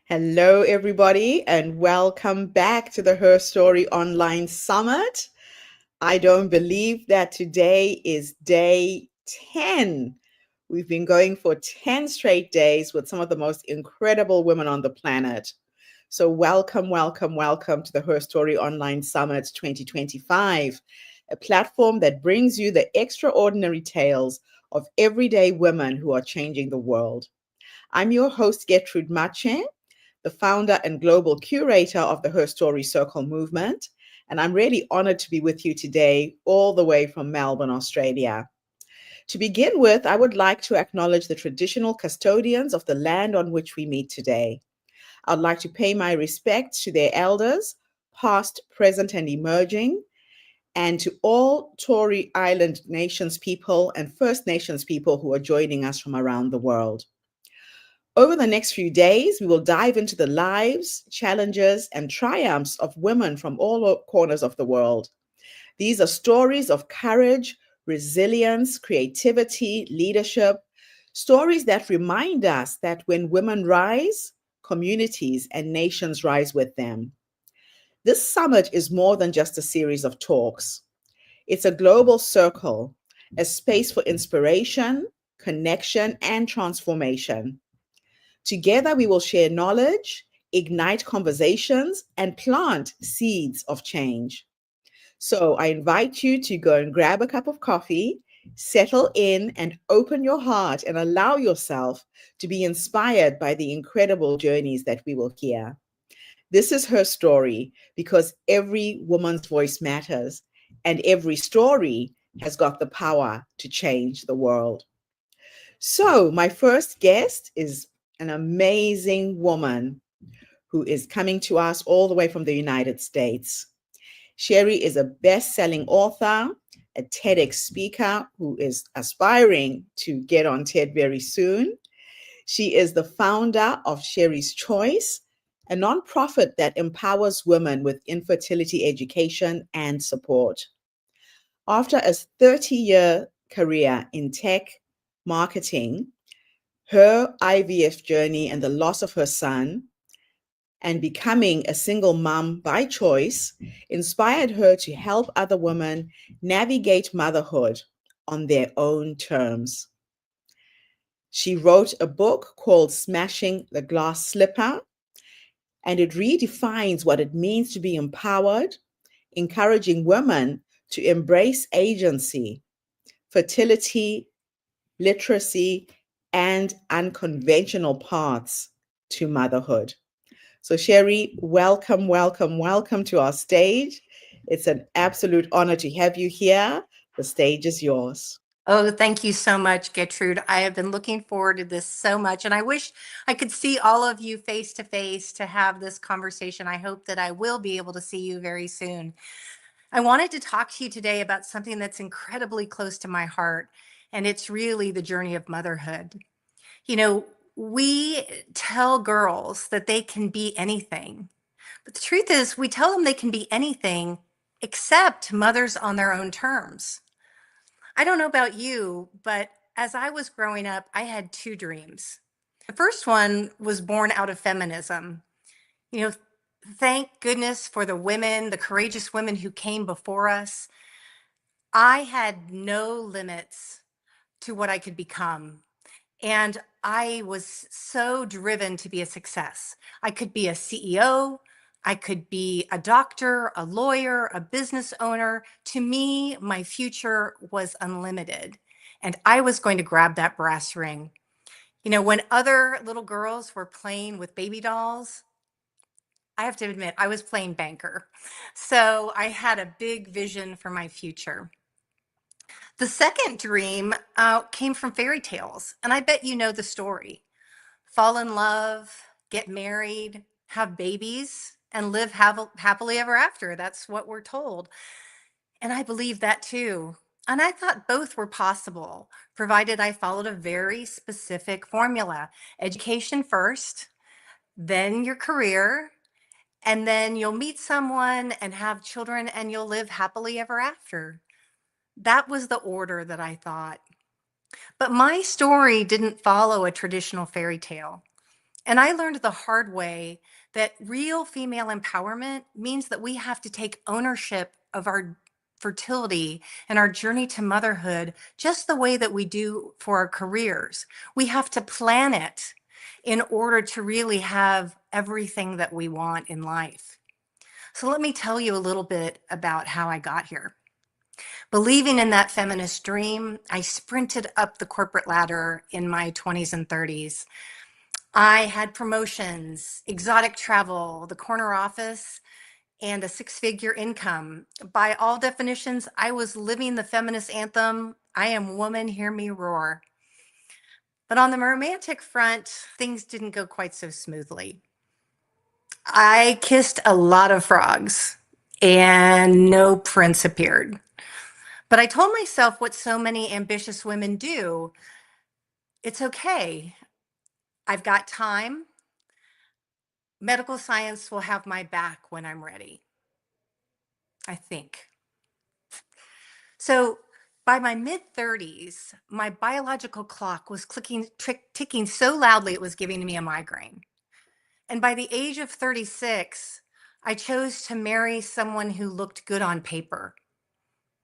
Hello, everybody, and welcome back to the Her Story Online Summit. I don't believe that today is day 10. We've been going for 10 straight days with some of the most incredible women on the planet. So, welcome, welcome, welcome to the Her Story Online Summit 2025, a platform that brings you the extraordinary tales of everyday women who are changing the world. I'm your host, Gertrude Mache, the founder and global curator of the Her Story Circle movement. And I'm really honored to be with you today, all the way from Melbourne, Australia. To begin with, I would like to acknowledge the traditional custodians of the land on which we meet today. I'd like to pay my respects to their elders, past, present, and emerging, and to all Tory Island Nations people and First Nations people who are joining us from around the world. Over the next few days, we will dive into the lives, challenges, and triumphs of women from all corners of the world. These are stories of courage, resilience, creativity, leadership, stories that remind us that when women rise, communities and nations rise with them. This summit is more than just a series of talks. It's a global circle, a space for inspiration, connection, and transformation. Together, we will share knowledge, ignite conversations, and plant seeds of change. So, I invite you to go and grab a cup of coffee, settle in, and open your heart and allow yourself to be inspired by the incredible journeys that we will hear. This is her story because every woman's voice matters, and every story has got the power to change the world. So, my first guest is an amazing woman who is coming to us all the way from the United States. Sherry is a best selling author, a TEDx speaker who is aspiring to get on TED very soon. She is the founder of Sherry's Choice, a nonprofit that empowers women with infertility education and support. After a 30-year career in tech marketing, her IVF journey and the loss of her son and becoming a single mom by choice inspired her to help other women navigate motherhood on their own terms. She wrote a book called Smashing the Glass Slipper, and it redefines what it means to be empowered, encouraging women to embrace agency, fertility, literacy, and unconventional paths to motherhood. So, Sherry, welcome, welcome, welcome to our stage. It's an absolute honor to have you here. The stage is yours. Oh, thank you so much, Gertrude. I have been looking forward to this so much, and I wish I could see all of you face to face to have this conversation. I hope that I will be able to see you very soon. I wanted to talk to you today about something that's incredibly close to my heart, and it's really the journey of motherhood. You know, we tell girls that they can be anything, but the truth is, we tell them they can be anything except mothers on their own terms. I don't know about you, but as I was growing up, I had two dreams. The first one was born out of feminism. You know, thank goodness for the women, the courageous women who came before us. I had no limits to what I could become. And I was so driven to be a success. I could be a CEO, I could be a doctor, a lawyer, a business owner. To me, my future was unlimited. And I was going to grab that brass ring. You know, when other little girls were playing with baby dolls, I have to admit, I was playing banker. So I had a big vision for my future. The second dream came from fairy tales, and I bet you know the story. Fall in love, get married, have babies, and live happily ever after. That's what we're told. And I believe that too. And I thought both were possible, provided I followed a very specific formula: education first, then your career, and then you'll meet someone and have children and you'll live happily ever after. That was the order that I thought. But my story didn't follow a traditional fairy tale. And I learned the hard way that real female empowerment means that we have to take ownership of our fertility and our journey to motherhood just the way that we do for our careers. We have to plan it in order to really have everything that we want in life. So let me tell you a little bit about how I got here. Believing in that feminist dream, I sprinted up the corporate ladder in my 20s and 30s. I had promotions, exotic travel, the corner office, and a six-figure income. By all definitions, I was living the feminist anthem, I am woman, hear me roar. But on the romantic front, things didn't go quite so smoothly. I kissed a lot of frogs and no prince appeared. But I told myself what so many ambitious women do: it's okay. I've got time. Medical science will have my back when I'm ready, I think. So by my mid 30s, my biological clock was ticking so loudly it was giving me a migraine. And by the age of 36, I chose to marry someone who looked good on paper.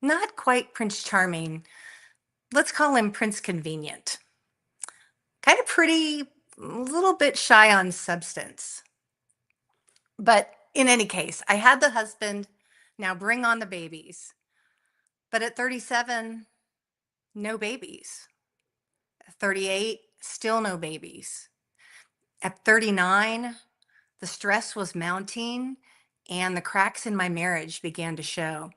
Not quite Prince Charming. Let's call him Prince Convenient. Kind of pretty, a little bit shy on substance. But in any case, I had the husband. Now bring on the babies. But at 37, no babies. At 38, still no babies. At 39, the stress was mounting and the cracks in my marriage began to show.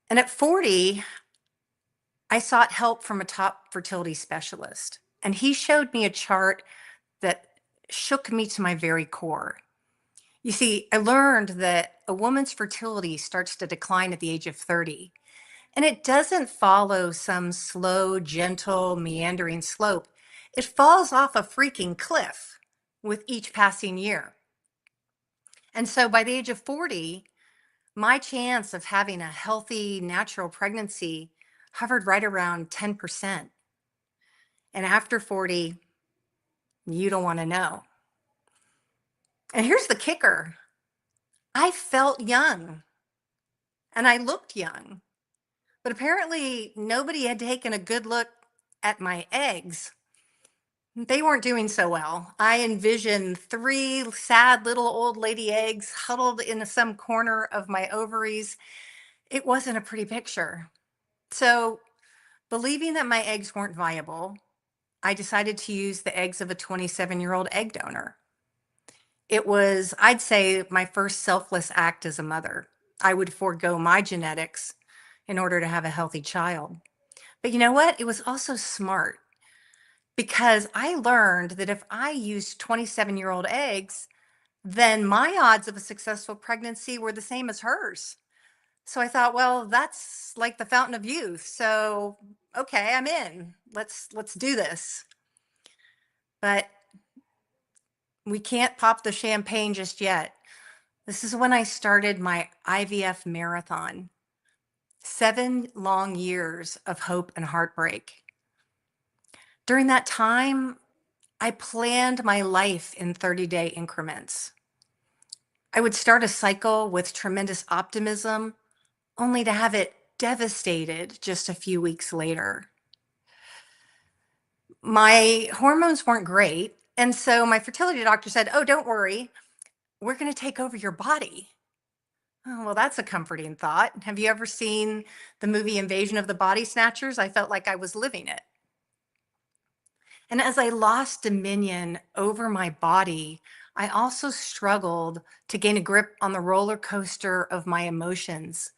And at 40, I sought help from a top fertility specialist. And he showed me a chart that shook me to my very core. You see, I learned that a woman's fertility starts to decline at the age of 30. And it doesn't follow some slow, gentle, meandering slope. It falls off a freaking cliff with each passing year. And so by the age of 40, my chance of having a healthy, natural pregnancy hovered right around 10%. And after 40, you don't want to know. And here's the kicker: I felt young and I looked young, but apparently nobody had taken a good look at my eggs. They weren't doing so well. I envisioned three sad little old lady eggs huddled in some corner of my ovaries. It wasn't a pretty picture. So, believing that my eggs weren't viable, I decided to use the eggs of a 27-year-old egg donor. It was, I'd say, my first selfless act as a mother. I would forego my genetics in order to have a healthy child. But you know what? It was also smart because I learned that if I used 27-year-old eggs, then my odds of a successful pregnancy were the same as hers. So I thought, well, that's like the fountain of youth. So, okay, I'm in. Let's do this. But we can't pop the champagne just yet. This is when I started my IVF marathon. 7 long years of hope and heartbreak. During that time, I planned my life in 30-day increments. I would start a cycle with tremendous optimism, only to have it devastated just a few weeks later. My hormones weren't great. And so my fertility doctor said, "Oh, don't worry, we're going to take over your body." Oh, well, that's a comforting thought. Have you ever seen the movie Invasion of the Body Snatchers? I felt like I was living it. And as I lost dominion over my body, I also struggled to gain a grip on the roller coaster of my emotions.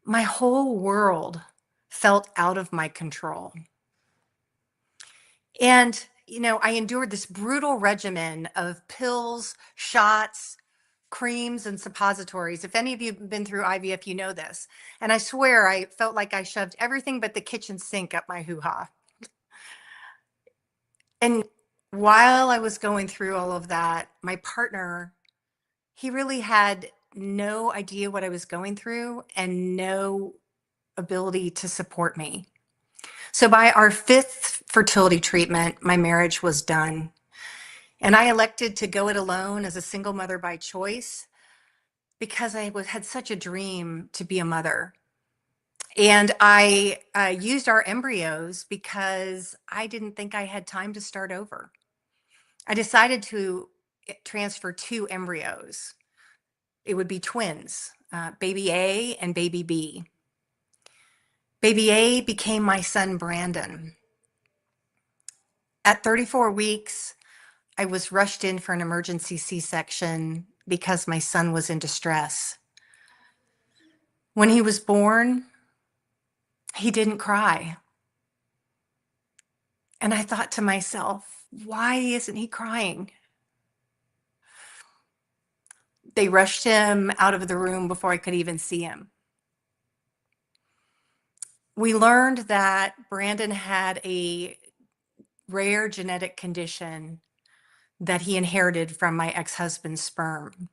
My whole world felt out of my control. And, I endured this brutal regimen of pills, shots, creams, and suppositories. If any of you have been through IVF, you know this. And I swear I felt like I shoved everything but the kitchen sink up my hoo ha. And while I was going through all of that, my partner, he really had no idea what I was going through and no ability to support me. So by our fifth fertility treatment, my marriage was done. And I elected to go it alone as a single mother by choice because had such a dream to be a mother. And I used our embryos because I didn't think I had time to start over. I decided to transfer two embryos. It would be twins, baby A and baby B. Baby A became my son, Brandon. At 34 weeks, I was rushed in for an emergency C-section because my son was in distress. When he was born, he didn't cry. And I thought to myself, why isn't he crying? They rushed him out of the room before I could even see him. We learned that Brandon had a rare genetic condition that he inherited from my ex-husband's sperm.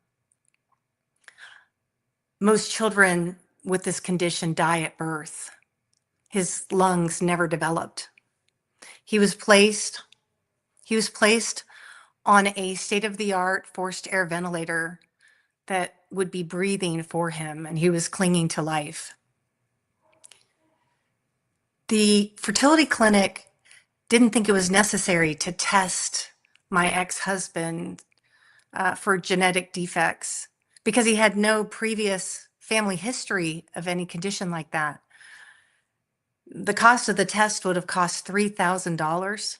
Most children with this condition die at birth. His lungs never developed. He was placed on a state-of-the-art forced air ventilator that would be breathing for him, and he was clinging to life. The fertility clinic didn't think it was necessary to test my ex-husband for genetic defects because he had no previous family history of any condition like that. The cost of the test would have cost $3,000,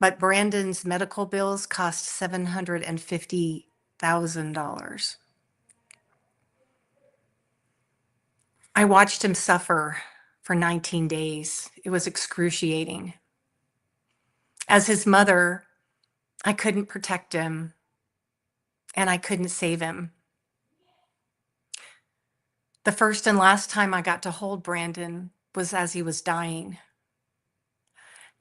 but Brandon's medical bills cost $750,000. I watched him suffer for 19 days. It was excruciating. As his mother, I couldn't protect him and I couldn't save him. The first and last time I got to hold Brandon was as he was dying.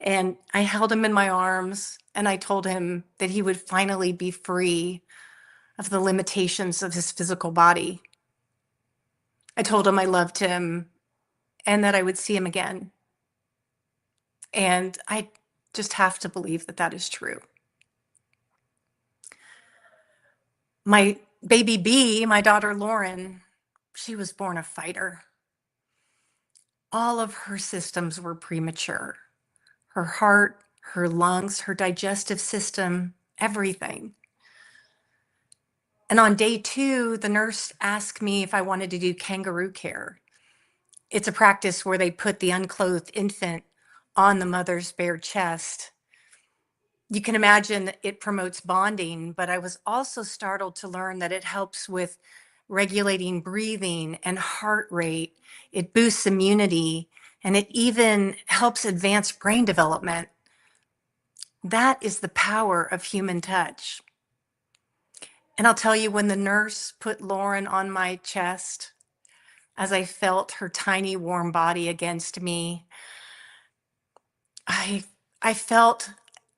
And I held him in my arms and I told him that he would finally be free of the limitations of his physical body. I told him I loved him and that I would see him again. And I just have to believe that that is true. My baby B, my daughter Lauren, she was born a fighter. All of her systems were premature. Her heart, her lungs, her digestive system, everything. And on day 2, the nurse asked me if I wanted to do kangaroo care. It's a practice where they put the unclothed infant on the mother's bare chest. You can imagine it promotes bonding, but I was also startled to learn that it helps with regulating breathing and heart rate. It boosts immunity, and it even helps advance brain development. That is the power of human touch. And I'll tell you, when the nurse put Lauren on my chest, as I felt her tiny warm body against me, I felt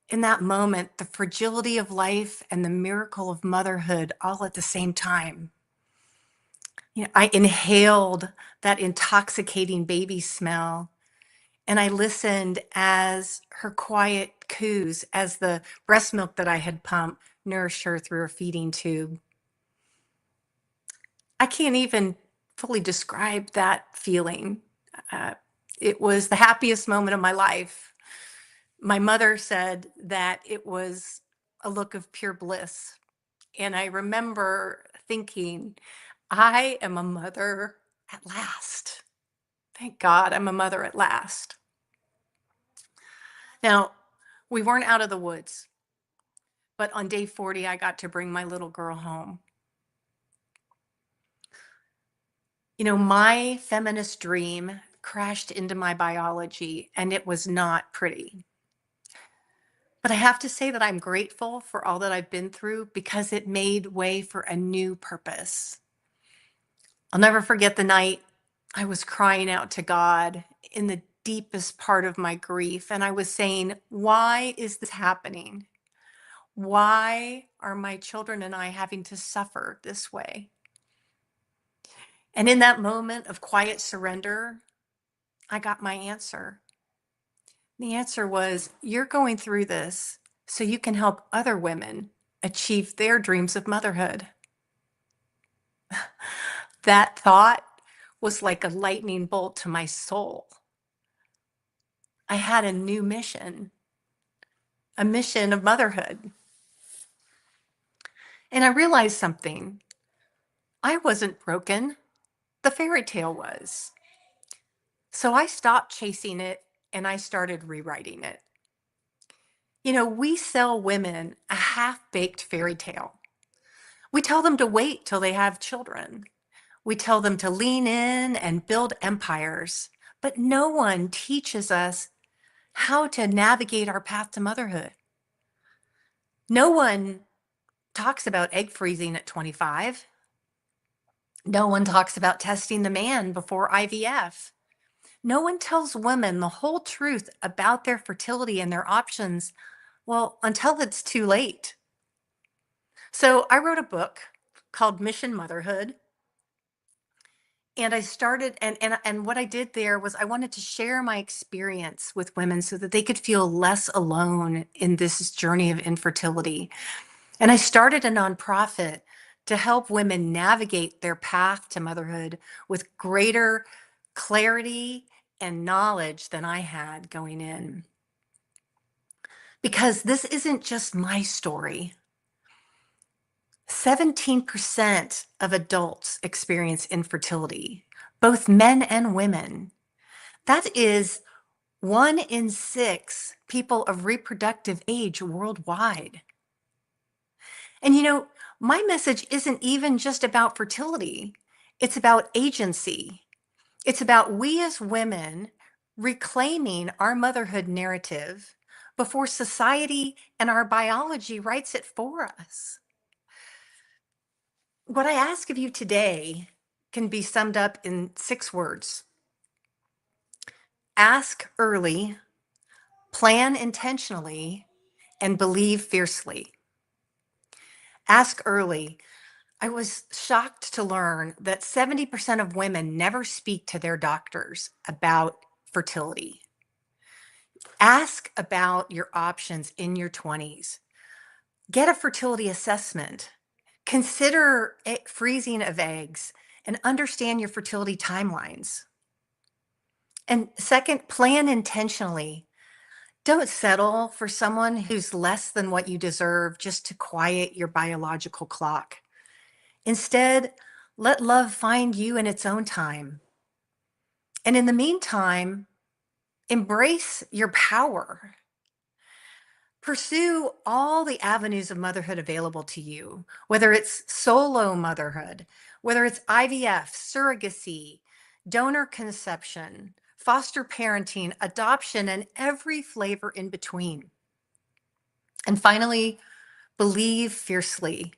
in that moment the fragility of life and the miracle of motherhood all at the same time. You know, I inhaled that intoxicating baby smell and I listened as her quiet coos, as the breast milk that I had pumped nourished her through her feeding tube. I can't even fully describe that feeling. Uh, it was the happiest moment of my life. My mother said that it was a look of pure bliss. And I remember thinking, I am a mother at last. Thank God I'm a mother at last. Now, we weren't out of the woods, but on day 40, I got to bring my little girl home. You know, my feminist dream crashed into my biology, and it was not pretty. But I have to say that I'm grateful for all that I've been through because it made way for a new purpose. I'll never forget the night I was crying out to God in the deepest part of my grief, and I was saying, why is this happening? Why are my children and I having to suffer this way? And in that moment of quiet surrender, I got my answer. The answer was, you're going through this so you can help other women achieve their dreams of motherhood. That thought was like a lightning bolt to my soul. I had a mission of motherhood. And I realized something. I wasn't broken. The fairy tale was. So I stopped chasing it and I started rewriting it. You know, we sell women a half-baked fairy tale. We tell them to wait till they have children. We tell them to lean in and build empires. But no one teaches us how to navigate our path to motherhood. No one talks about egg freezing at 25. No one talks about testing the man before IVF. No one tells women the whole truth about their fertility and their options, well, until it's too late. So I wrote a book called Mission Motherhood. And I started, and what I did there was I wanted to share my experience with women so that they could feel less alone in this journey of infertility. And I started a nonprofit to help women navigate their path to motherhood with greater clarity and knowledge than I had going in. Because this isn't just my story. 17% of adults experience infertility, both men and women. That is 1 in 6 people of reproductive age worldwide. And you know, my message isn't even just about fertility, it's about agency. It's about we as women reclaiming our motherhood narrative before society and our biology writes it for us. What I ask of you today can be summed up in 6 words: ask early, plan intentionally, and believe fiercely. Ask early. I was shocked to learn that 70% of women never speak to their doctors about fertility. Ask about your options in your 20s. Get a fertility assessment. Consider freezing of eggs and understand your fertility timelines. And second, plan intentionally. Don't settle for someone who's less than what you deserve just to quiet your biological clock. Instead, let love find you in its own time. And in the meantime, embrace your power. Pursue all the avenues of motherhood available to you, whether it's solo motherhood, whether it's IVF, surrogacy, donor conception, foster parenting, adoption, and every flavor in between. And finally, believe fiercely.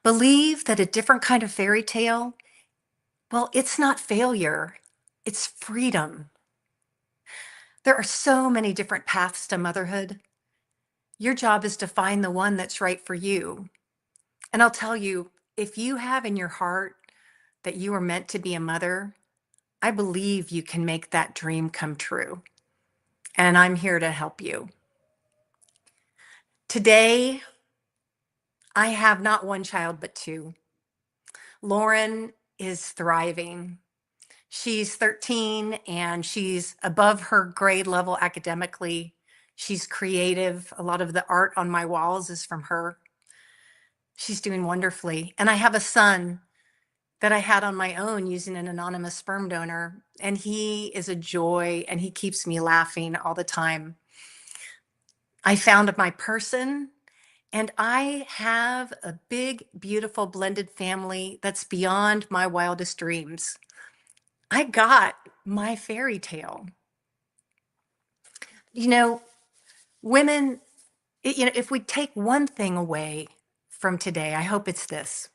Believe that a different kind of fairy tale, well, it's not failure, it's freedom. There are so many different paths to motherhood. Your job is to find the one that's right for you. And I'll tell you, if you have in your heart that you are meant to be a mother, I believe you can make that dream come true. And I'm here to help you. Today, I have not one child, but 2. Lauren is thriving. She's 13 and she's above her grade level academically. She's creative. A lot of the art on my walls is from her. She's doing wonderfully. And I have a son that I had on my own using an anonymous sperm donor. And he is a joy and he keeps me laughing all the time. I found my person and I have a big, beautiful blended family that's beyond my wildest dreams. I got my fairy tale. You know, women, if we take one thing away from today, I hope it's this.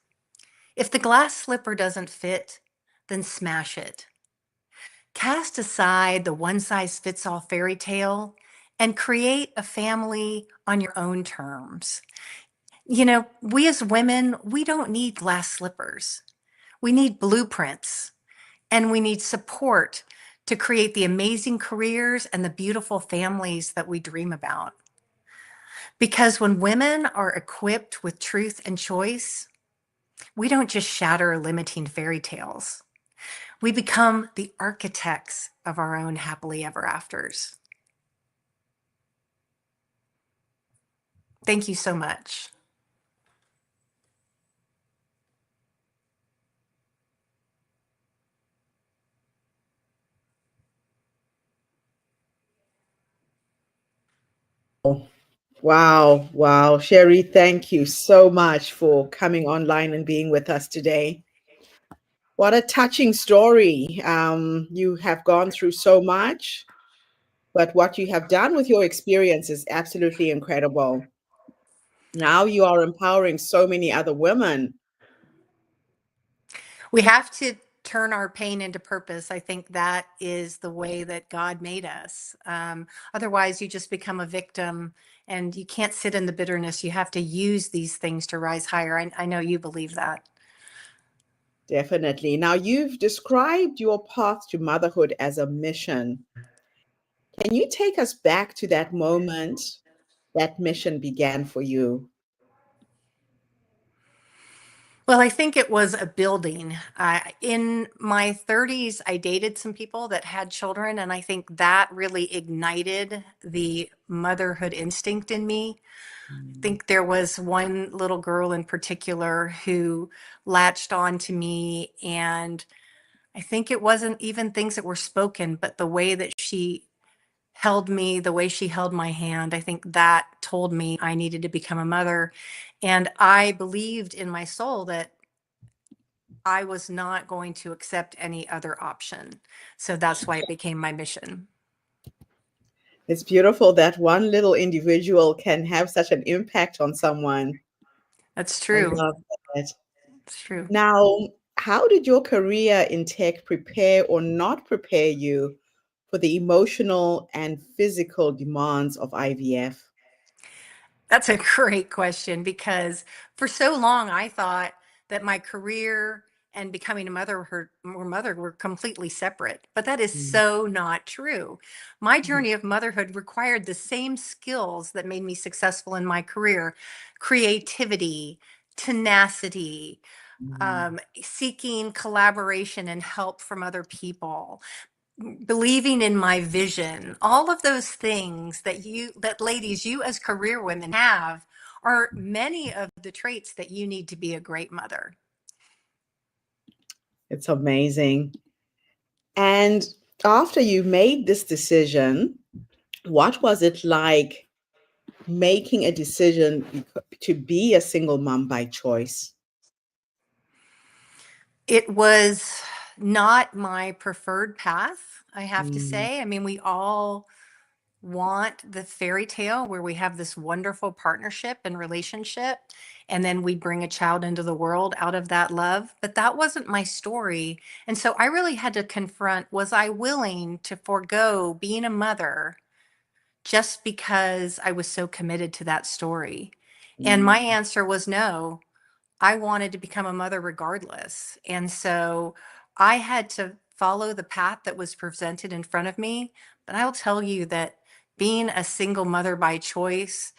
If the glass slipper doesn't fit, then smash it. Cast aside the one size fits all fairy tale and create a family on your own terms. You know, we as women, we don't need glass slippers. We need blueprints and we need support to create the amazing careers and the beautiful families that we dream about. Because when women are equipped with truth and choice, we don't just shatter limiting fairy tales. We become the architects of our own happily ever afters. Thank you so much. Wow, wow. Sherry, thank you so much for coming online and being with us today. What a touching story. You have gone through so much, but what you have done with your experience is absolutely incredible. Now you are empowering so many other women. We have to turn our pain into purpose. I think that is the way that God made us. Otherwise, you just become a victim and you can't sit in the bitterness. You have to use these things to rise higher. I know you believe that. Definitely. Now, you've described your path to motherhood as a mission. Can you take us back to that moment that mission began for you? Well, I think it was a building. In my 30s, I dated some people that had children, and I think that really ignited the motherhood instinct in me. I Mm. think there was one little girl in particular who latched on to me, and I think it wasn't even things that were spoken, but the way that she held me, the way she held my hand, I think that told me I needed to become a mother. And I believed in my soul that I was not going to accept any other option. So that's why it became my mission. It's beautiful that one little individual can have such an impact on someone. That's I true. love that. It's true. Now, how did your career in tech prepare or not prepare you for the emotional and physical demands of IVF? That's a great question because for so long I thought that my career and becoming a mother were completely separate. But that is Mm, so not true. My mhm, journey of motherhood required the same skills that made me successful in my career: creativity, tenacity, mm. seeking collaboration and help from other people, believing in my vision. All of those things that ladies, you as career women have, are many of the traits that you need to be a great mother. It's amazing. And after you made this decision, what was it like making a decision to be a single mom by choice? It was not my preferred path, I have to Mm, say. I mean, we all want the fairy tale where we have this wonderful partnership and relationship, and then we bring a child into the world out of that love. But that wasn't my story. And so I really had to confront, was I willing to forego being a mother just because I was so committed to that story? And my mm. answer was no. I wanted to become a mother regardless. And so I had to follow the path that was presented in front of me. But I'll tell you that being a single mother by choice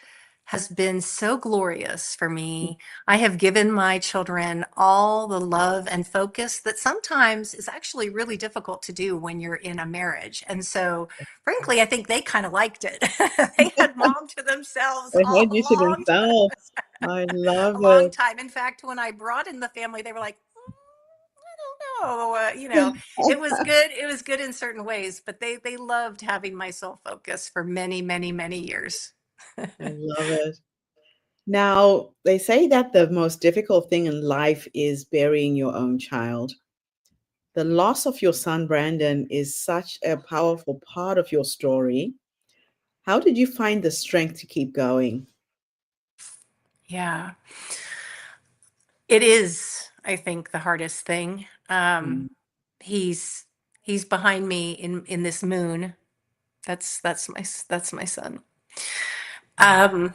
has been so glorious for me. I have given my children all the love and focus that sometimes is actually really difficult to do when you're in a marriage. And so, frankly, I think they kind of liked it. They had mom to themselves They all had you to along, themselves. I love a long it. time. In fact, when I brought in the family, they were like, I don't know. It was good. It was good in certain ways, but they loved having my sole focus for many, many, many years. I love it. Now, they say that the most difficult thing in life is burying your own child. The loss of your son, Brandon, is such a powerful part of your story. How did you find the strength to keep going? Yeah, it is, I think, the hardest thing. Mm, He's he's behind me in this moon. That's my son. Um,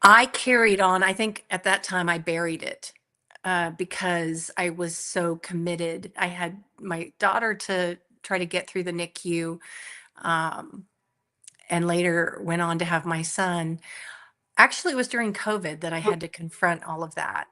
I carried on. I think at that time I buried it because I was so committed. I had my daughter to try to get through the NICU. Um, and later went on to have my son. Actually, it was during COVID that I had to confront all of that.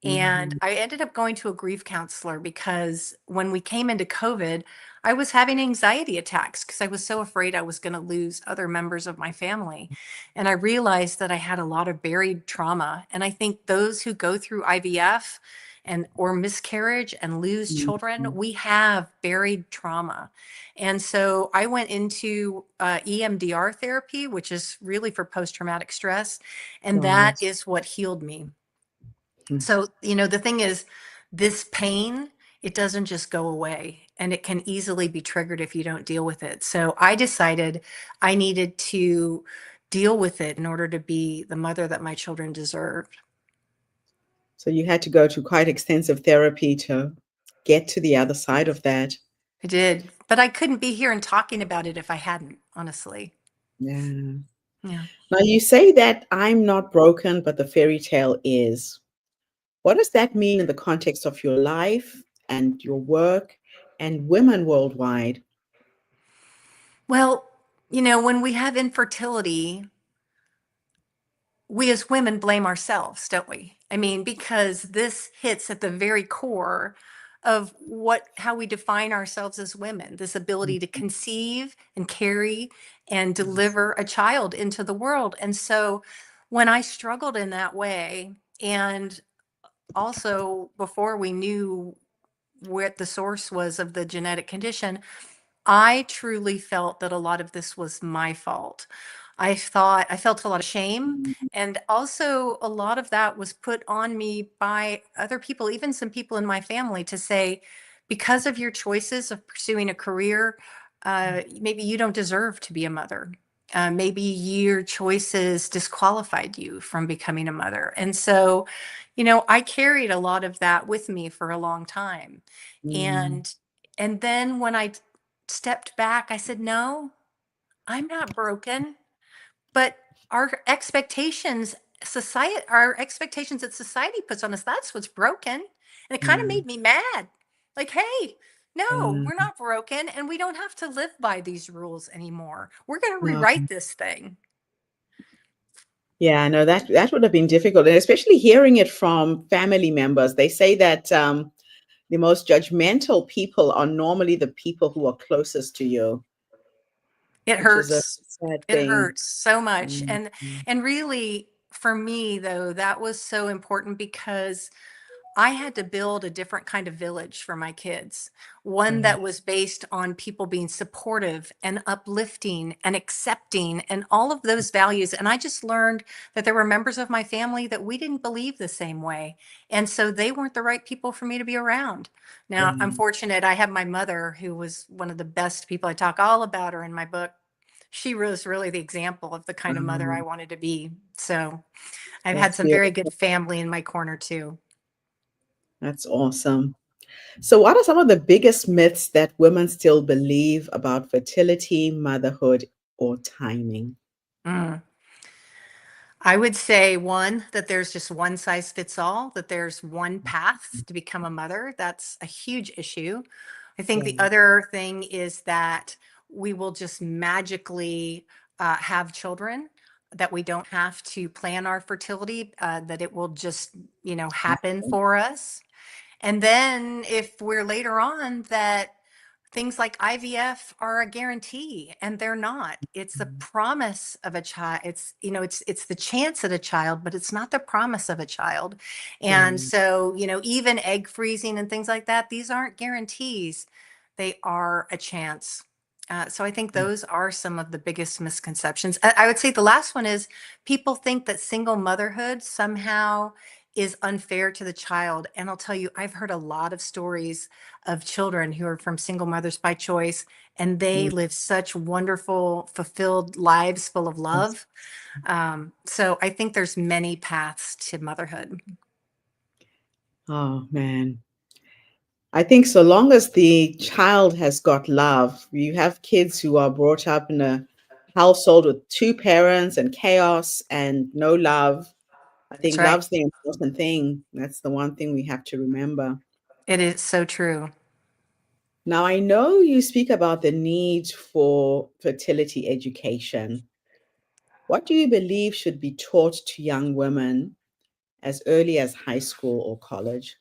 And Mhm. I ended up going to a grief counselor because when we came into COVID, I was having anxiety attacks because I was so afraid I was going to lose other members of my family. And I realized that I had a lot of buried trauma. And I think those who go through IVF and or miscarriage and lose children, Mhm. we have buried trauma. And so I went into EMDR therapy, which is really for post-traumatic stress. And that Right. is what healed me. Mm. So, the thing is, this pain, it doesn't just go away and it can easily be triggered if you don't deal with it. So I decided I needed to deal with it in order to be the mother that my children deserved. So you had to go to quite extensive therapy to get to the other side of that. I did, but I couldn't be here and talking about it if I hadn't, honestly. Yeah. Yeah. Now you say that I'm not broken, but the fairy tale is. What does that mean in the context of your life and your work and women worldwide? Well, when we have infertility, we as women blame ourselves, don't we? I mean, because this hits at the very core of how we define ourselves as women, this ability to Mhm. conceive and carry and Yes. deliver a child into the world. And so when I struggled in that way, and also before we knew what the source was of the genetic condition, I truly felt that a lot of this was my fault. I felt a lot of shame. Mm. And also, a lot of that was put on me by other people, even some people in my family, to say, because of your choices of pursuing a career, maybe you don't deserve to be a mother. Maybe your choices disqualified you from becoming a mother. And so, I carried a lot of that with me for a long time. Mm. And then when I stepped back, I said, no, I'm not broken, but our expectations, our expectations that society puts on us, that's what's broken. And it kind of Mm. made me mad. Like, hey, no, we're Yeah. not broken and we don't have to live by these rules anymore. We're going to No. rewrite this thing. Yeah, no, that would have been difficult, and especially hearing it from family members. They say that the most judgmental people are normally the people who are closest to you, It which is a hurts. sad It thing. hurts so much. Mhm. And really for me though, that was so important because I had to build a different kind of village for my kids, one Right. that was based on people being supportive and uplifting and accepting and all of those values. And I just learned that there were members of my family that we didn't believe the same way. And so they weren't the right people for me to be around. Now, I'm Yeah. fortunate I have my mother, who was one of the best people. I talk all about her in my book. She was really the example of the kind of mother I Oh, wanted to be. So I've had that's some very beautiful. good family in my corner too. That's awesome. So, what are some of the biggest myths that women still believe about fertility, motherhood, or timing? Mm. I would say one, that there's just one size fits all, that there's one path to become a mother. That's a huge issue. I think the Yeah. other thing is that we will just magically have children, that we don't have to plan our fertility, that it will just, happen Happen. for us. And then if we're later on that things like IVF are a guarantee and they're not. It's the promise of a child. It's the chance at a child, but it's not the promise of a child. And Yeah. so, even egg freezing and things like that, these aren't guarantees. They are a chance. So I think those are some of the biggest misconceptions. I would say the last one is people think that single motherhood somehow is unfair to the child. And I'll tell you, I've heard a lot of stories of children who are from single mothers by choice, and they Mm. live such wonderful, fulfilled lives full of Yes. love. So I think there's many paths to motherhood. Oh, man. I think so long as the child has got love, you have kids who are brought up in a household with two parents and chaos and no love. I That's think right. love's the important thing. That's the one thing we have to remember. It is so true. Now, I know you speak about the need for fertility education. What do you believe should be taught to young women as early as high school or college?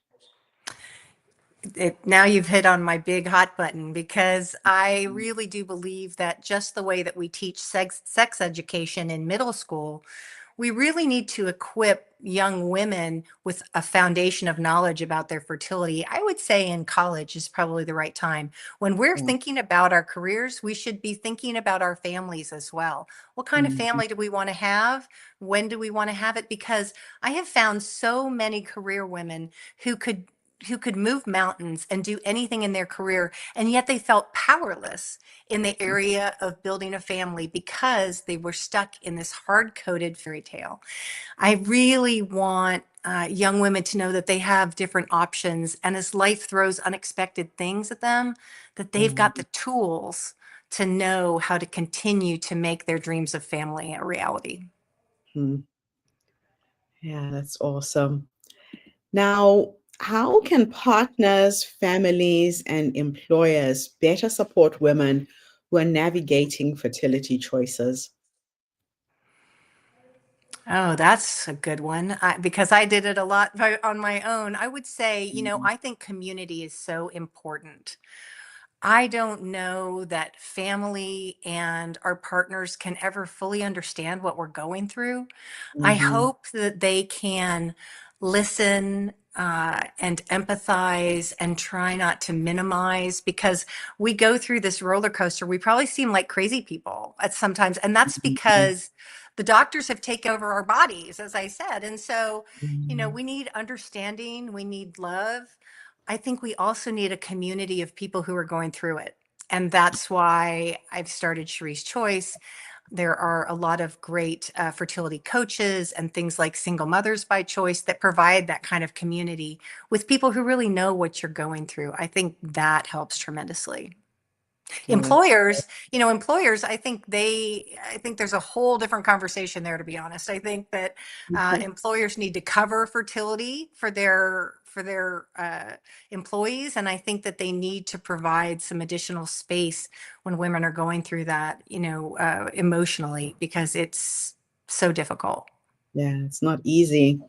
Now you've hit on my big hot button because I really do believe that just the way that we teach sex education in middle school, we really need to equip young women with a foundation of knowledge about their fertility. I would say in college is probably the right time. When we're Yeah. thinking about our careers, we should be thinking about our families as well. What kind of Mhm. family do we want to have? When do we want to have it? Because I have found so many career women who could move mountains and do anything in their career, and yet they felt powerless in the area of building a family because they were stuck in this hard-coded fairy tale. I really want young women to know that they have different options, and as life throws unexpected things at them, that they've Yeah. got the tools to know how to continue to make their dreams of family a reality. Mhm. Yeah, that's awesome. Now, how can partners, families, and employers better support women who are navigating fertility choices? Oh, that's a good one. Because I did it a lot on my own. I would say, Mhm. I think community is so important. I don't know that family and our partners can ever fully understand what we're going through. I Mhm. hope that they can listen and empathize and try not to minimize, because we go through this roller coaster. We probably seem like crazy people at sometimes, and that's Mhm. because the doctors have taken over our bodies, as I said. And so, Mhm. we need understanding, we need love. I think we also need a community of people who are going through it. And that's why I've started Cherie's Choice. There are a lot of great fertility coaches and things like Single Mothers by Choice that provide that kind of community with people who really know what you're going through. I think that helps tremendously. Oh, that's Employers, I think there's a whole different conversation there, to be honest. I think that okay. employers need to cover fertility for their employees, and I think that they need to provide some additional space when women are going through that, emotionally, because it's so difficult. Yeah, it's not easy.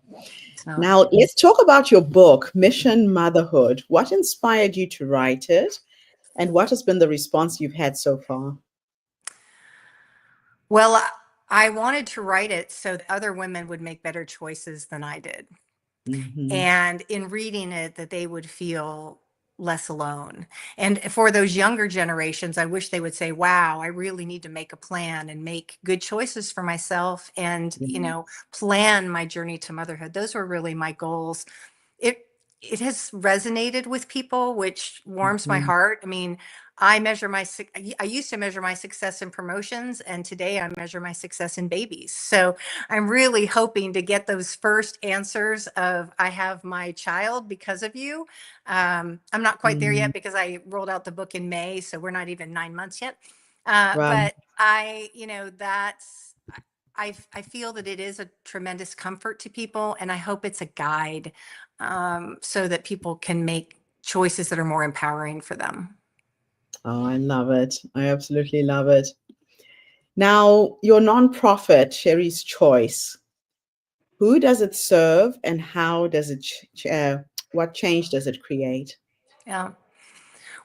It's not. Now, let's talk about your book, Mission Motherhood. What inspired you to write it, and what has been the response you've had so far? Well, I wanted to write it so that other women would make better choices than I did. Hmm. And in reading it, that they would feel less alone. And for those younger generations, I wish they would say, wow, I really need to make a plan and make good choices for myself, and plan my journey to motherhood. Those were really my goals. It it has resonated with people, which warms my Mhm. heart. I mean, I used to measure my success in promotions, and today I measure my success in babies. So I'm really hoping to get those first answers of I have my child because of you. I'm not quite there Mm. yet because I rolled out the book in May, so we're not even 9 months yet. Right. But I feel that it is a tremendous comfort to people, and I hope it's a guide, so that people can make choices that are more empowering for them. Oh, I love it. I absolutely love it. Now, your nonprofit, Sherry's Choice, who does it serve and how does it, what change does it create? Yeah.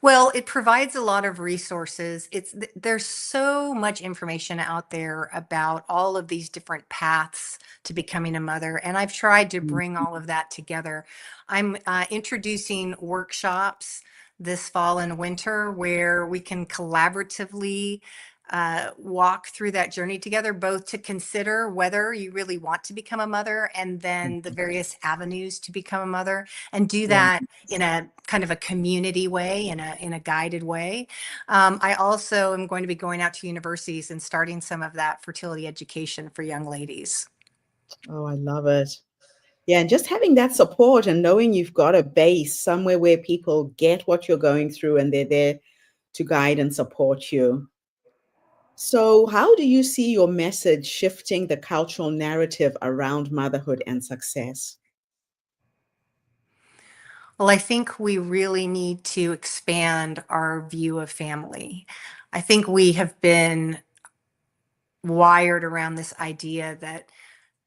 Well, it provides a lot of resources. There's so much information out there about all of these different paths to becoming a mother, and I've tried to Mm. bring all of that together. I'm introducing workshops this fall and winter where we can collaboratively walk through that journey together, both to consider whether you really want to become a mother and then the various avenues to become a mother, and do Yeah. that in a kind of a community way, in a guided way. I also am going to be going out to universities and starting some of that fertility education for young ladies. Oh, I love it. Yeah, and just having that support and knowing you've got a base somewhere where people get what you're going through and they're there to guide and support you. So, how do you see your message shifting the cultural narrative around motherhood and success? Well, I think we really need to expand our view of family. I think we have been wired around this idea that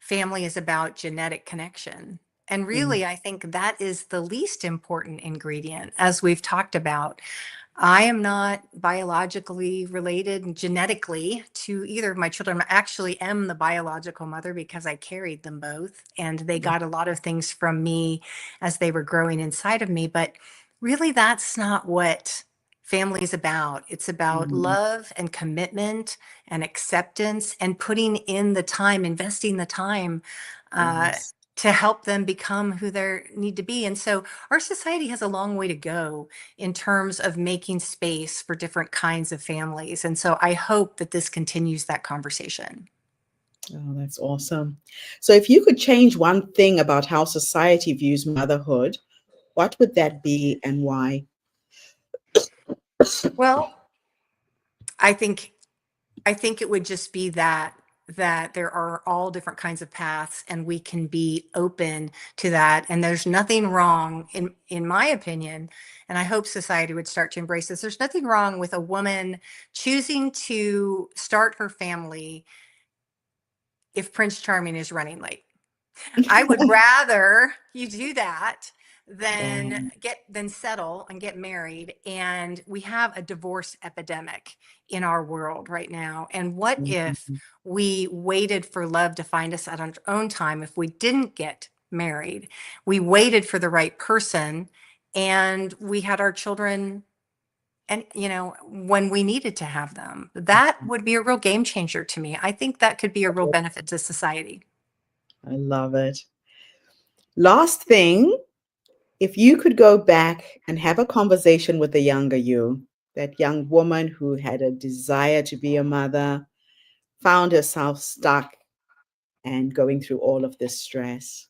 family is about genetic connection. And Mm, really, I think that is the least important ingredient, as we've talked about. I am not biologically related genetically to either of my children. I actually am the biological mother because I carried them both, and they mm, got a lot of things from me as they were growing inside of me. But really, that's not what family is about. It's about mm. love and commitment and acceptance and putting in the time, investing the time uh, Yes. to help them become who they need to be. And so our society has a long way to go in terms of making space for different kinds of families. And so I hope that this continues that conversation. Oh, that's awesome. So, if you could change one thing about how society views motherhood, what would that be and why? Well, I think I think it would just be that there are all different kinds of paths and we can be open to that, and there's nothing wrong in my opinion, and I hope society would start to embrace this. There's nothing wrong with a woman choosing to start her family if Prince Charming is running late. I would rather you do that than Yeah. settle and get married. And we have a divorce epidemic in our world right now. And what if Mhm. we waited for love to find us at our own time? If we didn't get married, we waited for the right person, and we had our children, and when we needed to have them. That would be a real game changer to me. I think that could be a real benefit to society. I love it. Last thing, if you could go back and have a conversation with the younger you, that young woman who had a desire to be a mother, found herself stuck and going through all of this stress,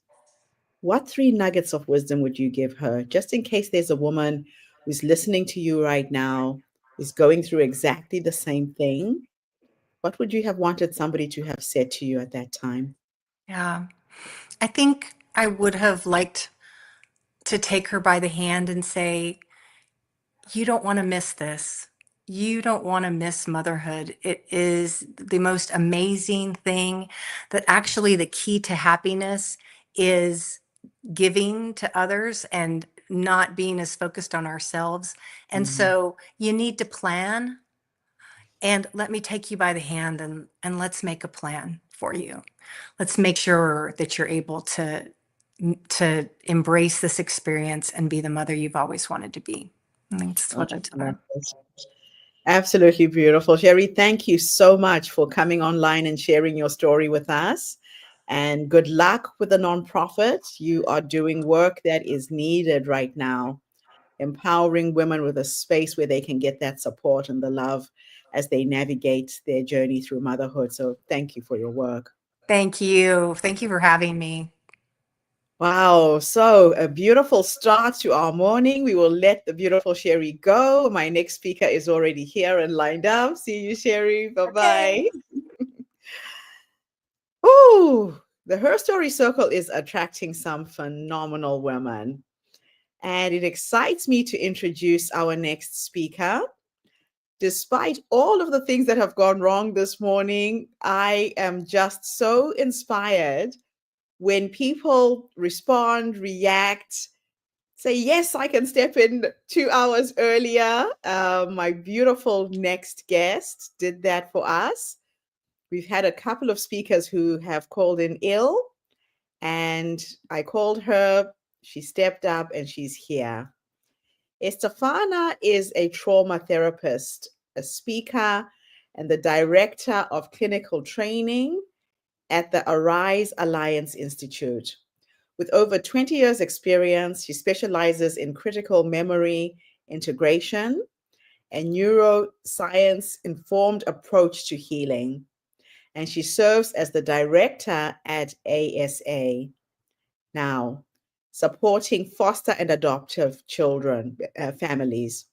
what three nuggets of wisdom would you give her, just in case there's a woman who's listening to you right now, is going through exactly the same thing? What would you have wanted somebody to have said to you at that time? Yeah. I think I would have liked to take her by the hand and say, you don't want to miss this. You don't want to miss motherhood. It is the most amazing thing, that actually the key to happiness is giving to others and not being as focused on ourselves. And Mm, so you need to plan, and let me take you by the hand, and let's make a plan for you. Let's make sure that you're able to embrace this experience and be the mother you've always wanted to be. I think that's oh, what I tell love her. it. Absolutely beautiful. Sherry, thank you so much for coming online and sharing your story with us. And good luck with the nonprofit. You are doing work that is needed right now, empowering women with a space where they can get that support and the love as they navigate their journey through motherhood. So thank you for your work. Thank you. Thank you for having me. Wow. So a beautiful start to our morning. We will let the beautiful Sherry go. My next speaker is already here and lined up. See you, Sherry. Bye bye. Okay. Oh, the Her Story Circle is attracting some phenomenal women. And it excites me to introduce our next speaker. Despite all of the things that have gone wrong this morning, I am just so inspired when people respond, react, say, yes, I can step in 2 hours earlier. My beautiful next guest did that for us. We've had a couple of speakers who have called in ill, and I called her. She stepped up and she's here. Estefana is a trauma therapist, a speaker, and the director of clinical training at the Arise Alliance Institute. With over 20 years' experience, she specializes in critical memory integration and neuroscience informed approach to healing. And she serves as the director at ASA now, supporting foster and adoptive children, families.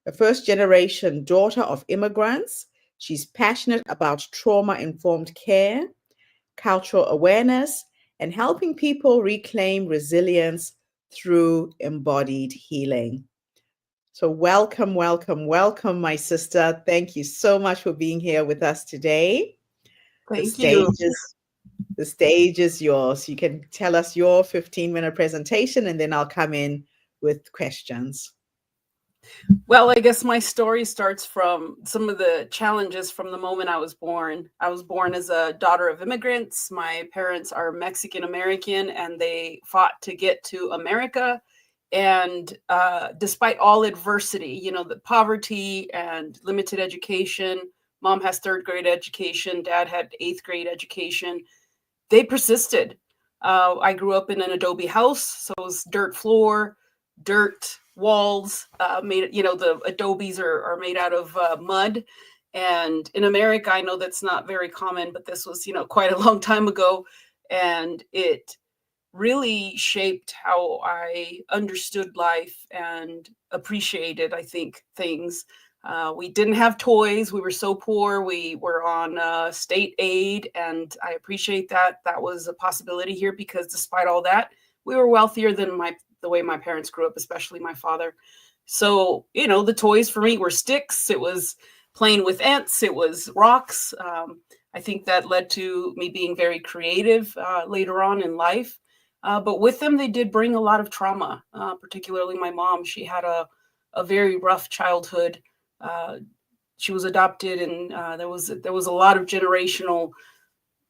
A first generation daughter of immigrants, she's passionate about trauma informed care, cultural awareness, and helping people reclaim resilience through embodied healing. So, welcome, welcome, welcome, my sister. Thank you so much for being here with us today. The Thank stage you. is the stage is yours. You can tell us your 15-minute presentation, and then I'll come in with questions. Well, I guess my story starts from some of the challenges from the moment I was born. I was born as a daughter of immigrants. My parents are Mexican American, and they fought to get to America. And despite all adversity, the poverty and limited education, mom has third grade education, dad had eighth grade education, they persisted. I grew up in an adobe house, so it was dirt floor, dirt walls, made, the adobes are made out of mud. And in America, I know that's not very common, but this was, quite a long time ago. And it really shaped how I understood life and appreciated, I think, things. We didn't have toys. We were so poor. We were on state aid, and I appreciate that. That was a possibility here because despite all that, we were wealthier than the way my parents grew up, especially my father. So, the toys for me were sticks. It was playing with ants. It was rocks. I think that led to me being very creative later on in life. But with them, they did bring a lot of trauma, particularly my mom. She had a very rough childhood. She was adopted, and there was a lot of generational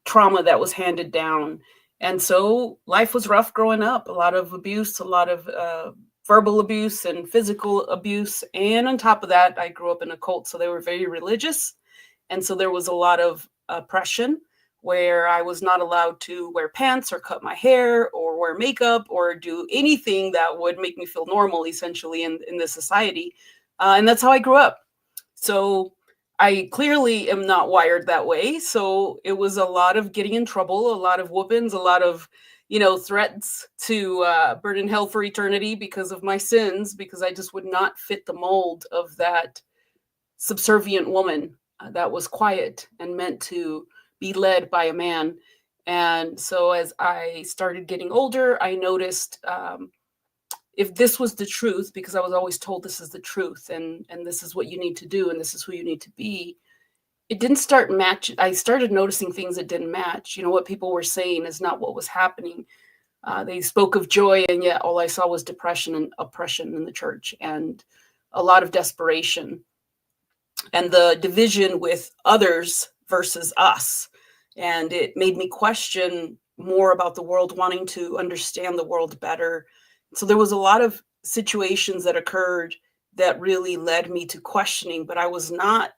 trauma that was handed down. And so life was rough growing up, a lot of abuse, a lot of verbal abuse and physical abuse. And on top of that, I grew up in a cult, so they were very religious. And so there was a lot of oppression where I was not allowed to wear pants or cut my hair or wear makeup or do anything that would make me feel normal, essentially, in this society. And that's how I grew up. So I clearly am not wired that way. So it was a lot of getting in trouble, a lot of whoopings, a lot of, threats to burn in hell for eternity because of my sins, because I just would not fit the mold of that subservient woman that was quiet and meant to be led by a man. And so as I started getting older, I noticed if this was the truth, because I was always told this is the truth and this is what you need to do and this is who you need to be, it didn't start match. I started noticing things that didn't match. What people were saying is not what was happening. They spoke of joy, and yet all I saw was depression and oppression in the church and a lot of desperation and the division with others versus us. And it made me question more about the world, wanting to understand the world better. So there was a lot of situations that occurred that really led me to questioning, but I was not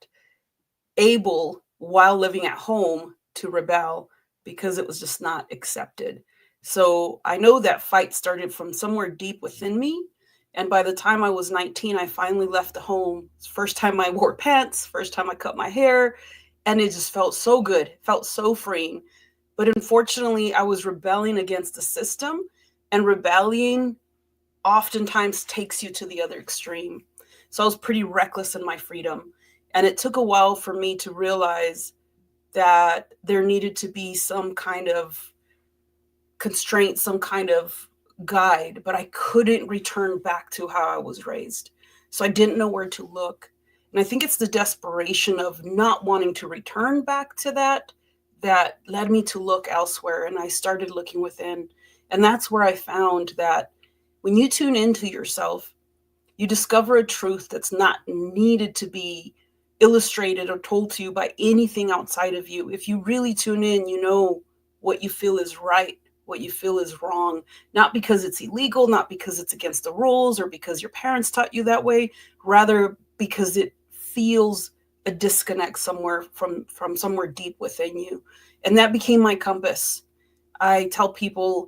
able, while living at home, to rebel because it was just not accepted. So I know that fight started from somewhere deep within me. And by the time I was 19, I finally left the home. First time I wore pants, first time I cut my hair, and it just felt so good, felt so freeing. But unfortunately, I was rebelling against the system, and rebelling oftentimes takes you to the other extreme. So I was pretty reckless in my freedom. And it took a while for me to realize that there needed to be some kind of constraint, some kind of guide, but I couldn't return back to how I was raised. So I didn't know where to look. And I think it's the desperation of not wanting to return back to that led me to look elsewhere. And I started looking within. And that's where I found that when you tune into yourself, you discover a truth that's not needed to be illustrated or told to you by anything outside of you. If you really tune in, you know what you feel is right, what you feel is wrong, not because it's illegal, not because it's against the rules or because your parents taught you that way, rather because it feels a disconnect somewhere from somewhere deep within you. And that became my compass. I tell people,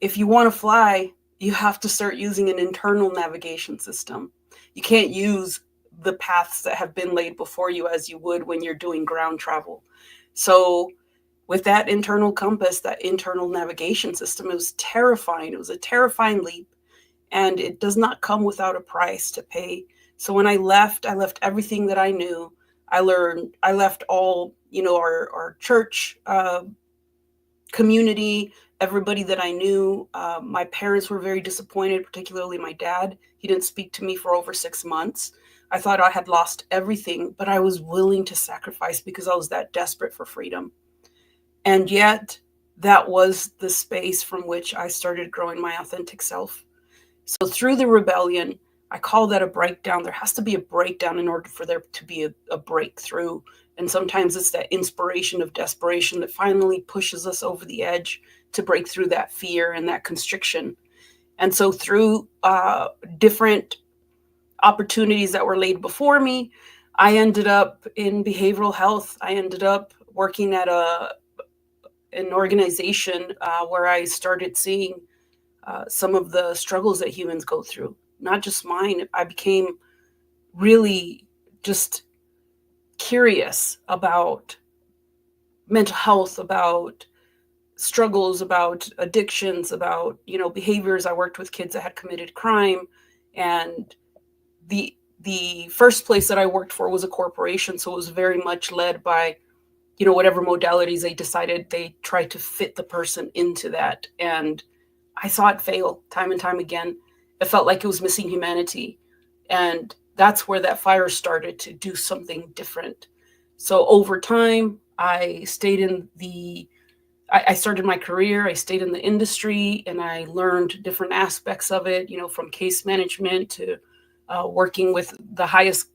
if you want to fly, you have to start using an internal navigation system. You can't use the paths that have been laid before you as you would when you're doing ground travel. So with that internal compass, that internal navigation system, it was terrifying. It was a terrifying leap, and it does not come without a price to pay. So when I left everything that I knew. I left all, our church community, everybody that I knew. My parents were very disappointed, particularly my dad. He didn't speak to me for over 6 months. I thought I had lost everything, but I was willing to sacrifice because I was that desperate for freedom. And yet, that was the space from which I started growing my authentic self. So, through the rebellion, I call that a breakdown. There has to be a breakdown in order for there to be a breakthrough. And sometimes it's that inspiration of desperation that finally pushes us over the edge to break through that fear and that constriction. And so, through different opportunities that were laid before me, I ended up in behavioral health. I ended up working at an organization where I started seeing some of the struggles that humans go through, not just mine. I became really just curious about mental health, about struggles, about addictions, about, behaviors. I worked with kids that had committed crime. And the first place that I worked for was a corporation. So it was very much led by, whatever modalities they decided, they tried to fit the person into that. And I saw it fail time and time again. It felt like it was missing humanity. And that's where that fire started to do something different. So over time, I started my career, I stayed in the industry, and I learned different aspects of it, from case management to working with the highest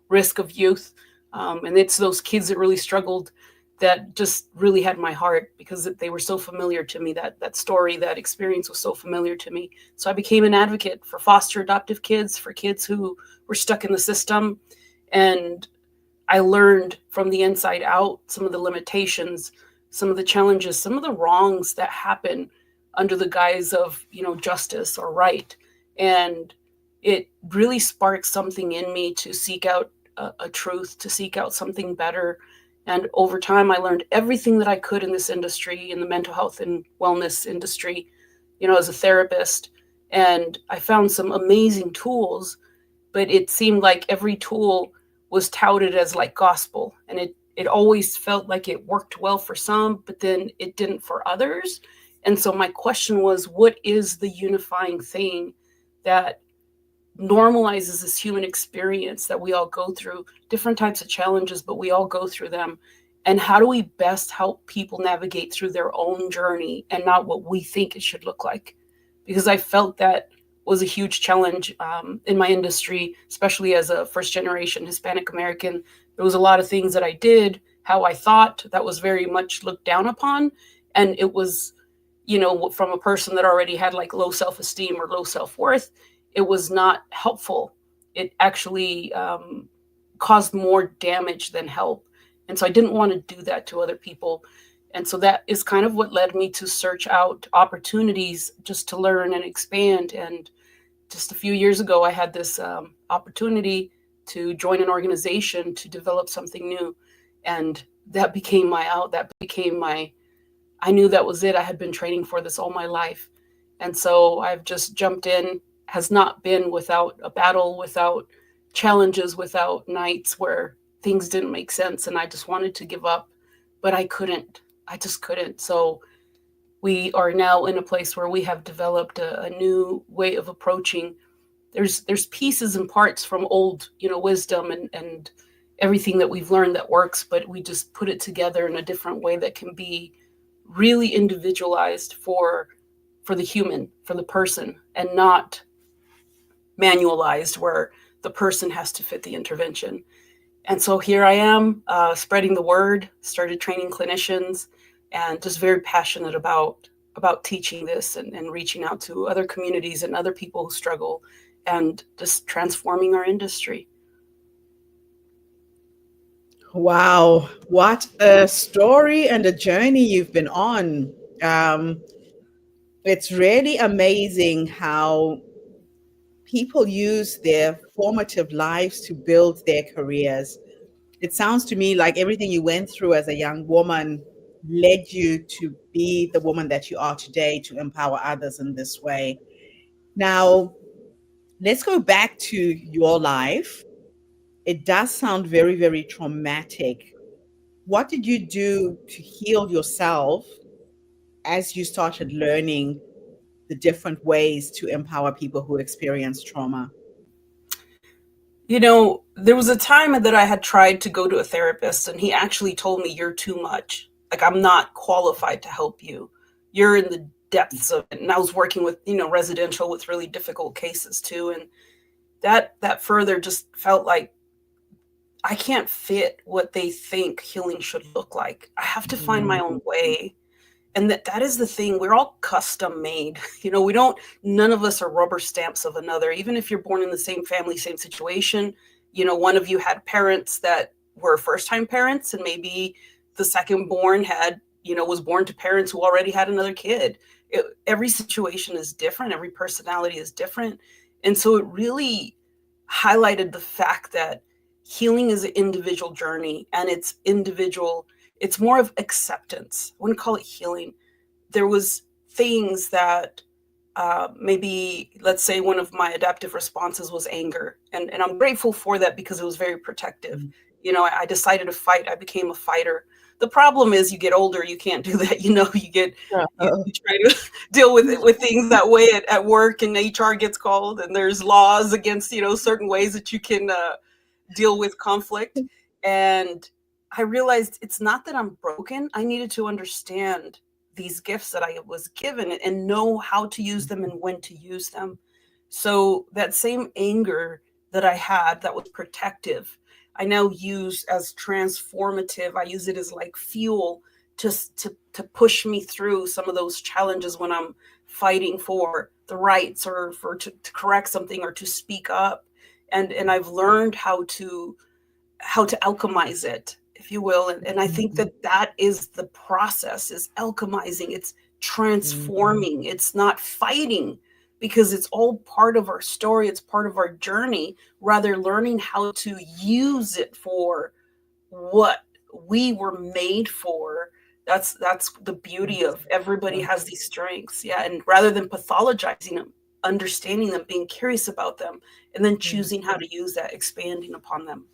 risk of youth. And it's those kids that really struggled that just really had my heart because they were so familiar to me. That story, that experience was so familiar to me. So I became an advocate for foster adoptive kids, for kids who were stuck in the system. And I learned from the inside out some of the limitations, some of the challenges, some of the wrongs that happen under the guise of, justice or right. And it really sparked something in me to seek out a truth, to seek out something better. And over time, I learned everything that I could in this industry, in the mental health and wellness industry, as a therapist. And I found some amazing tools, but it seemed like every tool was touted as like gospel. And it always felt like it worked well for some, but then it didn't for others. And so my question was, what is the unifying thing that normalizes this human experience that we all go through, different types of challenges, but we all go through them? And how do we best help people navigate through their own journey and not what we think it should look like? Because I felt that was a huge challenge in my industry, especially as a first generation Hispanic American. There was a lot of things that I did, how I thought, that was very much looked down upon. And it was, from a person that already had like low self-esteem or low self-worth, it was not helpful. It actually caused more damage than help. And so I didn't want to do that to other people. And so that is kind of what led me to search out opportunities just to learn and expand. And just a few years ago, I had this opportunity to join an organization to develop something new. And that became my out. I knew that was it. I had been training for this all my life. And so I've just jumped in. Has not been without a battle, without challenges, without nights where things didn't make sense and I just wanted to give up, but I couldn't. I just couldn't. So we are now in a place where we have developed a new way of approaching. There's pieces and parts from old, wisdom and everything that we've learned that works, but we just put it together in a different way that can be really individualized for the human, for the person, and not manualized where the person has to fit the intervention. And so here I am spreading the word, started training clinicians, and just very passionate about teaching this and reaching out to other communities and other people who struggle and just transforming our industry. Wow, what a story and a journey you've been on. It's really amazing how people use their formative lives to build their careers. It sounds to me like everything you went through as a young woman led you to be the woman that you are today, to empower others in this way. Now, let's go back to your life. It does sound very, very traumatic. What did you do to heal yourself as you started learning the different ways to empower people who experience trauma? There was a time that I had tried to go to a therapist, and he actually told me, "You're too much. Like, I'm not qualified to help you. You're in the depths of it." And I was working with, residential with really difficult cases too. And that further just felt like I can't fit what they think healing should look like. I have to find my own way. And that is the thing. We're all custom made. None of us are rubber stamps of another. Even if you're born in the same family, same situation, one of you had parents that were first time parents, and maybe the second born was born to parents who already had another kid. Every situation is different. Every personality is different. And so it really highlighted the fact that healing is an individual journey, and it's individual. It's more of acceptance. I wouldn't call it healing. There was things that maybe, let's say, one of my adaptive responses was anger. And I'm grateful for that because it was very protective. I decided to fight. I became a fighter. The problem is you get older, you can't do that. You try to deal with things that way at work, and HR gets called, and there's laws against, certain ways that you can deal with conflict. And I realized it's not that I'm broken. I needed to understand these gifts that I was given and know how to use them and when to use them. So that same anger that I had that was protective, I now use as transformative. I use it as like fuel to push me through some of those challenges when I'm fighting for the rights or to correct something or to speak up. And I've learned how to alchemize it, if you will. And I think that is the process, is alchemizing. It's transforming. It's not fighting, because it's all part of our story. It's part of our journey, rather learning how to use it for what we were made for. That's the beauty of everybody has these strengths. Yeah. And rather than pathologizing them, understanding them, being curious about them, and then choosing how to use that, expanding upon them.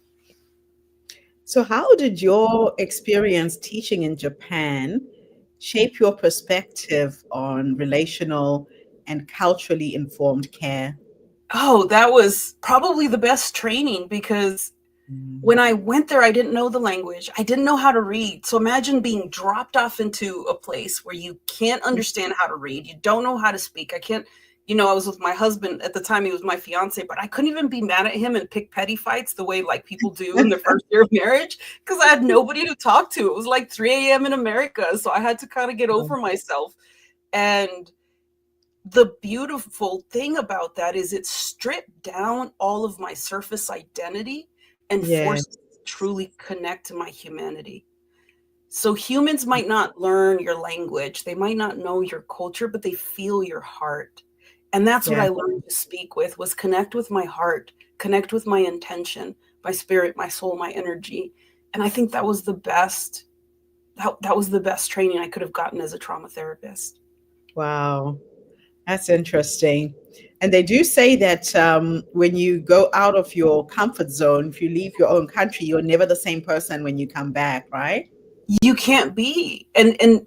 So how did your experience teaching in Japan shape your perspective on relational and culturally informed care? Oh, that was probably the best training, because when I went there, I didn't know the language. I didn't know how to read. So imagine being dropped off into a place where you can't understand how to read. You don't know how to speak. I was with my husband at the time. He was my fiance, but I couldn't even be mad at him and pick petty fights the way like people do in their first year of marriage, because I had nobody to talk to. It was like 3 a.m. in America. So I had to kind of get over myself. And the beautiful thing about that is it stripped down all of my surface identity and forced me to truly connect to my humanity. So humans might not learn your language, they might not know your culture, but they feel your heart. And that's what I learned to speak with, was connect with my heart, connect with my intention, my spirit, my soul, my energy. And I think that was the best, that was the best training I could have gotten as a trauma therapist. Wow, that's interesting. And they do say that when you go out of your comfort zone, if you leave your own country, you're never the same person when you come back, right? You can't be. And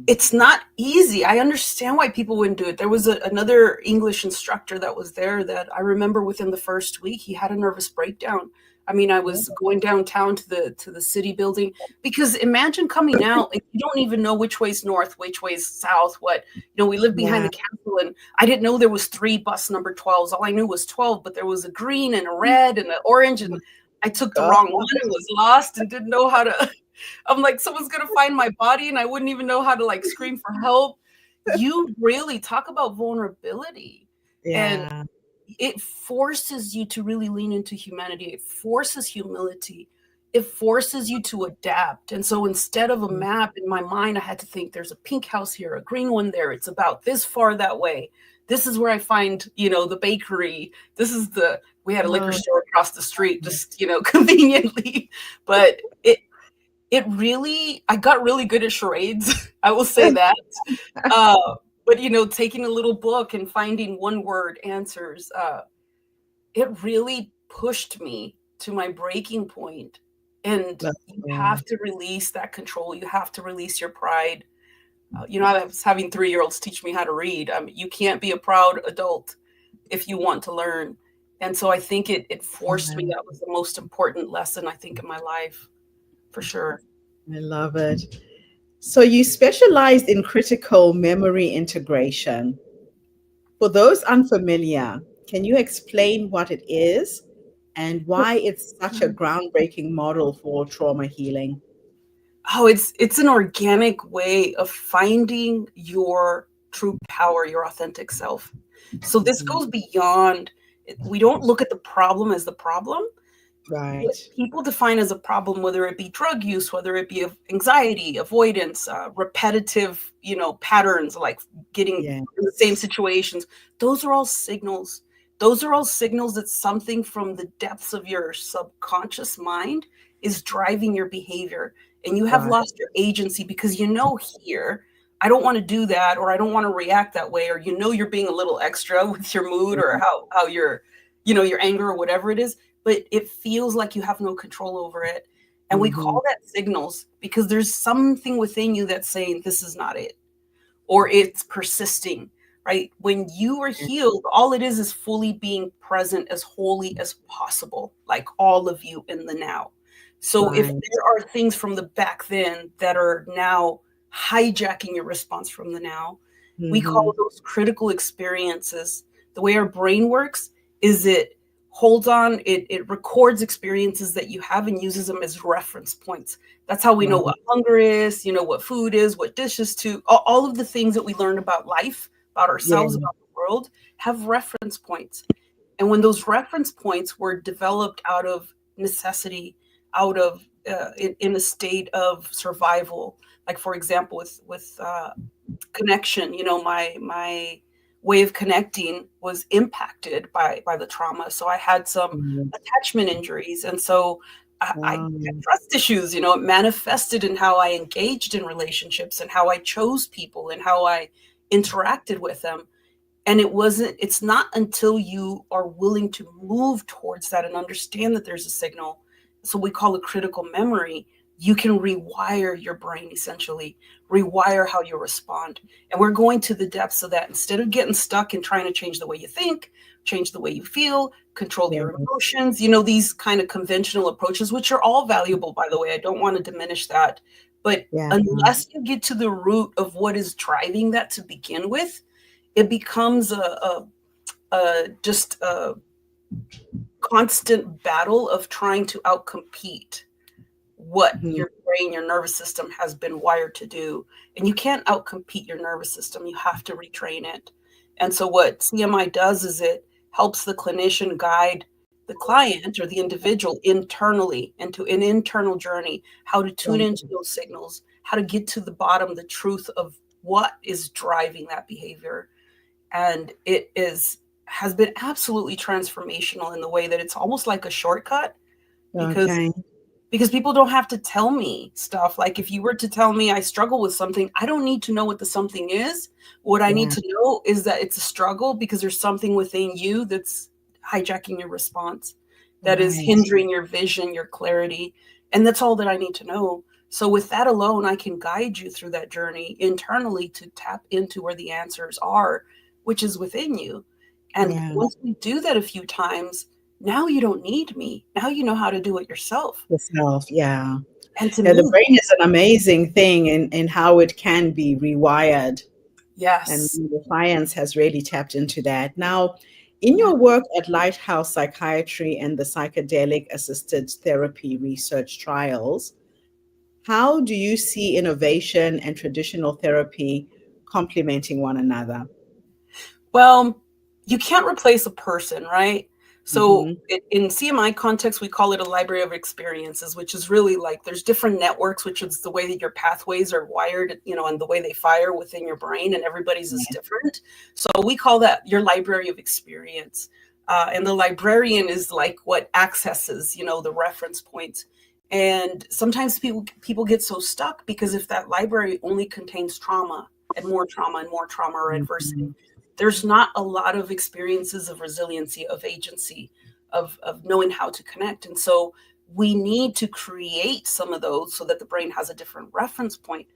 it's not easy. I understand why people wouldn't do it. There was another English instructor that was there that I remember within the first week, he had a nervous breakdown. I mean, I was going downtown to the city building, because imagine coming out and you don't even know which way's north, which way's south, we lived behind the castle, and I didn't know there was 3 bus number 12s. All I knew was 12, but there was a green and a red and an orange, and I took the wrong one and was lost and didn't know how to. I'm like, someone's going to find my body, and I wouldn't even know how to like scream for help. You really talk about vulnerability. And it forces you to really lean into humanity. It forces humility. It forces you to adapt. And so instead of a map in my mind, I had to think there's a pink house here, a green one there. It's about this far that way. This is where I find, the bakery. We had a liquor store across the street, just, conveniently. But I got really good at charades. I will say that. But, taking a little book and finding one word answers, it really pushed me to my breaking point. And you have to release that control. You have to release your pride. I was having 3-year-olds teach me how to read. You can't be a proud adult if you want to learn. And so I think it forced me. Yeah, That was the most important lesson, I think, in my life, for sure. I love it. So you specialized in critical memory integration. For those unfamiliar, can you explain what it is and why it's such a groundbreaking model for trauma healing? Oh, it's an organic way of finding your true power, your authentic self. So this Mhm. goes beyond, we don't look at the problem as the problem. Right. What people define as a problem, whether it be drug use, whether it be of anxiety, avoidance, repetitive, patterns like getting in the same Yes. situations, those are all signals. Those are all signals that something from the depths of your subconscious mind is driving your behavior. And you have Right. lost your agency because here, I don't want to do that, or I don't want to react that way, or you're being a little extra with your mood, or how you're, your anger or whatever it is, but it feels like you have no control over it. And we Mm-hmm. call that signals because there's something within you that's saying this is not it, or it's persisting, right? When you are healed, all it is fully being present as wholly as possible, like all of you in the now. So if Right. there are things from the back then that are now hijacking your response from the now, we Mm-hmm. call those critical experiences. The way our brain works is it holds on, it records experiences that you have and uses them as reference points. That's how we know Right. what hunger is, what food is, what dishes to, all of the things that we learn about life, about Yeah. ourselves, about the world, have reference points. And when those reference points were developed out of necessity, out of in a state of survival, like for example, with connection, my way of connecting was impacted by the trauma. So I had some Yes. attachment injuries, and so I Wow. had trust issues. It manifested in how I engaged in relationships and how I chose people and how I interacted with them. And it's not until you are willing to move towards that and understand that there's a signal, so we call it critical memory, you can rewire your brain, essentially rewire how you respond. And we're going to the depths of that instead of getting stuck in trying to change the way you think, change the way you feel, control your Yes. emotions, these kind of conventional approaches, which are all valuable, by the way. I don't want to diminish that, but Yeah. unless you get to the root of what is driving that to begin with, it becomes just a constant battle of trying to outcompete what Mhm. your brain, your nervous system has been wired to do. And you can't outcompete your nervous system. You have to retrain it. And so what CMI does is it helps the clinician guide the client or the individual internally into an internal journey, how to tune Right. into those signals, how to get to the bottom, the truth of what is driving that behavior. And it has been absolutely transformational in the way that it's almost like a shortcut, because Okay. people don't have to tell me stuff. Like if you were to tell me I struggle with something, I don't need to know what the something is. What I need Yeah. to know is that it's a struggle because there's something within you that's hijacking your response, that is Right. hindering your vision, your clarity. And that's all that I need to know. So with that alone, I can guide you through that journey internally to tap into where the answers are, which is within you. And Yeah. once we do that a few times, now you don't need me. Now you know how to do it yourself. Yourself. Yeah. And to Yeah. The me, brain is an amazing thing in how it can be rewired. And yes. the science has really tapped into that. Now, in Yeah. your work at Lighthouse Psychiatry and the psychedelic assisted therapy research trials, how do you see innovation and traditional therapy complementing one another? Well, you can't replace a person, right? So Hmm. in CMI context, we call it a library of experiences, which is really like there's different networks, which is the way that your pathways are wired, and the way they fire within your brain, and everybody's is different. So we call that your library of experience. And the librarian is like what accesses, the reference points. And sometimes people get so stuck because if that library only contains trauma and more trauma and more trauma or adversity, Hmm. there's not a lot of experiences of resiliency, of agency, of knowing how to connect. And so we need to create some of those so that the brain has a different reference point.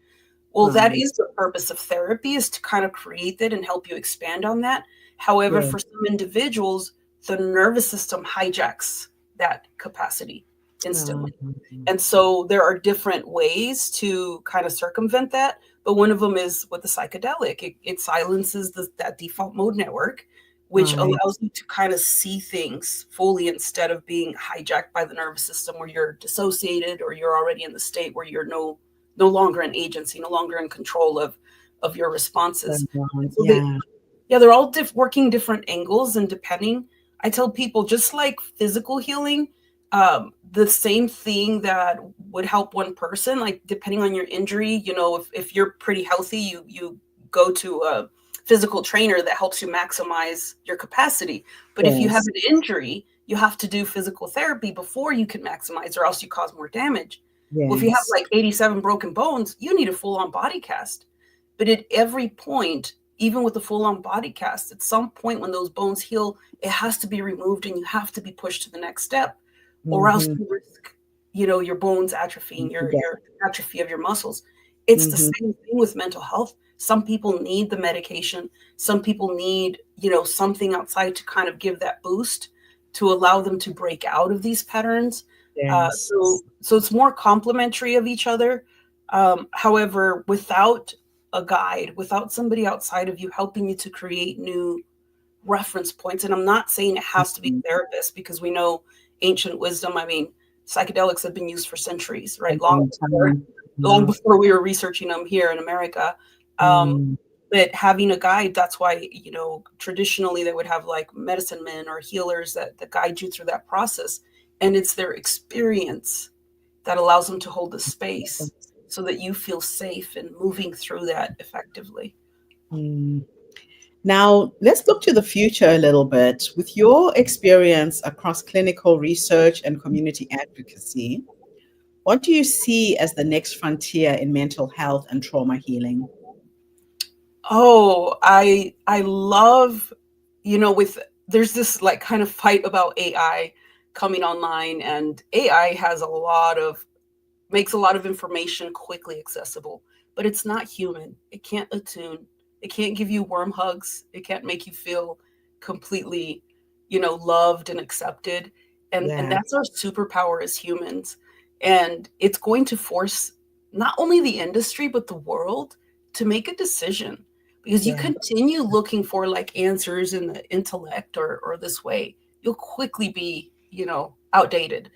Well, that Right. is the purpose of therapy, is to kind of create that and help you expand on that. However, Yeah. for some individuals, the nervous system hijacks that capacity instantly. Um, And so there are different ways to kind of circumvent that. But one of them is with the psychedelic. It silences that default mode network, which right. allows you to kind of see things fully instead of being hijacked by the nervous system where you're dissociated or you're already in the state where you're no longer an agency, no longer in control of your responses. And so Yeah. yeah, they're all working different angles, and depending, I tell people, just like physical healing, the same thing that would help one person, like depending on your injury, if you're pretty healthy, you go to a physical trainer that helps you maximize your capacity. But if you have Yes. an injury, you have to do physical therapy before you can maximize, or else you cause more damage. Well, if you have Yes. like 87 broken bones, you need a full-on body cast. But at every point, even with the full-on body cast, at some point when those bones heal, it has to be removed and you have to be pushed to the next step, or else Mm-hmm. you risk, your bones atrophying, Yeah. your atrophy of your muscles. It's the Mm-hmm. same thing with mental health. Some people need the medication. Some people need, something outside to kind of give that boost to allow them to break out of these patterns. Yes. So it's more complementary of each other. However, without a guide, without somebody outside of you helping you to create new reference points, and I'm not saying it has to be Mhm. a therapist, because we know ancient wisdom. I mean, psychedelics have been used for centuries, A right? long time. Long Yeah. before we were researching them here in America. Um, Mm. but having a guide, that's why, traditionally they would have like medicine men or healers that guide you through that process. And it's their experience that allows them to hold the space so that you feel safe and moving through that effectively. Mm. Now, let's look to the future a little bit. With your experience across clinical research and community advocacy, what do you see as the next frontier in mental health and trauma healing? Oh, I love, with there's this like kind of fight about AI coming online, and AI has makes a lot of information quickly accessible, but it's not human. It can't attune. It can't give you warm hugs. It can't make you feel completely, loved and accepted. And Yeah. that's our superpower as humans. And it's going to force not only the industry but the world to make a decision, because you Yeah. continue looking for like answers in the intellect or this way, you'll quickly be, outdated,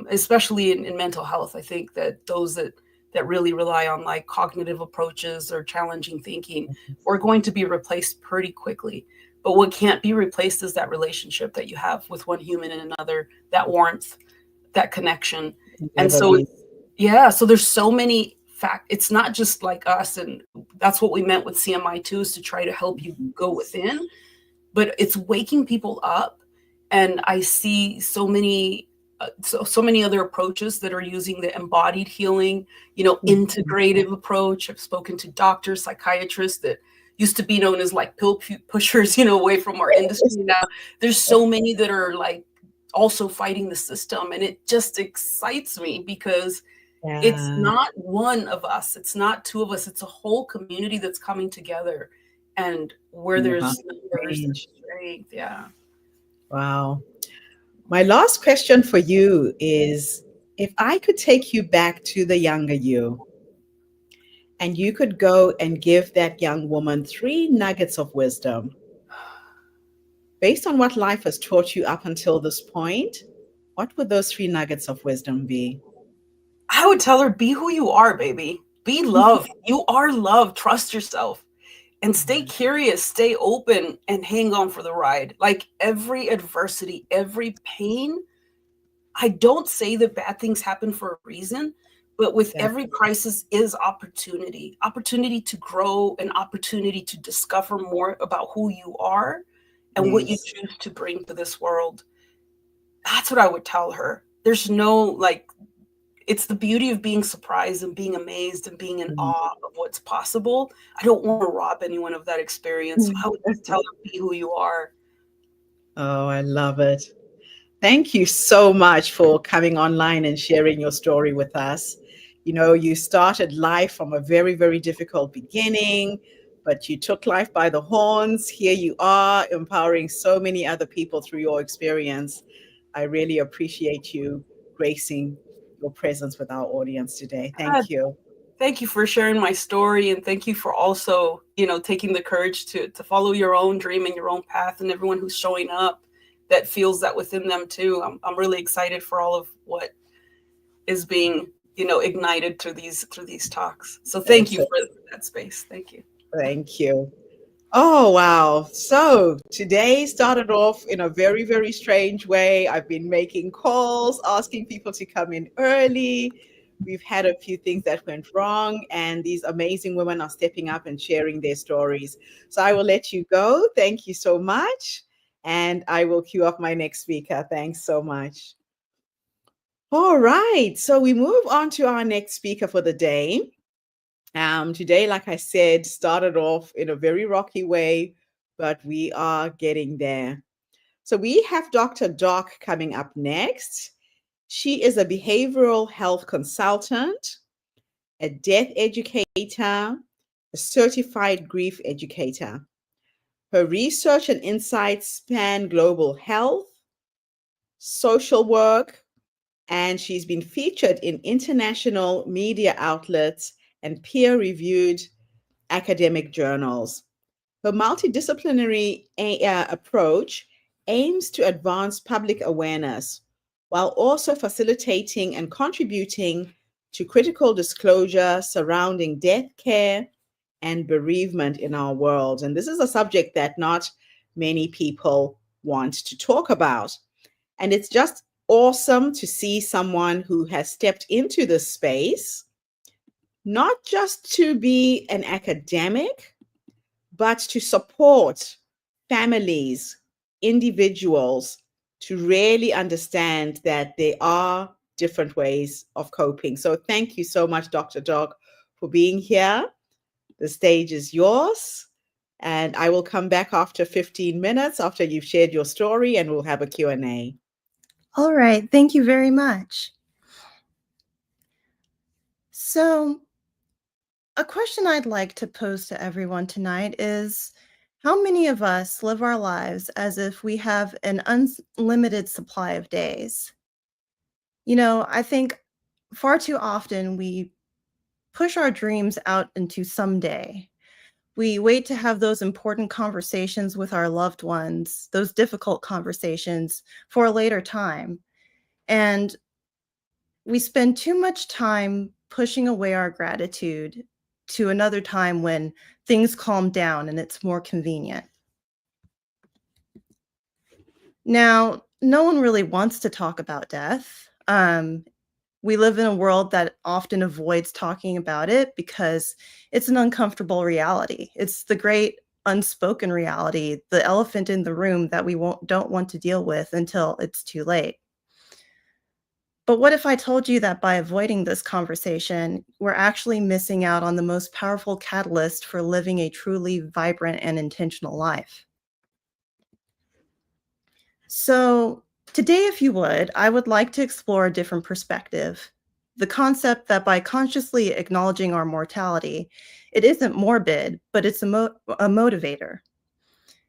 especially in mental health. I think that those that really rely on like cognitive approaches or challenging thinking are going to be replaced pretty quickly. But what can't be replaced is that relationship that you have with one human and another, that warmth, that connection. And Never so, be. yeah, so there's so many fact. It's not just like us, and that's what we meant with CMI too, is to try to help you go within, but it's waking people up. And I see so many other approaches that are using the embodied healing, Mhm. integrative approach. I've spoken to doctors, psychiatrists that used to be known as like pill pushers, away from our industry. Now there's so many that are like also fighting the system, and it just excites me because it's Yeah. not one of us, it's not two of us, it's a whole community that's coming together. And where About there's numbers, there's change. strength. Yeah. Wow. My last question for you is, if I could take you back to the younger you and you could go and give that young woman three nuggets of wisdom based on what life has taught you up until this point, what would those three nuggets of wisdom be? I would tell her, be who you are, baby. Be love. You are love. Trust yourself and stay Yeah. curious, stay open, and hang on for the ride. Like every adversity, every pain, I don't say that bad things happen for a reason, but with Yeah. every crisis is opportunity to grow, an opportunity to discover more about who you are and what you Yes. choose to bring to this world. That's what I would tell her. There's no like, it's the beauty of being surprised and being amazed and being in Mm. awe of what's possible. I don't want to rob anyone of that experience. So I would just tell them, be who you are. Oh, I love it. Thank you so much for coming online and sharing your story with us. You know, you started life from a very, very difficult beginning, but you took life by the horns. Here you are, empowering so many other people through your experience. I really appreciate you gracing your presence with our audience today. Uh, Thank you. Thank you for sharing my story, and thank you for also, taking the courage to follow your own dream and your own path, and everyone who's showing up that feels that within them too. I'm really excited for all of what is being, ignited through these talks. So thank you Excellent. for that space. Thank you. Thank you. Oh, wow. So today started off in a very, very strange way. I've been making calls, asking people to come in early. We've had a few things that went wrong, and these amazing women are stepping up and sharing their stories. So I will let you go. Thank you so much. And I will queue up my next speaker. Thanks so much. All right. So we move on to our next speaker for the day. Today, like I said, started off in a very rocky way, but we are getting there. So we have Dr. Doc coming up next. She is a behavioral health consultant, a death educator, a certified grief educator. Her research and insights span global health, social work, and she's been featured in international media outlets and peer-reviewed academic journals. Her multidisciplinary approach aims to advance public awareness while also facilitating and contributing to critical disclosure surrounding death care and bereavement in our world. And this is a subject that not many people want to talk about. And it's just awesome to see someone who has stepped into this space, not just to be an academic, but to support families, individuals, to really understand that there are different ways of coping. So thank you so much, Dr. Dog, for being here. The stage is yours. And I will come back after 15 minutes after you've shared your story, and we'll have a Q&A. All right. Thank you very much. So, a question I'd like to pose to everyone tonight is, how many of us live our lives as if we have an unlimited supply of days? I think far too often we push our dreams out into someday. We wait to have those important conversations with our loved ones, those difficult conversations, for a later time. And we spend too much time pushing away our gratitude to another time when things calm down and it's more convenient. Now, no one really wants to talk about death. We live in a world that often avoids talking about it because it's an uncomfortable reality. It's the great unspoken reality, the elephant in the room that we don't want to deal with until it's too late. But what if I told you that by avoiding this conversation, we're actually missing out on the most powerful catalyst for living a truly vibrant and intentional life? So today, if you would, I would like to explore a different perspective. The concept that by consciously acknowledging our mortality, it isn't morbid, but it's a motivator.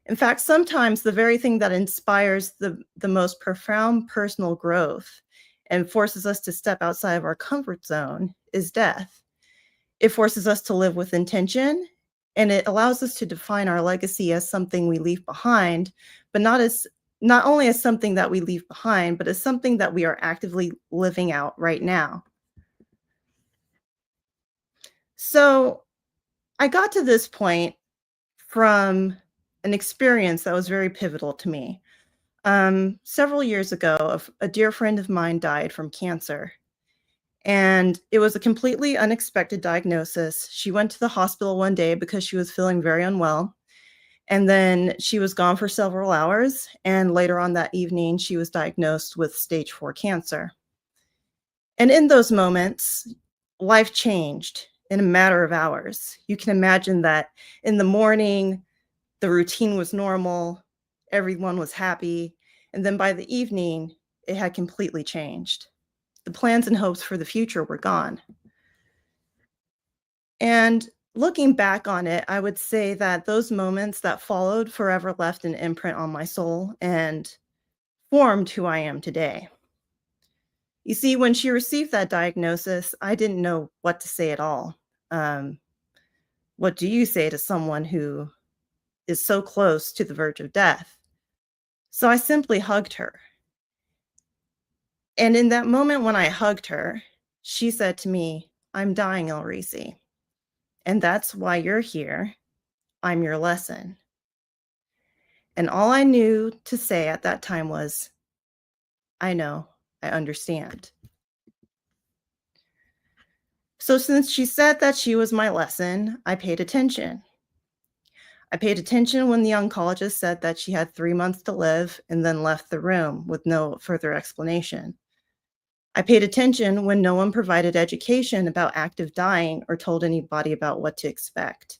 In fact, sometimes the very thing that inspires the most profound personal growth and forces us to step outside of our comfort zone is death. It forces us to live with intention, and it allows us to define our legacy as something we leave behind, but not only as something that we leave behind, but as something that we are actively living out right now. So I got to this point from an experience that was very pivotal to me. Several years ago, a dear friend of mine died from cancer. And it was a completely unexpected diagnosis. She went to the hospital one day because she was feeling very unwell. And then she was gone for several hours. And later on that evening, she was diagnosed with stage 4 cancer. And in those moments, life changed in a matter of hours. You can imagine that in the morning, the routine was normal, everyone was happy. And then by the evening, it had completely changed. The plans and hopes for the future were gone. And looking back on it, I would say that those moments that followed forever left an imprint on my soul and formed who I am today. You see, when she received that diagnosis, I didn't know what to say at all. What do you say to someone who is so close to the verge of death? So I simply hugged her. And in that moment when I hugged her, she said to me, "I'm dying, Elrisi. And that's why you're here. I'm your lesson." And all I knew to say at that time was, "I know, I understand." So since she said that she was my lesson, I paid attention. I paid attention when the oncologist said that she had 3 months to live and then left the room with no further explanation. I paid attention when no one provided education about active dying or told anybody about what to expect.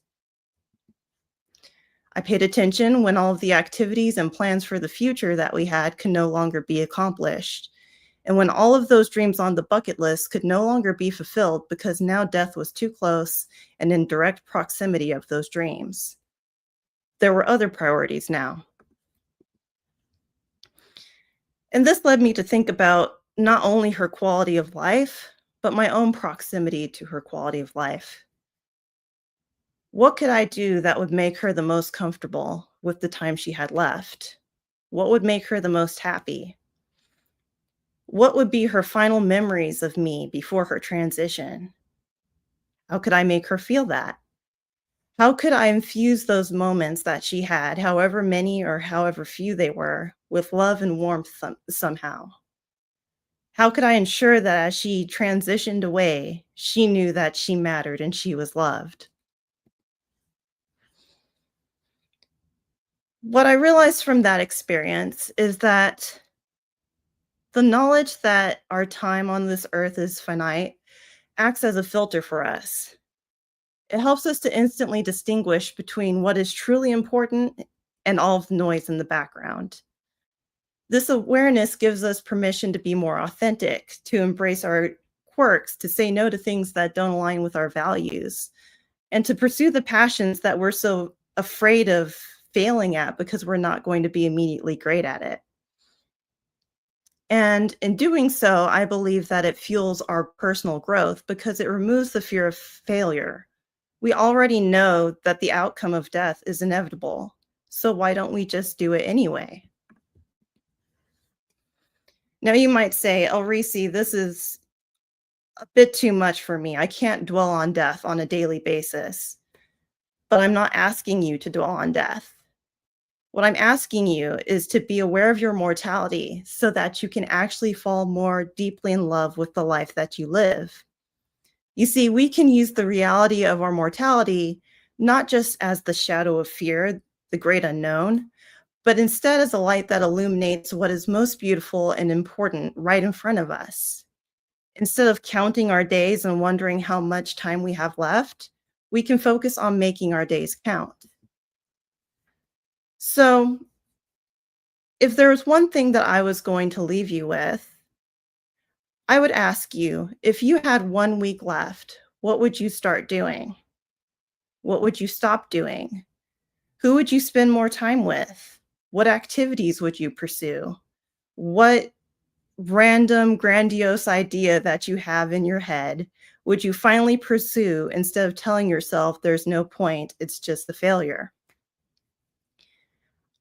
I paid attention when all of the activities and plans for the future that we had could no longer be accomplished, and when all of those dreams on the bucket list could no longer be fulfilled because now death was too close and in direct proximity of those dreams. There were other priorities now. And this led me to think about not only her quality of life, but my own proximity to her quality of life. What could I do that would make her the most comfortable with the time she had left? What would make her the most happy? What would be her final memories of me before her transition? How could I make her feel that? How could I infuse those moments that she had, however many or however few they were, with love and warmth somehow? How could I ensure that as she transitioned away, she knew that she mattered and she was loved? What I realized from that experience is that the knowledge that our time on this earth is finite acts as a filter for us. It helps us to instantly distinguish between what is truly important and all of the noise in the background. This awareness gives us permission to be more authentic, to embrace our quirks, to say no to things that don't align with our values, and to pursue the passions that we're so afraid of failing at because we're not going to be immediately great at it. And in doing so, I believe that it fuels our personal growth because it removes the fear of failure. We already know that the outcome of death is inevitable. So why don't we just do it anyway? Now you might say, Elrisi, this is a bit too much for me. I can't dwell on death on a daily basis. But I'm not asking you to dwell on death. What I'm asking you is to be aware of your mortality so that you can actually fall more deeply in love with the life that you live. You see, we can use the reality of our mortality not just as the shadow of fear, the great unknown, but instead as a light that illuminates what is most beautiful and important right in front of us. Instead of counting our days and wondering how much time we have left, we can focus on making our days count. So, if there was one thing that I was going to leave you with, I would ask you, if you had 1 week left, what would you start doing? What would you stop doing? Who would you spend more time with? What activities would you pursue? What random, grandiose idea that you have in your head would you finally pursue instead of telling yourself there's no point, it's just a failure?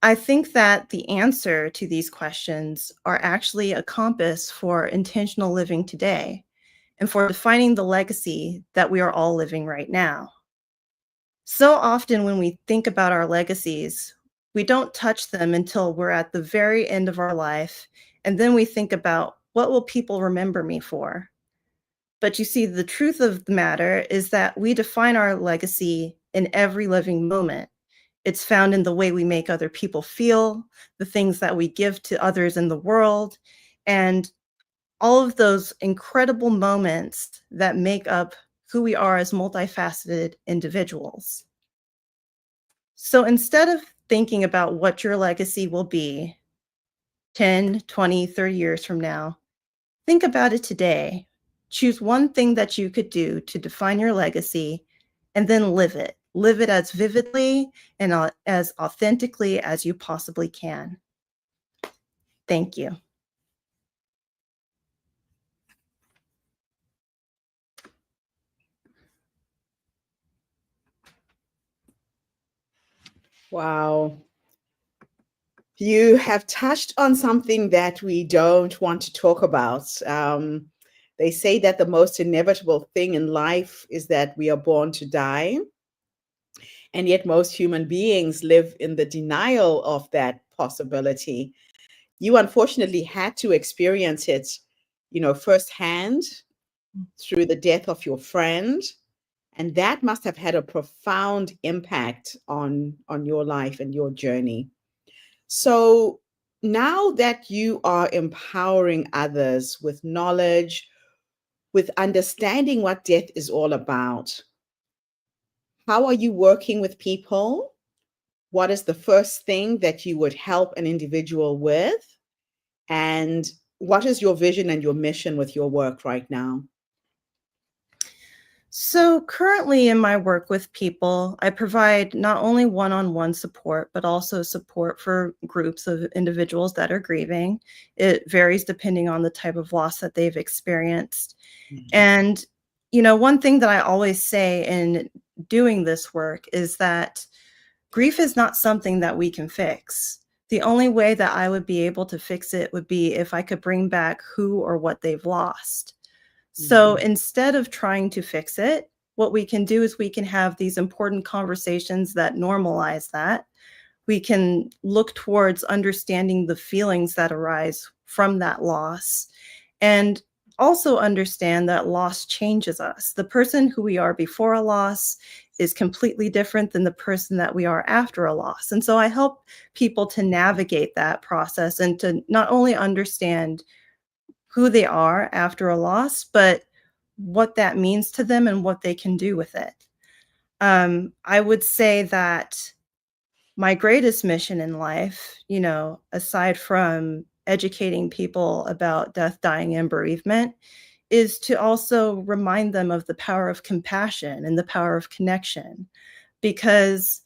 I think that the answer to these questions are actually a compass for intentional living today and for defining the legacy that we are all living right now. So often when we think about our legacies, we don't touch them until we're at the very end of our life, and then we think about, what will people remember me for? But you see, the truth of the matter is that we define our legacy in every living moment. It's found in the way we make other people feel, the things that we give to others in the world, and all of those incredible moments that make up who we are as multifaceted individuals. So instead of thinking about what your legacy will be 10, 20, 30 years from now, think about it today. Choose one thing that you could do to define your legacy and then live it. Live it as vividly and as authentically as you possibly can. Thank you. Wow. You have touched on something that we don't want to talk about. They say that the most inevitable thing in life is that we are born to die. And yet, most human beings live in the denial of that possibility. You unfortunately had to experience it, firsthand through the death of your friend. And that must have had a profound impact on your life and your journey. So now that you are empowering others with knowledge, with understanding what death is all about, how are you working with people? What is the first thing that you would help an individual with? And what is your vision and your mission with your work right now? So currently in my work with people, I provide not only one-on-one support, but also support for groups of individuals that are grieving. It varies depending on the type of loss that they've experienced. And, one thing that I always say in doing this work is that grief is not something that we can fix. The only way that I would be able to fix it would be if I could bring back who or what they've lost. So instead of trying to fix it, what we can do is we can have these important conversations that normalize that. We can look towards understanding the feelings that arise from that loss, and also understand that loss changes us. The person who we are before a loss is completely different than the person that we are after a loss. And so I help people to navigate that process and to not only understand who they are after a loss, but what that means to them and what they can do with it. I would say that my greatest mission in life, aside from educating people about death, dying, and bereavement, is to also remind them of the power of compassion and the power of connection. Because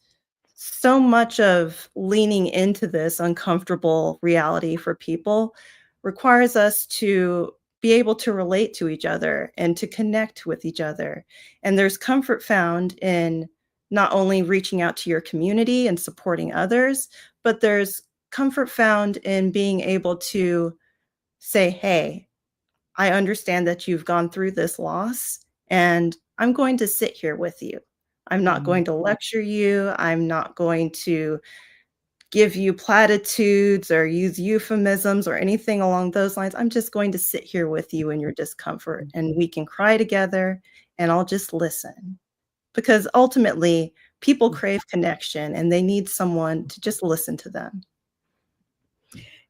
so much of leaning into this uncomfortable reality for people requires us to be able to relate to each other and to connect with each other. And there's comfort found in not only reaching out to your community and supporting others, but there's comfort found in being able to say, hey, I understand that you've gone through this loss, and I'm going to sit here with you. I'm not going to lecture you. I'm not going to give you platitudes or use euphemisms or anything along those lines. I'm just going to sit here with you in your discomfort, and we can cry together, and I'll just listen. Because ultimately, people crave connection, and they need someone to just listen to them.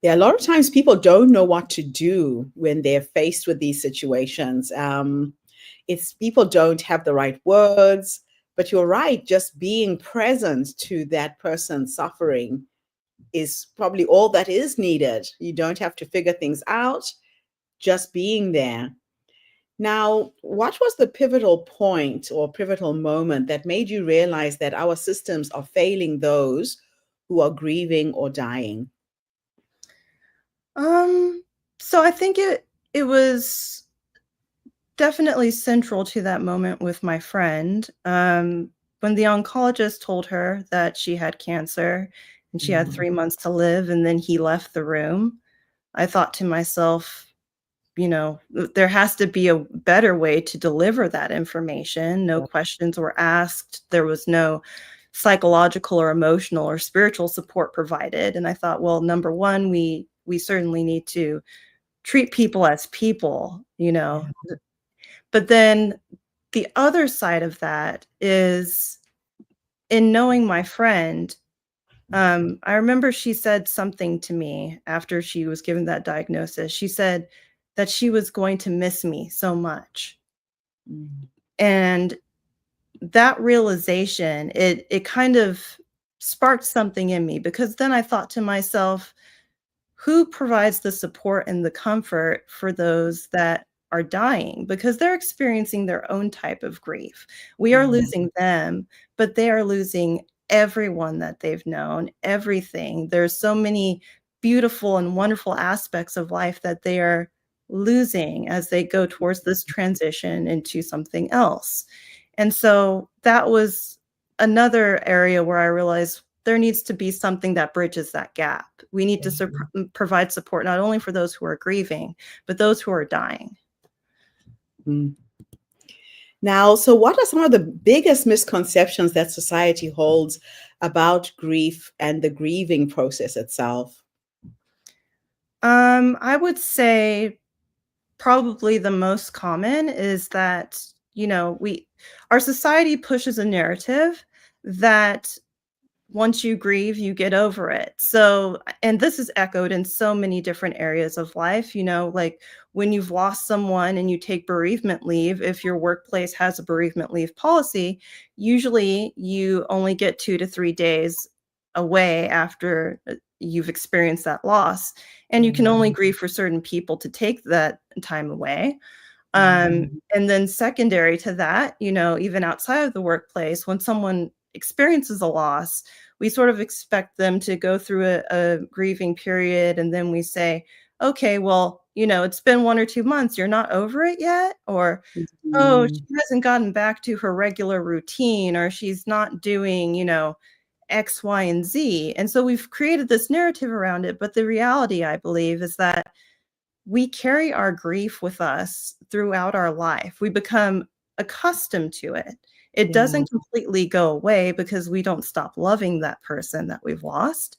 Yeah, a lot of times people don't know what to do when they're faced with these situations. It's people don't have the right words, but you're right. Just being present to that person suffering is probably all that is needed. You don't have to figure things out, just being there. Now, what was the pivotal point or pivotal moment that made you realize that our systems are failing those who are grieving or dying? So I think it was definitely central to that moment with my friend. When the oncologist told her that she had cancer and she had 3 months to live, and then he left the room, I thought to myself, there has to be a better way to deliver that information. No questions were asked. There was no psychological or emotional or spiritual support provided. And I thought, well, number one, we certainly need to treat people as people. But then the other side of that is, in knowing my friend, I remember she said something to me after she was given that diagnosis. She said that she was going to miss me so much. And that realization, it kind of sparked something in me, because then I thought to myself, who provides the support and the comfort for those that are dying because they're experiencing their own type of grief. We are losing them, but they are losing everyone that they've known, everything. There's so many beautiful and wonderful aspects of life that they are losing as they go towards this transition into something else. And so that was another area where I realized there needs to be something that bridges that gap. We need to provide support not only for those who are grieving, but those who are dying. Now, so what are some of the biggest misconceptions that society holds about grief and the grieving process itself? I would say probably the most common is that, our society pushes a narrative that once you grieve, you get over it. So, and this is echoed in so many different areas of life, like when you've lost someone and you take bereavement leave, if your workplace has a bereavement leave policy, usually you only get 2 to 3 days away after you've experienced that loss. And you can only grieve for certain people to take that time away. And then secondary to that, even outside of the workplace, when someone experiences a loss, we sort of expect them to go through a grieving period. And then we say, okay, well, it's been 1 or 2 months. You're not over it yet? Or, oh, she hasn't gotten back to her regular routine, or she's not doing, X, Y, and Z. And so we've created this narrative around it. But the reality, I believe, is that we carry our grief with us throughout our life. We become accustomed to it. It doesn't completely go away because we don't stop loving that person that we've lost.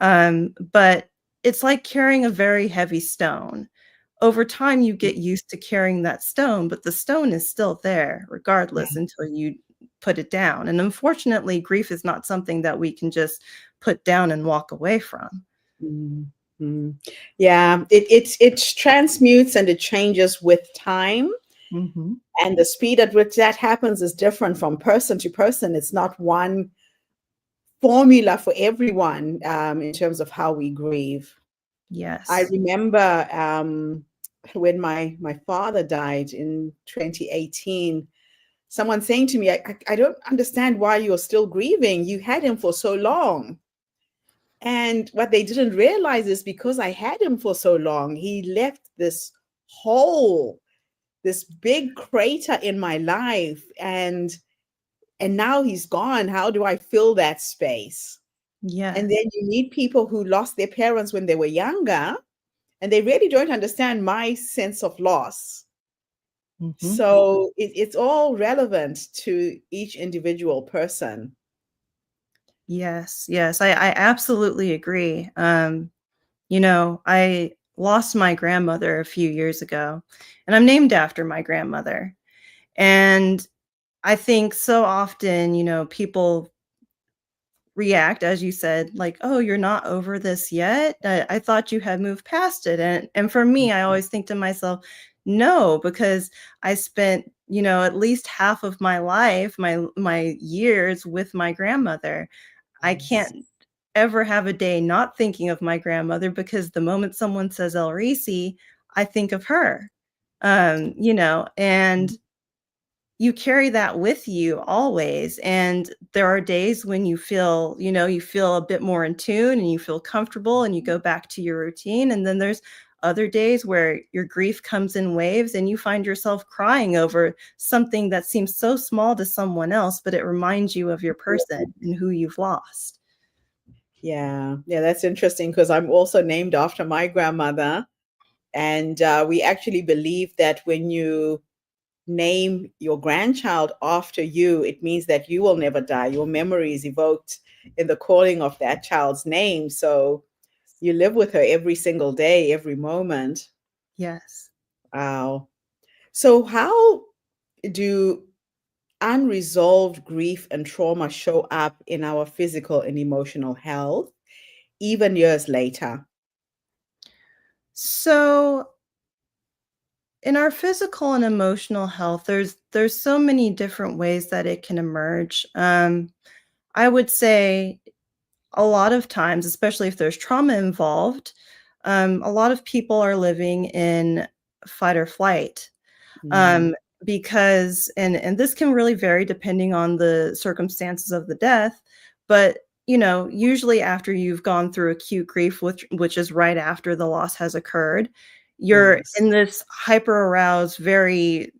But it's like carrying a very heavy stone. Over time, you get used to carrying that stone, but the stone is still there regardless until you put it down. And unfortunately, grief is not something that we can just put down and walk away from. Yeah, it transmutes and it changes with time. And the speed at which that happens is different from person to person. It's not one formula for everyone in terms of how we grieve. Yes. I remember when my father died in 2018, someone saying to me, I don't understand why you're still grieving. You had him for so long. And what they didn't realize is because I had him for so long, he left this hole, this big crater in my life. And now he's gone. How do I fill that space? Yeah. And then you meet people who lost their parents when they were younger, and they really don't understand my sense of loss. So it's all relevant to each individual person. Yes, I absolutely agree. I lost my grandmother a few years ago, and I'm named after my grandmother. And I think so often, people react, as you said, like, oh, you're not over this yet? I thought you had moved past it. And for me, I always think to myself, no, because I spent, at least half of my life, my years with my grandmother. I can't ever have a day not thinking of my grandmother because the moment someone says El Risi, I think of her. And you carry that with you always. And there are days when you feel, you feel a bit more in tune and you feel comfortable and you go back to your routine. And then there's other days where your grief comes in waves and you find yourself crying over something that seems so small to someone else, but it reminds you of your person and who you've lost. Yeah, that's interesting because I'm also named after my grandmother. And we actually believe that when you name your grandchild after you, it means that you will never die. Your memory is evoked in the calling of that child's name. So you live with her every single day, every moment. Yes. Wow. So how do unresolved grief and trauma show up in our physical and emotional health, even years later? So in our physical and emotional health, there's so many different ways that it can emerge. I would say a lot of times, especially if there's trauma involved, a lot of people are living in fight or flight. Mm. Because and this can really vary depending on the circumstances of the death, but usually after you've gone through acute grief, which is right after the loss has occurred, you're Yes. in this hyper aroused, very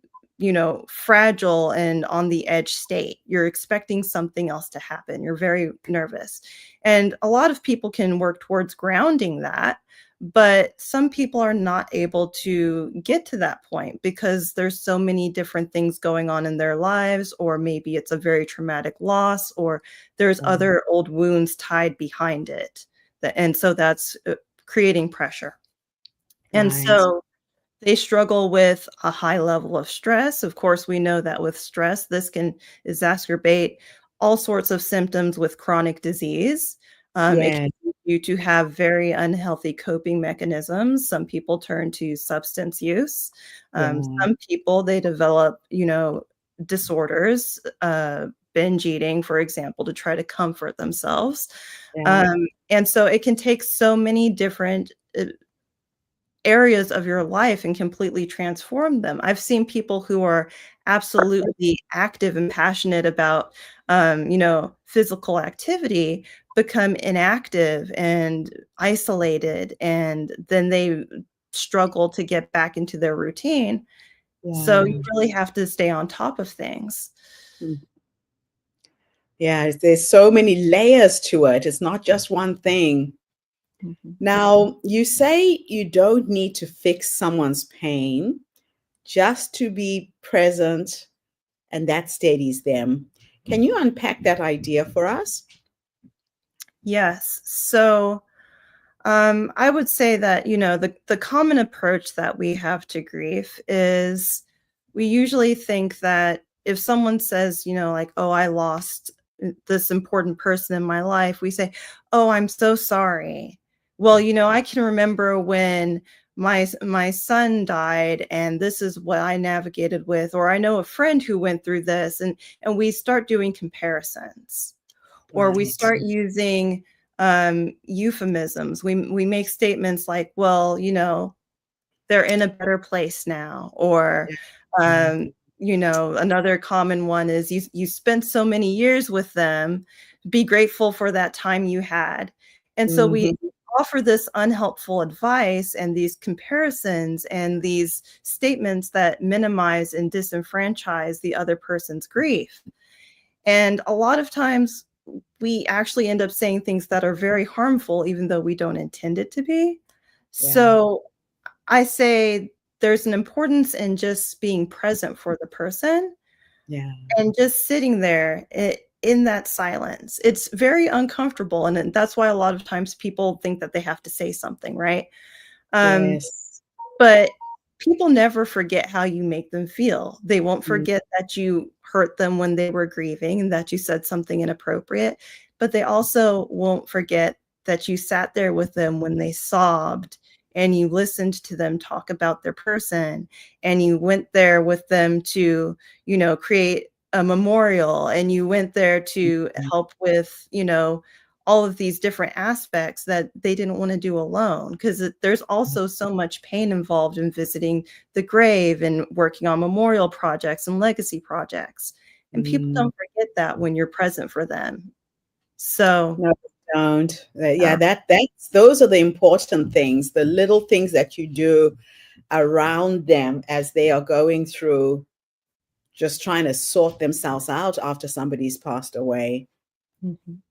fragile and on the edge state. You're expecting something else to happen. You're very nervous. And a lot of people can work towards grounding that, but some people are not able to get to that point because there's so many different things going on in their lives, or maybe it's a very traumatic loss, or there's other old wounds tied behind it. And so that's creating pressure. And Right. so they struggle with a high level of stress. Of course, we know that with stress, this can exacerbate all sorts of symptoms with chronic disease. It can Yeah. lead you to have very unhealthy coping mechanisms. Some people turn to substance use. Yeah. Some people, they develop, disorders, binge eating, for example, to try to comfort themselves. Yeah. And so it can take so many different areas of your life and completely transform them. I've seen people who are absolutely active and passionate about, physical activity become inactive and isolated, and then they struggle to get back into their routine. So you Yeah. really have to stay on top of things. Mm. Yeah. There's so many layers to it. It's not just one thing. Mhm. Now, you say you don't need to fix someone's pain, just to be present, and that steadies them. Can you unpack that idea for us? Yes. So I would say that, the common approach that we have to grief is we usually think that if someone says, like, oh, I lost this important person in my life, we say, oh, I'm so sorry. Well, I can remember when my son died, and this is what I navigated with, or I know a friend who went through this, and we start doing comparisons, or we Right. start using euphemisms. We make statements like, well, they're in a better place now, or Yeah. another common one is you spent so many years with them, be grateful for that time you had. And so we Mhm. offer this unhelpful advice and these comparisons and these statements that minimize and disenfranchise the other person's grief. And a lot of times we actually end up saying things that are very harmful, even though we don't intend it to be. Yeah. So I say there's an importance in just being present for the person Yeah. and just sitting there in that silence. It's very uncomfortable. And that's why a lot of times people think that they have to say something, right? Um, Yes. but people never forget how you make them feel. They won't Mm. forget that you hurt them when they were grieving and that you said something inappropriate, but they also won't forget that you sat there with them when they sobbed and you listened to them talk about their person, and you went there with them to, create a memorial, and you went there to Mhm. help with, all of these different aspects that they didn't want to do alone, because there's also so much pain involved in visiting the grave and working on memorial projects and legacy projects. And people Mm. don't forget that when you're present for them. So, No, don't. Yeah, yeah. that's those are the important things, the little things that you do around them as they are going through just trying to sort themselves out after somebody's passed away. Mhm.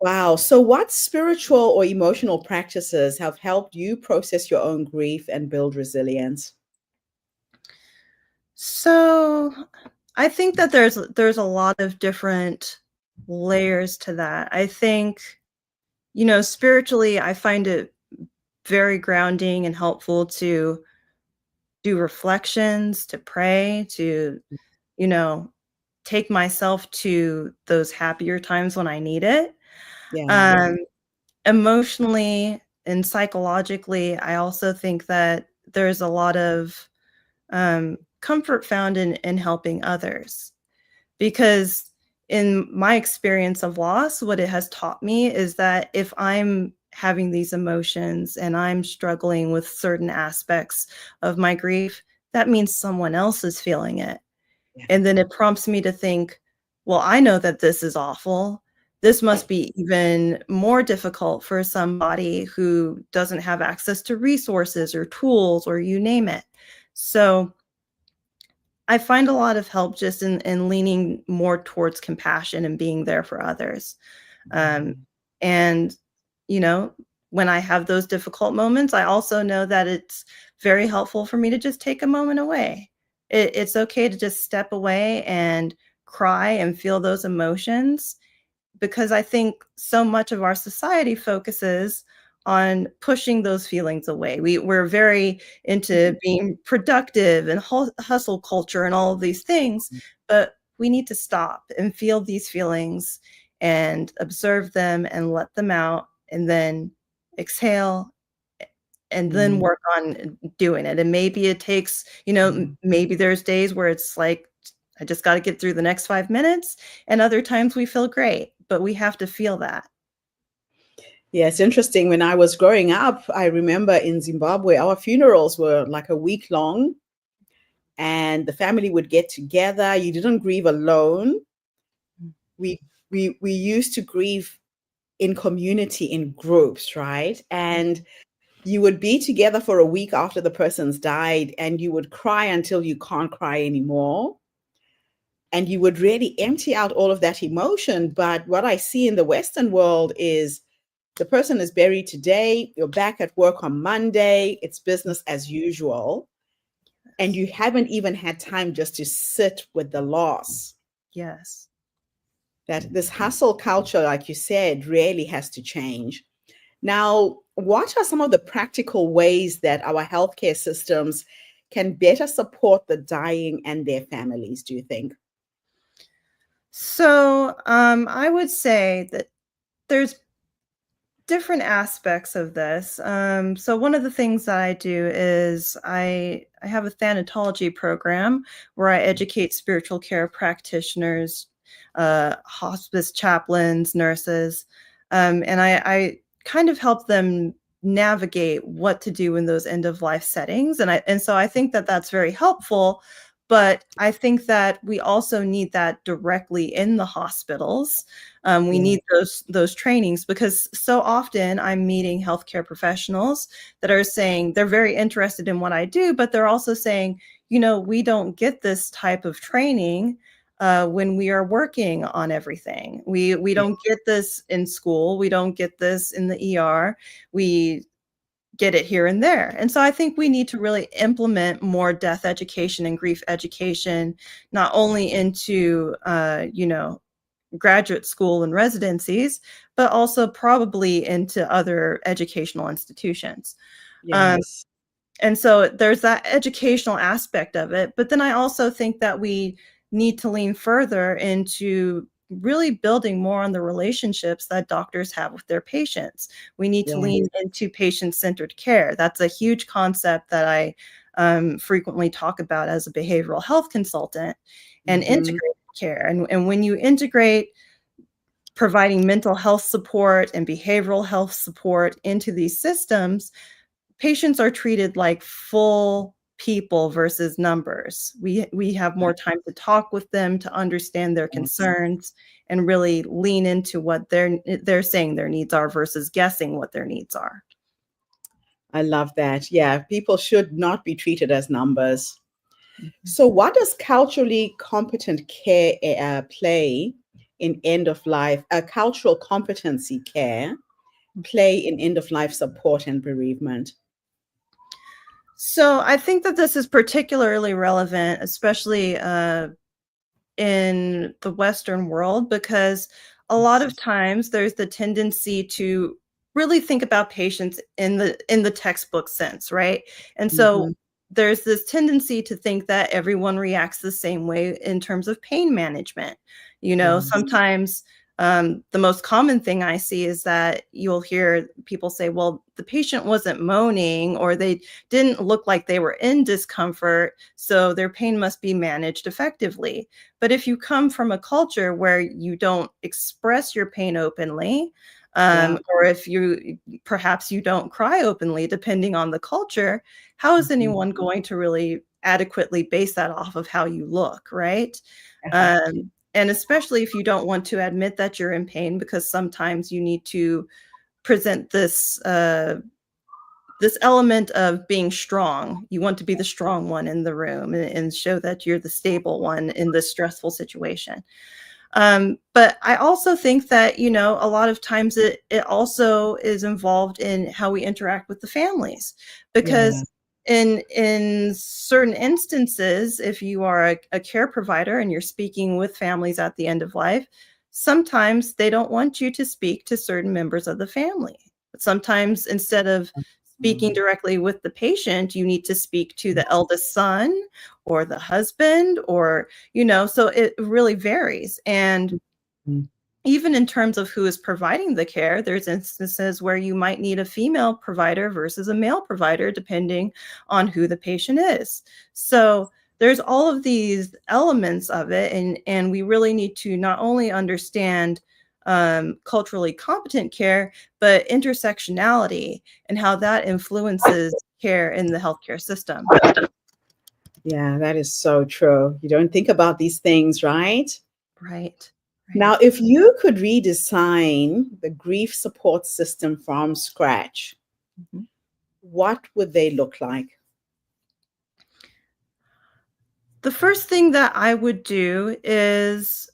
Wow. So, what spiritual or emotional practices have helped you process your own grief and build resilience? So I think that there's a lot of different layers to that. I think, spiritually, I find it very grounding and helpful to do reflections, to pray, to, you know, take myself to those happier times when I need it. Yeah. Um, Emotionally and psychologically, I also think that there's a lot of comfort found in helping others. Because in my experience of loss, what it has taught me is that if I'm having these emotions and I'm struggling with certain aspects of my grief, that means someone else is feeling it. Yeah. And then it prompts me to think, well, I know that this is awful. This must be even more difficult for somebody who doesn't have access to resources or tools or you name it. So I find a lot of help just in leaning more towards compassion and being there for others. And, you know, when I have those difficult moments, I also know that it's very helpful for me to just take a moment away. It's okay to just step away and cry and feel those emotions, because I think so much of our society focuses on pushing those feelings away. We're very into being productive and hustle culture and all of these things, but we need to stop and feel these feelings and observe them and let them out, and then exhale, and then work on doing it. And maybe it takes, maybe there's days where it's like, I just got to get through the next 5 minutes. And other times we feel great, but we have to feel that. Yeah, it's interesting. When I was growing up, I remember in Zimbabwe, our funerals were like a week long, and the family would get together. You didn't grieve alone. We used to grieve in community, in groups, right? And you would be together for a week after the person's died, and you would cry until you can't cry anymore. And you would really empty out all of that emotion. But what I see in the Western world is the person is buried today, you're back at work on Monday, it's business as usual. And you haven't even had time just to sit with the loss. Yes. That this hustle culture, like you said, really has to change. Now, what are some of the practical ways that our healthcare systems can better support the dying and their families, do you think? So I would say that there's different aspects of this. So one of the things that I do is I have a thanatology program where I educate spiritual care practitioners, hospice chaplains, nurses, and I kind of help them navigate what to do in those end of life settings. And so I think that that's very helpful. But I think that we also need that directly in the hospitals. We need those trainings, because so often I'm meeting healthcare professionals that are saying they're very interested in what I do, but they're also saying, we don't get this type of training when we are working on everything. We don't get this in school. We don't get this in the ER. We get it here and there. And so I think we need to really implement more death education and grief education, not only into, graduate school and residencies, but also probably into other educational institutions. Yes. And so there's that educational aspect of it. But then I also think that we need to lean further into really building more on the relationships that doctors have with their patients. We need to lean into patient-centered care. That's a huge concept that I frequently talk about as a behavioral health consultant, and integrated care. And when you integrate providing mental health support and behavioral health support into these systems, patients are treated like full people versus numbers. We have more time to talk with them, to understand their concerns, and really lean into what they're saying their needs are versus guessing what their needs are. I love that. Yeah, people should not be treated as numbers. So what does culturally competent care play in end of life, cultural competency care play in end of life support and bereavement? So I think that this is particularly relevant, especially in the Western world, because a lot of times there's the tendency to really think about patients in the textbook sense, right? And so there's this tendency to think that everyone reacts the same way in terms of pain management. Sometimes the most common thing I see is that you'll hear people say, well, the patient wasn't moaning, or they didn't look like they were in discomfort, so their pain must be managed effectively. But if you come from a culture where you don't express your pain openly, or if perhaps you don't cry openly, depending on the culture, how is anyone going to really adequately base that off of how you look, right? Uh-huh. And especially if you don't want to admit that you're in pain, because sometimes you need to present this this element of being strong. You want to be the strong one in the room and show that you're the stable one in this stressful situation. But I also think that, you know, a lot of times it also is involved in how we interact with the families, because Yeah. in certain instances, if you are a care provider and you're speaking with families at the end of life, sometimes they don't want you to speak to certain members of the family. Sometimes instead of speaking directly with the patient, you need to speak to the eldest son or the husband, or, you know, so it really varies. And Mhm. even in terms of who is providing the care, there's instances where you might need a female provider versus a male provider, depending on who the patient is. So there's all of these elements of it, and we really need to not only understand culturally competent care, but intersectionality and how that influences care in the healthcare system. Yeah, that is so true. You don't think about these things, right? Right. Now, Right. if you could redesign the grief support system from scratch, Mhm. what would they look like? The first thing that I would do is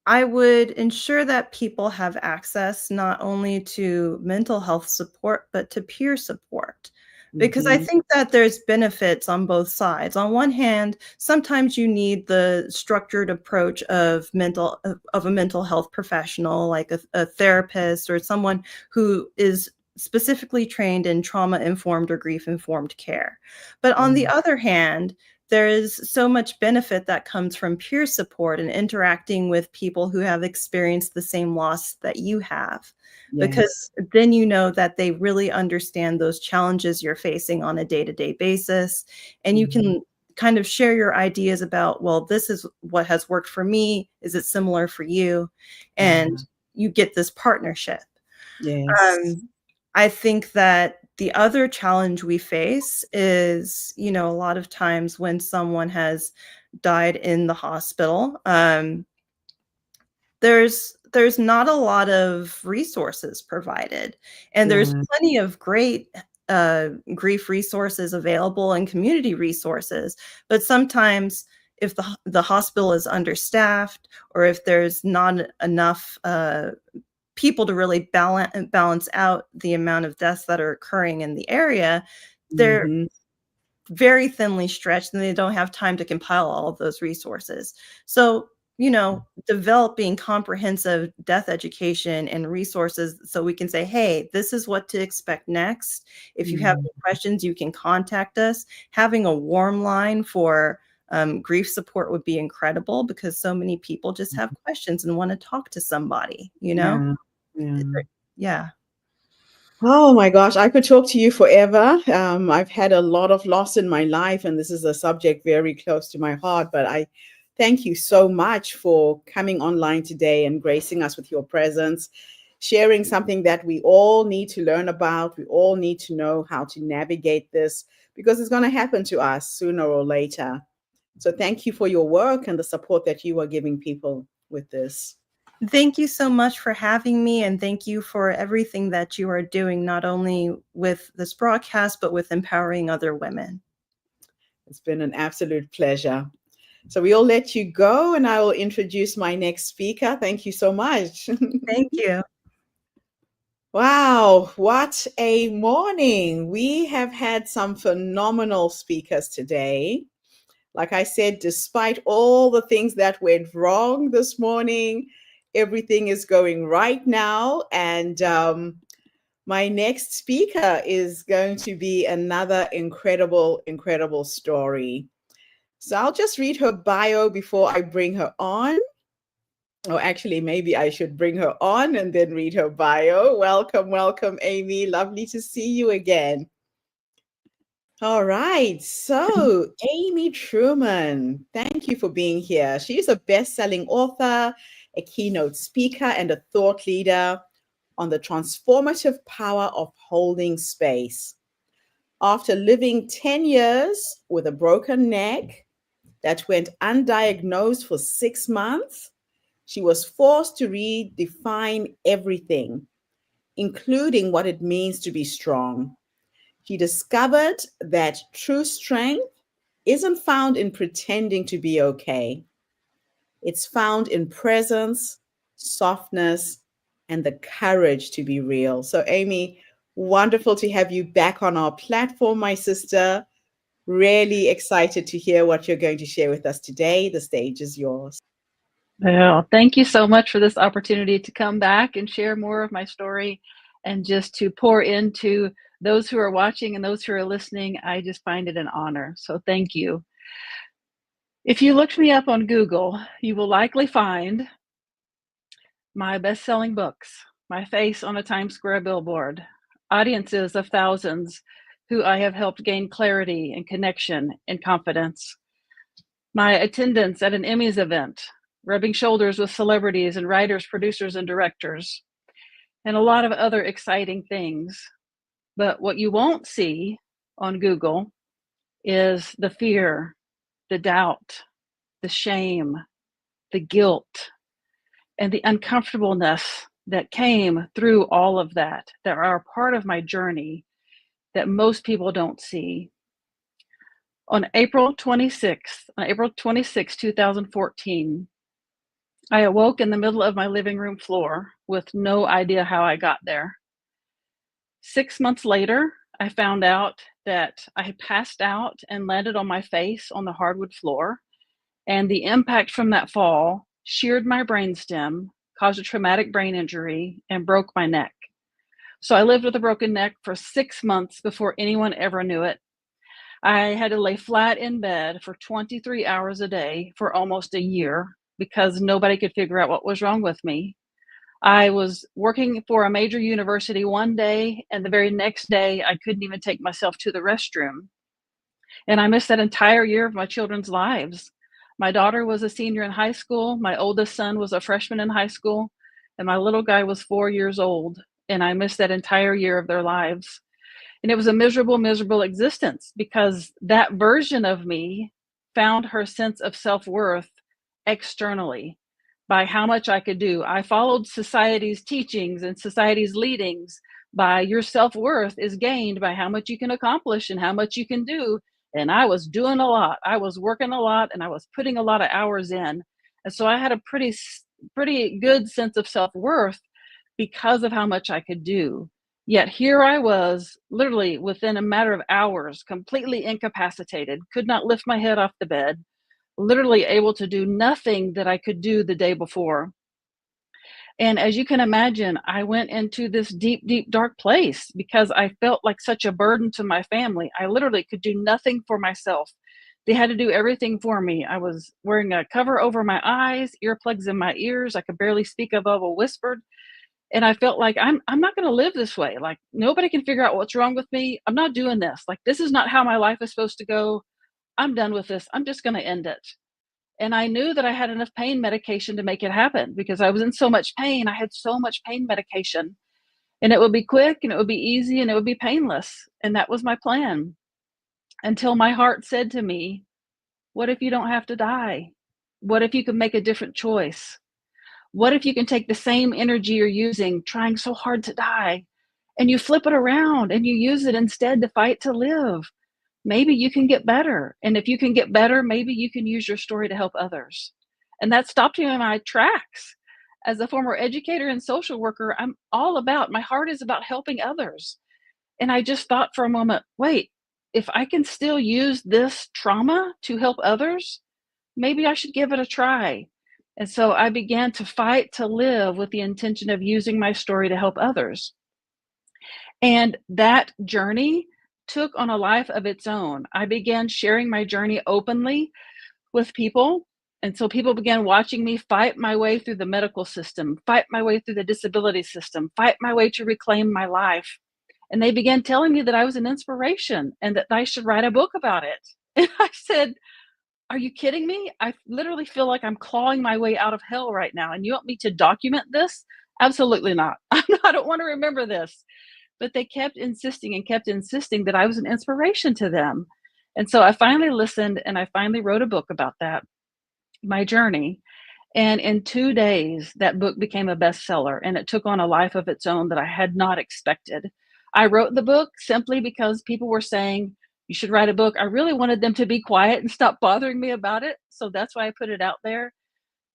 I would ensure that people have access not only to mental health support, but to peer support. Because I Mhm. think that there's benefits on both sides. On one hand, sometimes you need the structured approach of a mental health professional, like a therapist or someone who is specifically trained in trauma-informed or grief-informed care. But on the Yeah. other hand, there is so much benefit that comes from peer support and interacting with people who have experienced the same loss that you have, because Yes. then you know that they really understand those challenges you're facing on a day-to-day basis, and you Mhm. can kind of share your ideas about, well, this is what has worked for me, is it similar for you? And Yeah. you get this partnership. Yes. um, I think that the other challenge we face is, you know, a lot of times when someone has died in the hospital, there's not a lot of resources provided, and there's Yeah. plenty of great grief resources available and community resources, but sometimes if the hospital is understaffed, or if there's not enough people to really balance out the amount of deaths that are occurring in the area, they're Mhm. very thinly stretched and they don't have time to compile all of those resources. So, you know, developing comprehensive death education and resources so we can say, hey, this is what to expect next. If you have Yeah. any questions, you can contact us. Having a warm line for grief support would be incredible, because so many people just have questions and want to talk to somebody, you know? Yeah. Yeah. Yeah. Oh my gosh, I could talk to you forever. I've had a lot of loss in my life, and this is a subject very close to my heart. But I thank you so much for coming online today and gracing us with your presence, sharing something that we all need to learn about. We all need to know how to navigate this, because it's going to happen to us sooner or later. So thank you for your work and the support that you are giving people with this. Thank you so much for having me, and thank you for everything that you are doing, not only with this broadcast, but with empowering other women. It's been an absolute pleasure. So we'll let you go and I will introduce my next speaker. Thank you so much. Thank you. Wow, what a morning. We have had some phenomenal speakers today. Like I said, despite all the things that went wrong this morning, everything is going right now. And my next speaker is going to be another incredible, incredible story. So I'll just read her bio before I bring her on. Or actually, maybe I should bring her on and then read her bio. Welcome, welcome, Amy. Lovely to see you again. All right. So, Amy Truman, thank you for being here. She's a best-selling author, a keynote speaker, and a thought leader on the transformative power of holding space. After living 10 years with a broken neck that went undiagnosed for 6 months, she was forced to redefine everything, including what it means to be strong. She discovered that true strength isn't found in pretending to be okay. It's found in presence, softness, and the courage to be real. So, Amy, wonderful to have you back on our platform, my sister. Really excited to hear what you're going to share with us today. The stage is yours. Well, thank you so much for this opportunity to come back and share more of my story and just to pour into those who are watching and those who are listening. I just find it an honor. So thank you. If you looked me up on Google, you will likely find my best-selling books, my face on a Times Square billboard, audiences of thousands who I have helped gain clarity and connection and confidence, my attendance at an Emmys event, rubbing shoulders with celebrities and writers, producers, and directors, and a lot of other exciting things. But what you won't see on Google is the fear, the doubt, the shame, the guilt, and the uncomfortableness that came through all of that are part of my journey that most people don't see. On April 26, 2014, I awoke in the middle of my living room floor with no idea how I got there. 6 months later, I found out that I had passed out and landed on my face on the hardwood floor, and the impact from that fall sheared my brainstem, caused a traumatic brain injury, and broke my neck. So I lived with a broken neck for 6 months before anyone ever knew it. I had to lay flat in bed for 23 hours a day for almost a year because nobody could figure out what was wrong with me. I was working for a major university one day, and the very next day, I couldn't even take myself to the restroom. And I missed that entire year of my children's lives. My daughter was a senior in high school. My oldest son was a freshman in high school, and my little guy was 4 years old. And I missed that entire year of their lives. And it was a miserable, miserable existence because that version of me found her sense of self-worth externally by how much I could do. I followed society's teachings and society's leadings by your self-worth is gained by how much you can accomplish and how much you can do. And I was doing a lot. I was working a lot and I was putting a lot of hours in. And so I had a pretty good sense of self-worth because of how much I could do. Yet here I was, literally within a matter of hours, completely incapacitated, could not lift my head off the bed, literally able to do nothing that I could do the day before. And as you can imagine, I went into this deep, deep, dark place because I felt like such a burden to my family. I literally could do nothing for myself. They had to do everything for me. I was wearing a cover over my eyes, earplugs in my ears. I could barely speak above a whisper. And I felt like I'm not going to live this way. Like nobody can figure out what's wrong with me. I'm not doing this. Like this is not how my life is supposed to go. I'm done with this. I'm just going to end it. And I knew that I had enough pain medication to make it happen because I was in so much pain. I had so much pain medication and it would be quick and it would be easy and it would be painless. And that was my plan until my heart said to me, what if you don't have to die? What if you could make a different choice? What if you can take the same energy you're using, trying so hard to die, and you flip it around and you use it instead to fight to live? Maybe you can get better. And if you can get better, maybe you can use your story to help others. And that stopped me in my tracks. As a former educator and social worker, my heart is about helping others. And I just thought for a moment, wait, if I can still use this trauma to help others, maybe I should give it a try. And so I began to fight to live with the intention of using my story to help others. And that journey took on a life of its own. I began sharing my journey openly with people. And so people began watching me fight my way through the medical system, fight my way through the disability system, fight my way to reclaim my life. And they began telling me that I was an inspiration and that I should write a book about it. And I said, are you kidding me? I literally feel like I'm clawing my way out of hell right now. And you want me to document this? Absolutely not. I don't want to remember this. but they kept insisting that I was an inspiration to them. And so I finally listened, and I finally wrote a book about that, my journey. And in 2 days, that book became a bestseller, and it took on a life of its own that I had not expected. I wrote the book simply because people were saying, you should write a book. I really wanted them to be quiet and stop bothering me about it. So that's why I put it out there,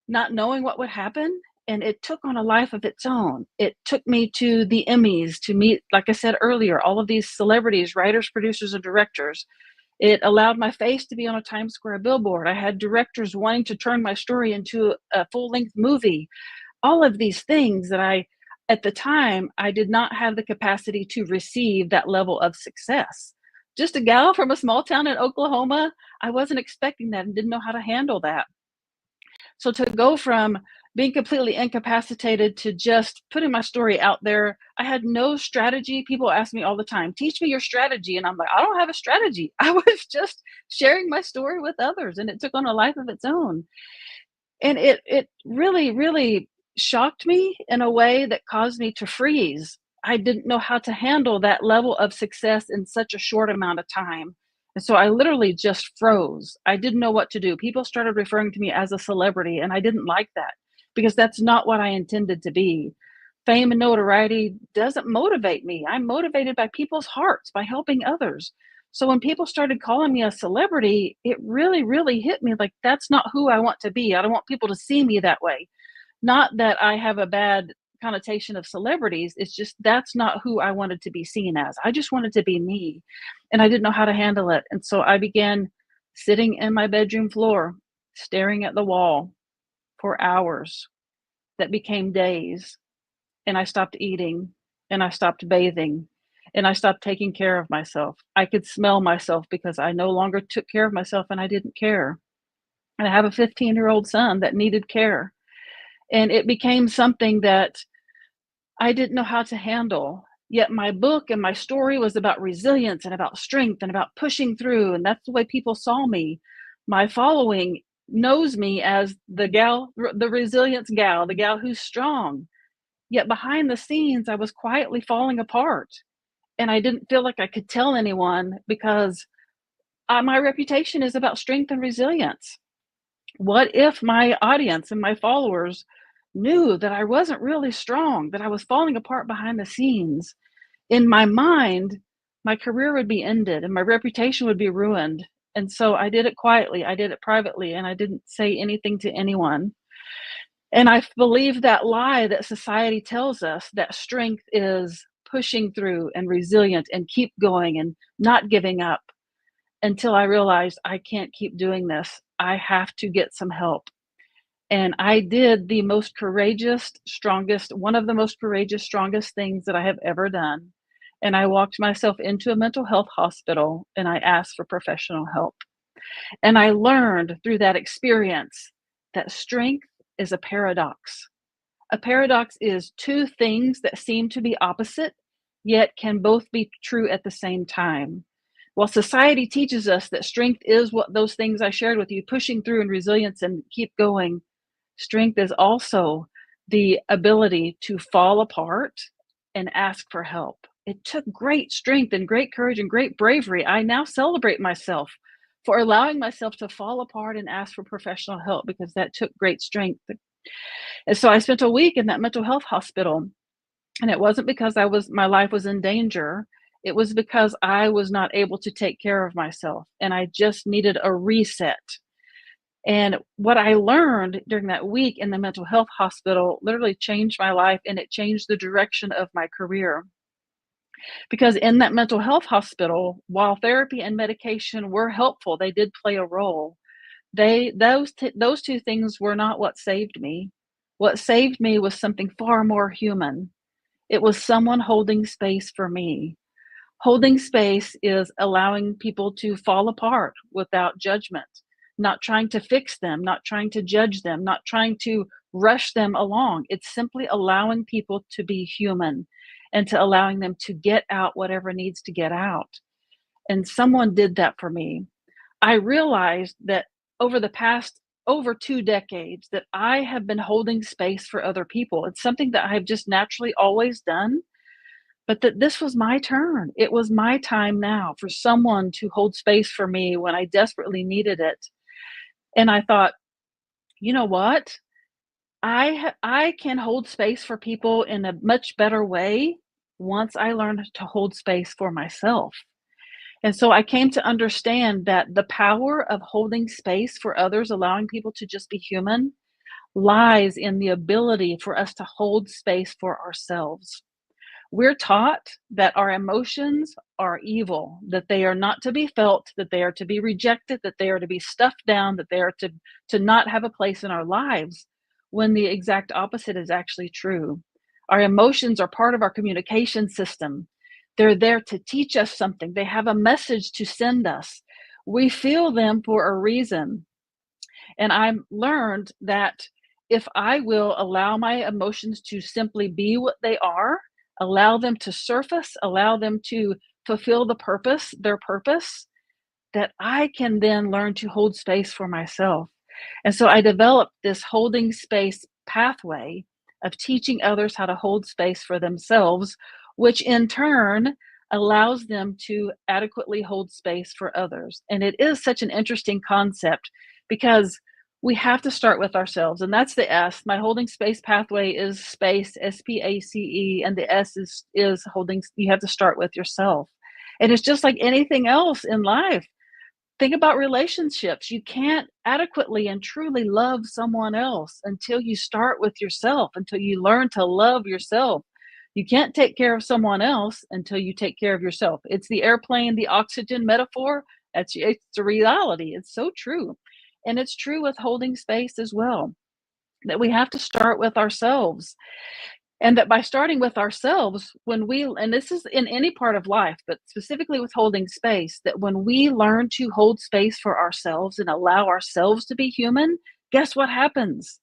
not knowing what would happen. And it took on a life of its own. It took me to the Emmys to meet, like I said earlier, all of these celebrities, writers, producers, and directors. It allowed my face to be on a Times Square billboard. I had directors wanting to turn my story into a full-length movie. All of these things that at the time, I did not have the capacity to receive that level of success. Just a gal from a small town in Oklahoma, I wasn't expecting that and didn't know how to handle that. So to go from being completely incapacitated to just putting my story out there, I had no strategy. People ask me all the time, teach me your strategy. And I'm like, I don't have a strategy. I was just sharing my story with others, and it took on a life of its own. And it really, really shocked me in a way that caused me to freeze. I didn't know how to handle that level of success in such a short amount of time. And so I literally just froze. I didn't know what to do. People started referring to me as a celebrity, and I didn't like that because that's not what I intended to be. Fame and notoriety doesn't motivate me. I'm motivated by people's hearts, by helping others. So when people started calling me a celebrity, it really, really hit me like, that's not who I want to be. I don't want people to see me that way. Not that I have a bad connotation of celebrities. It's just that's not who I wanted to be seen as. I just wanted to be me, and I didn't know how to handle it. And so I began sitting in my bedroom floor, staring at the wall for hours that became days. And I stopped eating, and I stopped bathing, and I stopped taking care of myself. I could smell myself because I no longer took care of myself, and I didn't care. And I have a 15-year-old son that needed care. And it became something that I didn't know how to handle. Yet my book and my story was about resilience and about strength and about pushing through. And that's the way people saw me. My following knows me as the gal, the resilience gal, the gal who's strong. Yet behind the scenes, I was quietly falling apart. And I didn't feel like I could tell anyone because my reputation is about strength and resilience. What if my audience and my followers knew that I wasn't really strong, that I was falling apart behind the scenes? In my mind, my career would be ended and my reputation would be ruined. And so I did it quietly, I did it privately, and I didn't say anything to anyone. And I believe that lie that society tells us, that strength is pushing through and resilient and keep going and not giving up, until I realized I can't keep doing this. I have to get some help. And I did the most courageous, strongest, one of the most courageous, strongest things that I have ever done. And I walked myself into a mental health hospital and I asked for professional help. And I learned through that experience that strength is a paradox. A paradox is two things that seem to be opposite, yet can both be true at the same time. While society teaches us that strength is what those things I shared with you, pushing through and resilience and keep going, strength is also the ability to fall apart and ask for help. It took great strength and great courage and great bravery. I now celebrate myself for allowing myself to fall apart and ask for professional help, because that took great strength. And so I spent a week in that mental health hospital, and it wasn't because my life was in danger. It was because I was not able to take care of myself, and I just needed a reset. And what I learned during that week in the mental health hospital literally changed my life, and it changed the direction of my career. Because in that mental health hospital, while therapy and medication were helpful, they did play a role. Those two things were not what saved me. What saved me was something far more human. It was someone holding space for me. Holding space is allowing people to fall apart without judgment, not trying to fix them, not trying to judge them, not trying to rush them along. It's simply allowing people to be human and to allowing them to get out whatever needs to get out. And someone did that for me. I realized that over the past over 2 decades that I have been holding space for other people. It's something that I've just naturally always done. but that this was my turn. It was my time now for someone to hold space for me when I desperately needed it. And I thought, you know what? I can hold space for people in a much better way once I learned to hold space for myself. And so I came to understand that the power of holding space for others, allowing people to just be human, lies in the ability for us to hold space for ourselves. We're taught that our emotions are evil, that they are not to be felt, that they are to be rejected, that they are to be stuffed down, that they are to not have a place in our lives, when the exact opposite is actually true. Our emotions are part of our communication system. They're there to teach us something. They have a message to send us. We feel them for a reason. And I've learned that if I will allow my emotions to simply be what they are, allow them to surface, allow them to fulfill their purpose, that I can then learn to hold space for myself. And so I developed this holding space pathway of teaching others how to hold space for themselves, which in turn allows them to adequately hold space for others. And it is such an interesting concept because we have to start with ourselves. And that's the S. My holding space pathway is space, SPACE, and the S is holding, you have to start with yourself. And it's just like anything else in life. Think about relationships. You can't adequately and truly love someone else until you start with yourself, until you learn to love yourself. You can't take care of someone else until you take care of yourself. It's the airplane, the oxygen metaphor. It's a reality. It's so true. And it's true with holding space as well, that we have to start with ourselves. And that by starting with ourselves, and this is in any part of life, but specifically with holding space, that when we learn to hold space for ourselves and allow ourselves to be human, guess what happens?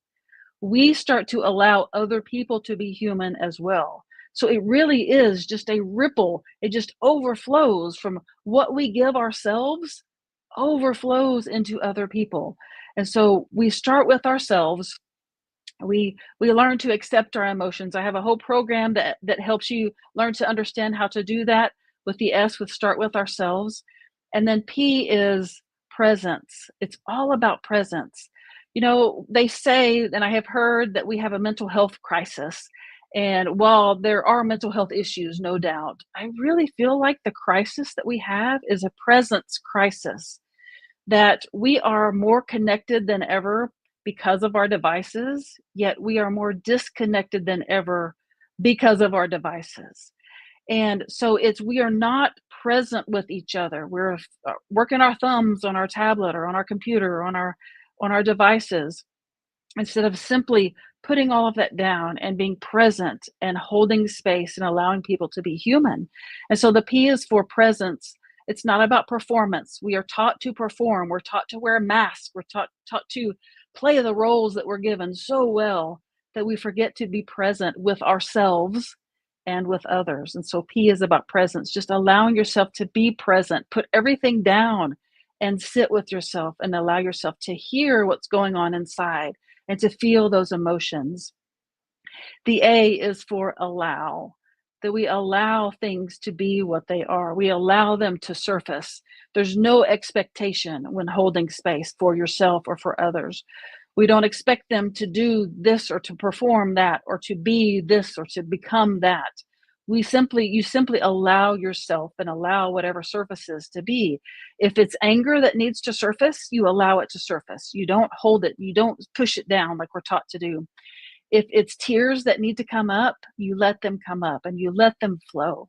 We start to allow other people to be human as well. So it really is just a ripple. It just overflows from what we give ourselves, overflows into other people. And so we start with ourselves. We learn to accept our emotions. I have a whole program that helps you learn to understand how to do that. With the S, with start with ourselves. And then P is presence. It's all about presence. You know, they say, and I have heard, that we have a mental health crisis. And while there are mental health issues, no doubt, I really feel like the crisis that we have is a presence crisis, that we are more connected than ever because of our devices, yet we are more disconnected than ever because of our devices. And so we are not present with each other. We're working our thumbs on our tablet or on our computer or on our devices, instead of simply putting all of that down and being present and holding space and allowing people to be human. And so the P is for presence. It's not about performance. We are taught to perform. We're taught to wear masks. We're taught to play the roles that we're given so well that we forget to be present with ourselves and with others. And so P is about presence, just allowing yourself to be present, put everything down and sit with yourself and allow yourself to hear what's going on inside and to feel those emotions. The A is for allow, that we allow things to be what they are. We allow them to surface. There's no expectation when holding space for yourself or for others. We don't expect them to do this or to perform that or to be this or to become that. You simply allow yourself and allow whatever surfaces to be. If it's anger that needs to surface, you allow it to surface. You don't hold it. You don't push it down like we're taught to do. If it's tears that need to come up, you let them come up and you let them flow.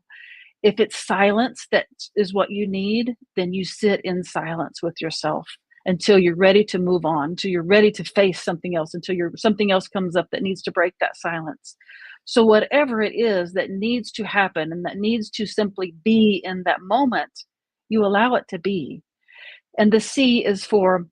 If it's silence that is what you need, then you sit in silence with yourself until you're ready to move on, until you're ready to face something else, until something else comes up that needs to break that silence. So whatever it is that needs to happen and that needs to simply be in that moment, you allow it to be. And the C is for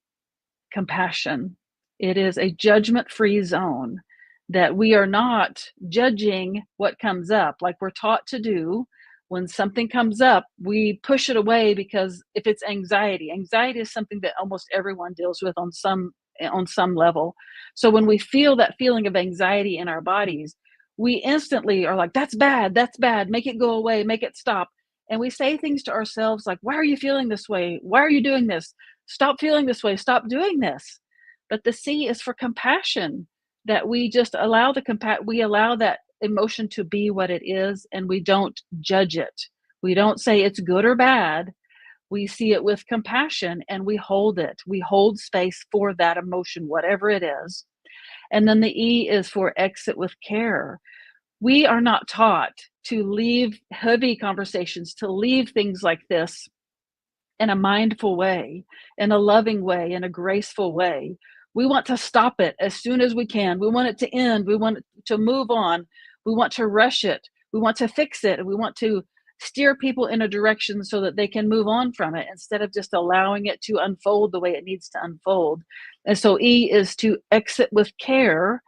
compassion. It is a judgment-free zone, that we are not judging what comes up like we're taught to do. When something comes up, we push it away, because if it's anxiety is something that almost everyone deals with on some level. So when we feel that feeling of anxiety in our bodies, we instantly are like, that's bad, make it go away, make it stop. And we say things to ourselves like, why are you feeling this way? Why are you doing this? Stop feeling this way, stop doing this. But the C is for compassion, that we just allow we allow that emotion to be what it is, and we don't judge it. We don't say it's good or bad. We see it with compassion and we hold it. We hold space for that emotion, whatever it is. And then the E is for exit with care. We are not taught to leave heavy conversations, to leave things like this in a mindful way, in a loving way, in a graceful way. We want to stop it as soon as we can. We want it to end. We want it to move on. We want to rush it. We want to fix it. We want to steer people in a direction so that they can move on from it instead of just allowing it to unfold the way it needs to unfold. And so E is to exit with care.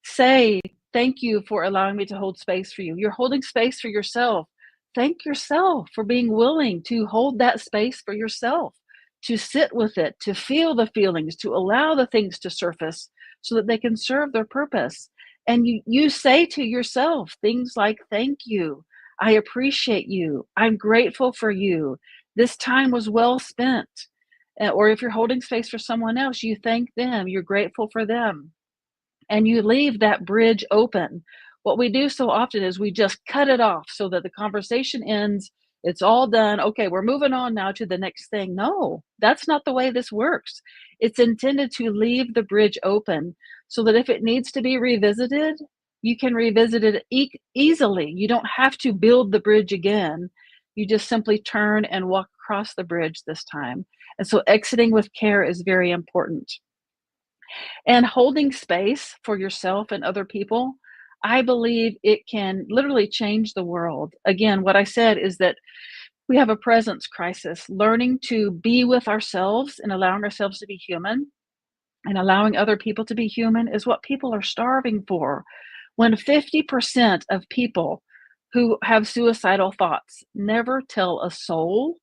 Say, thank you for allowing me to hold space for you. You're holding space for yourself. Thank yourself for being willing to hold that space for yourself, to sit with it, to feel the feelings, to allow the things to surface so that they can serve their purpose. And you say to yourself things like, thank you. I appreciate you. I'm grateful for you. This time was well spent. Or if you're holding space for someone else, you thank them. You're grateful for them. And you leave that bridge open. What we do so often is we just cut it off so that the conversation ends. It's all done. Okay, we're moving on now to the next thing. No, that's not the way this works. It's intended to leave the bridge open so that if it needs to be revisited, you can revisit it easily. You don't have to build the bridge again. You just simply turn and walk across the bridge this time. And so exiting with care is very important. And holding space for yourself and other people, I believe it can literally change the world. Again, what I said is that we have a presence crisis. Learning to be with ourselves and allowing ourselves to be human and allowing other people to be human is what people are starving for. When 50% of people who have suicidal thoughts never tell a soul,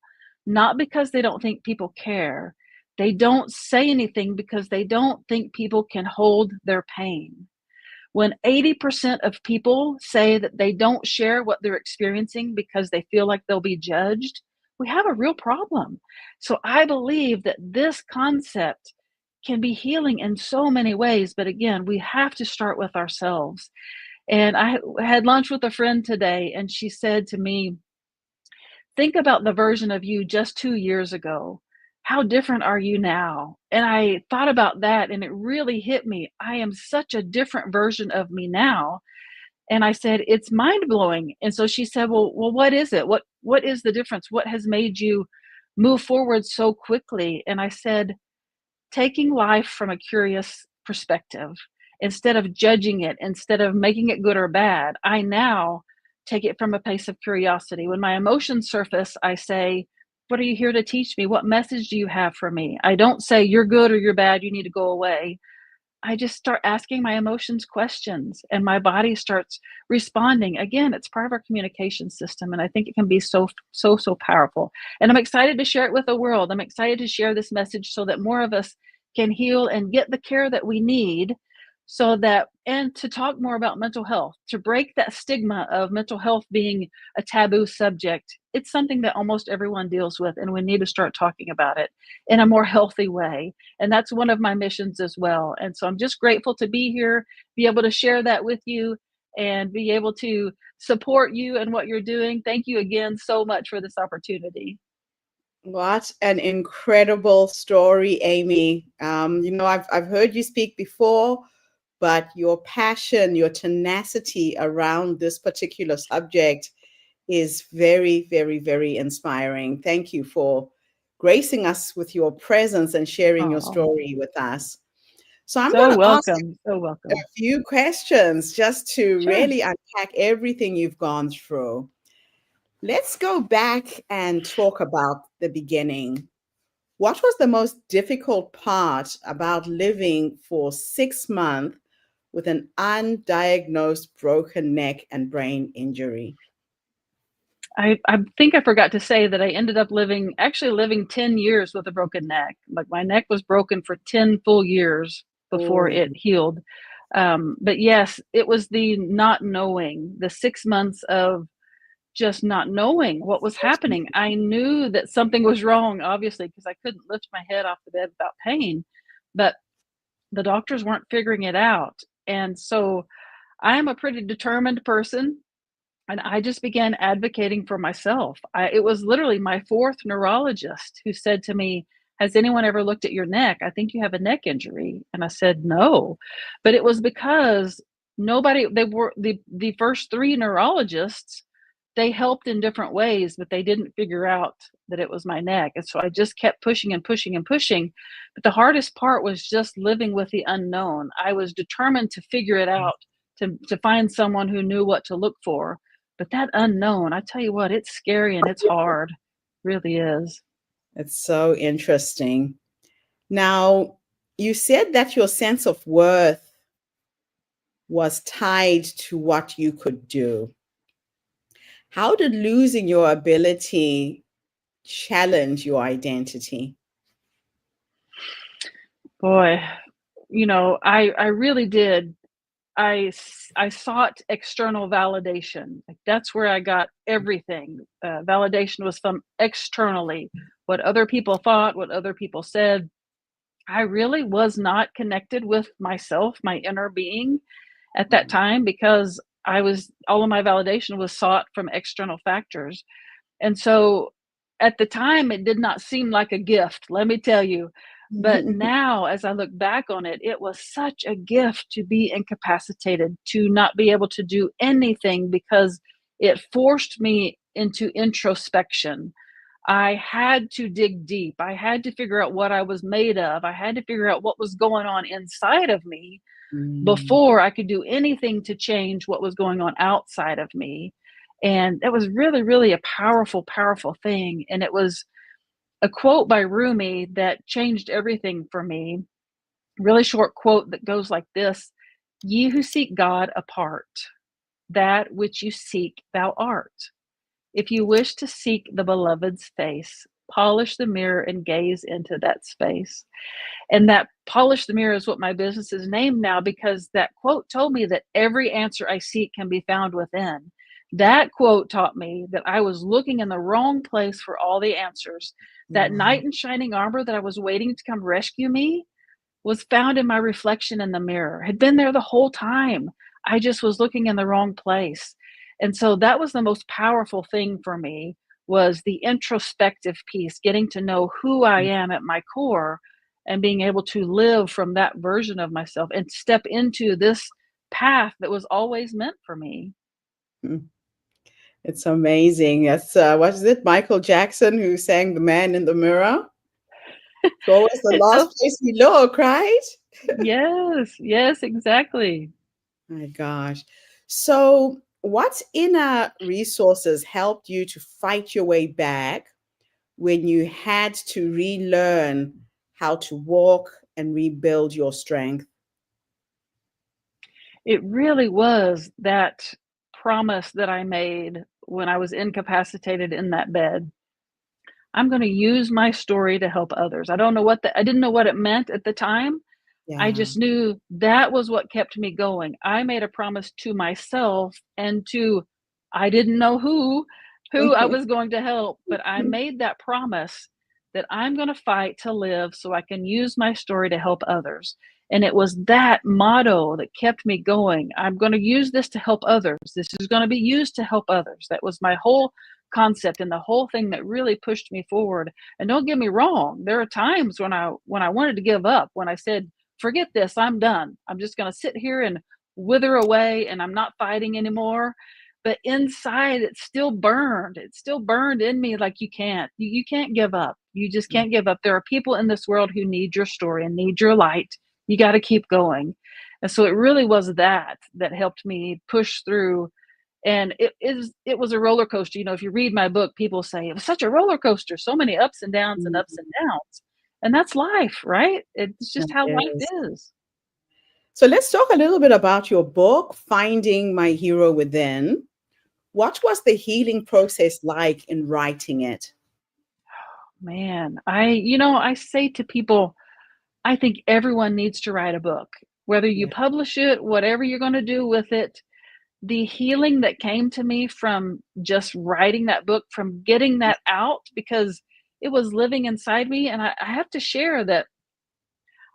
not because they don't think people care, they don't say anything because they don't think people can hold their pain. When 80% of people say that they don't share what they're experiencing because they feel like they'll be judged, we have a real problem. So I believe that this concept can be healing in so many ways, but again, we have to start with ourselves. And I had lunch with a friend today, and she said to me, think about the version of you just 2 years ago. How different are you now? And I thought about that, and it really hit me. I am such a different version of me now. And I said, it's mind blowing. And so she said, well, what is it? What is the difference? What has made you move forward so quickly? And I said, taking life from a curious perspective, instead of judging it, instead of making it good or bad, I now take it from a place of curiosity. When my emotions surface, I say, what are you here to teach me? What message do you have for me? I don't say you're good or you're bad, you need to go away. I just start asking my emotions questions and my body starts responding. Again, it's part of our communication system. And I think it can be so powerful. And I'm excited to share it with the world. I'm excited to share this message so that more of us can heal and get the care that we need so that, and to talk more about mental health, to break that stigma of mental health being a taboo subject. It's something that almost everyone deals with, and we need to start talking about it in a more healthy way. And that's one of my missions as well. And so I'm just grateful to be here, be able to share that with you, and be able to support you and what you're doing. Thank you again so much for this opportunity. What an incredible story, Amy. I've heard you speak before, but your passion, your tenacity around this particular subject is very, very, very inspiring. Thank you for gracing us with your presence and sharing your story with us. So I'm going to ask you a few questions just to really unpack everything you've gone through. Let's go back and talk about the beginning. What was the most difficult part about living for 6 months with an undiagnosed broken neck and brain injury? I think I forgot to say that I ended up living 10 years with a broken neck. Like my neck was broken for 10 full years before it healed. But yes, it was the not knowing, the 6 months of just not knowing what was happening. I knew that something was wrong, obviously, because I couldn't lift my head off the bed without pain, but the doctors weren't figuring it out. And so I am a pretty determined person, and I just began advocating for myself. It was literally my fourth neurologist who said to me, "Has anyone ever looked at your neck? I think you have a neck injury." And I said, "No." But it was because nobody, they were the first three neurologists, they helped in different ways, but they didn't figure out that it was my neck. And so I just kept pushing and pushing and pushing. But the hardest part was just living with the unknown. I was determined to figure it out, to find someone who knew what to look for. But that unknown, I tell you what, it's scary and it's hard. It really is. It's so interesting. Now, you said that your sense of worth was tied to what you could do. How did losing your ability challenge your identity? Boy, I really did. I sought external validation. Like, that's where I got everything. Validation was from externally, what other people thought, what other people said. I really was not connected with myself, my inner being at that time, because all of my validation was sought from external factors. And so at the time, it did not seem like a gift, let me tell you. But now, as I look back on it, it was such a gift to be incapacitated, to not be able to do anything, because it forced me into introspection. I had to dig deep. I had to figure out what I was made of. I had to figure out what was going on inside of me before I could do anything to change what was going on outside of me. And that was really, really a powerful, powerful thing. And it was a quote by Rumi that changed everything for me. Really short quote that goes like this: "Ye who seek God apart, that which you seek thou art. If you wish to seek the beloved's face, polish the mirror and gaze into that space." And that polish the mirror is what my business is named now, because that quote told me that every answer I seek can be found within. That quote taught me that I was looking in the wrong place for all the answers. That knight in shining armor that I was waiting to come rescue me was found in my reflection in the mirror, had been there the whole time. I just was looking in the wrong place. And so that was the most powerful thing for me, was the introspective piece, getting to know who I am at my core and being able to live from that version of myself and step into this path that was always meant for me. It's amazing. That's what is it? Michael Jackson who sang "The Man in the Mirror." It's always the last place we look, right? Yes, exactly. My gosh. So, what inner resources helped you to fight your way back when you had to relearn how to walk and rebuild your strength? It really was that promise that I made when I was incapacitated in that bed. I'm going to use my story to help others. I didn't know what it meant at the time. I Yeah. just knew that was what kept me going. I made a promise to myself and to, I didn't know who I was going to help, but I made that promise that I'm going to fight to live so I can use my story to help others. And it was that motto that kept me going. I'm going to use this to help others. This is going to be used to help others. That was my whole concept and the whole thing that really pushed me forward. And don't get me wrong, there are times when I wanted to give up, when I said, "Forget this, I'm done. I'm just going to sit here and wither away and I'm not fighting anymore." But inside it still burned. It still burned in me, like you can't give up. You just can't give up. There are people in this world who need your story and need your light. You got to keep going. And so it really was that helped me push through. And it was a roller coaster. If you read my book, people say it was such a roller coaster, so many ups and downs and ups and downs. And that's life, right? It's just how life Yes. is. So let's talk a little bit about your book, Finding My Hero Within. What was the healing process like in writing it? Man, I say to people, I think everyone needs to write a book. Whether you publish it, whatever you're going to do with it, the healing that came to me from just writing that book, from getting that out, because it was living inside me. And I have to share that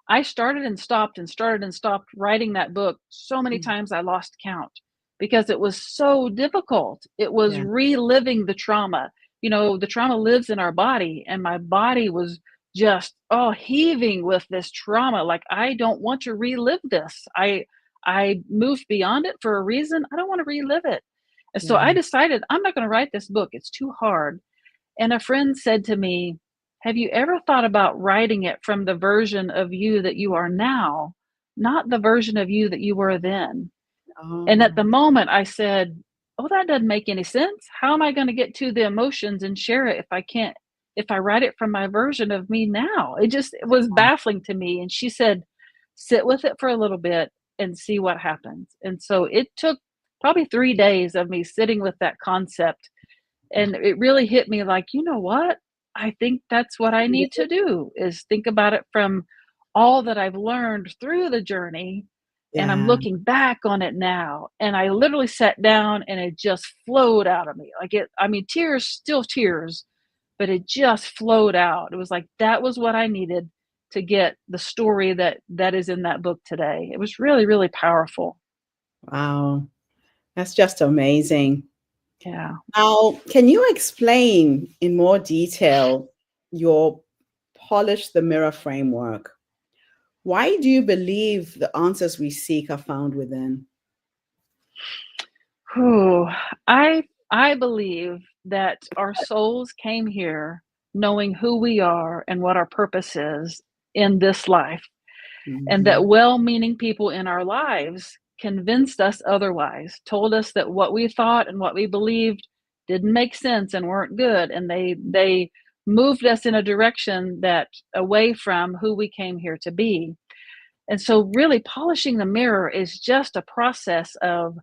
I started and stopped and started and stopped writing that book so many times I lost count because it was so difficult. It was Yeah. reliving the trauma. You know, the trauma lives in our body, and my body was just heaving with this trauma. Like, I don't want to relive this. I moved beyond it for a reason. I don't want to relive it. And so I Yeah. decided I'm not going to write this book. It's too hard. And a friend said to me, have you ever thought about writing it from the version of you that you are now, not the version of you that you were then? And at Oh, the moment I said, oh, that doesn't make any sense. How am I going to get to the emotions and share it if I write it from my version of me now? It was baffling to me. And she said, sit with it for a little bit and see what happens. And so it took probably 3 days of me sitting with that concept. And it really hit me like, you know what? I think that's what I need to do, is think about it from all that I've learned through the journey. And I'm yeah. looking back on it now. And I literally sat down and it just flowed out of me. Tears, still tears, but it just flowed out. It was like, that was what I needed to get the story that is in that book today. It was really, really powerful. Wow. That's just amazing. Yeah. Now, can you explain in more detail your polish the mirror framework? Why do you believe the answers we seek are found within? Whew. I believe that our souls came here knowing who we are and what our purpose is in this life, and that Mhm. well-meaning people in our lives convinced us otherwise, told us that what we thought and what we believed didn't make sense and weren't good, and they moved us in a direction that away from who we came here to be. And so really polishing the mirror is just a process of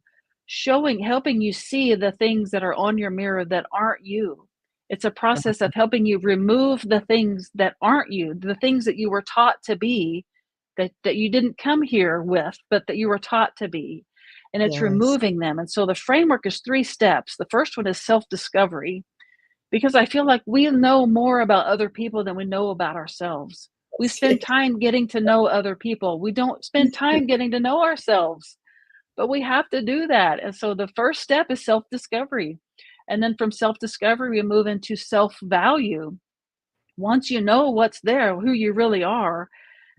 helping you see the things that are on your mirror that aren't you. It's a process of helping you remove the things that aren't you, the things that you were taught to be, that you didn't come here with, but that you were taught to be. And it's Yes. removing them. And so the framework is 3 steps. The first one is self-discovery, because I feel like we know more about other people than we know about ourselves. We spend time getting to know other people. We don't spend time getting to know ourselves, but we have to do that. And so the first step is self discovery. And then from self discovery, we move into self value. Once you know what's there, who you really are,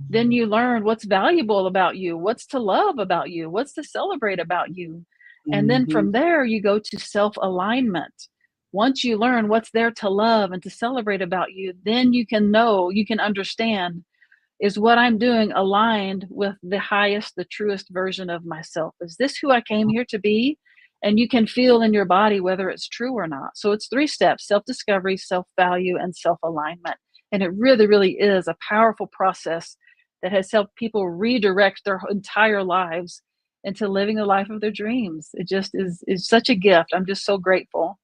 then you learn what's valuable about you, what's to love about you, what's to celebrate about you. And then Mhm. from there, you go to self alignment. Once you learn what's there to love and to celebrate about you, then you can understand, is what I'm doing aligned with the highest, the truest version of myself? Is this who I came here to be? And you can feel in your body whether it's true or not. So it's 3 steps: self discovery, self value, and self alignment. And it really, really is a powerful process that has helped people redirect their entire lives into living the life of their dreams. It just is such a gift. I'm just so grateful.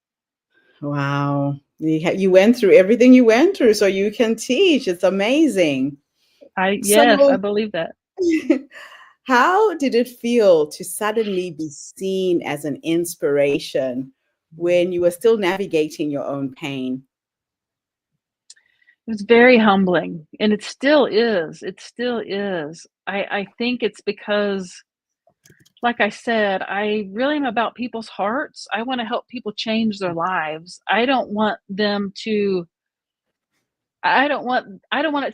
Wow. You went through everything you went through, so you can teach. It's amazing. Yes, I So, believe that. how did it feel to suddenly be seen as an inspiration when you were still navigating your own pain? It was very humbling, and it still is. It still is. I think it's because, like I said, I really am about people's hearts. I want to help people change their lives. I don't want it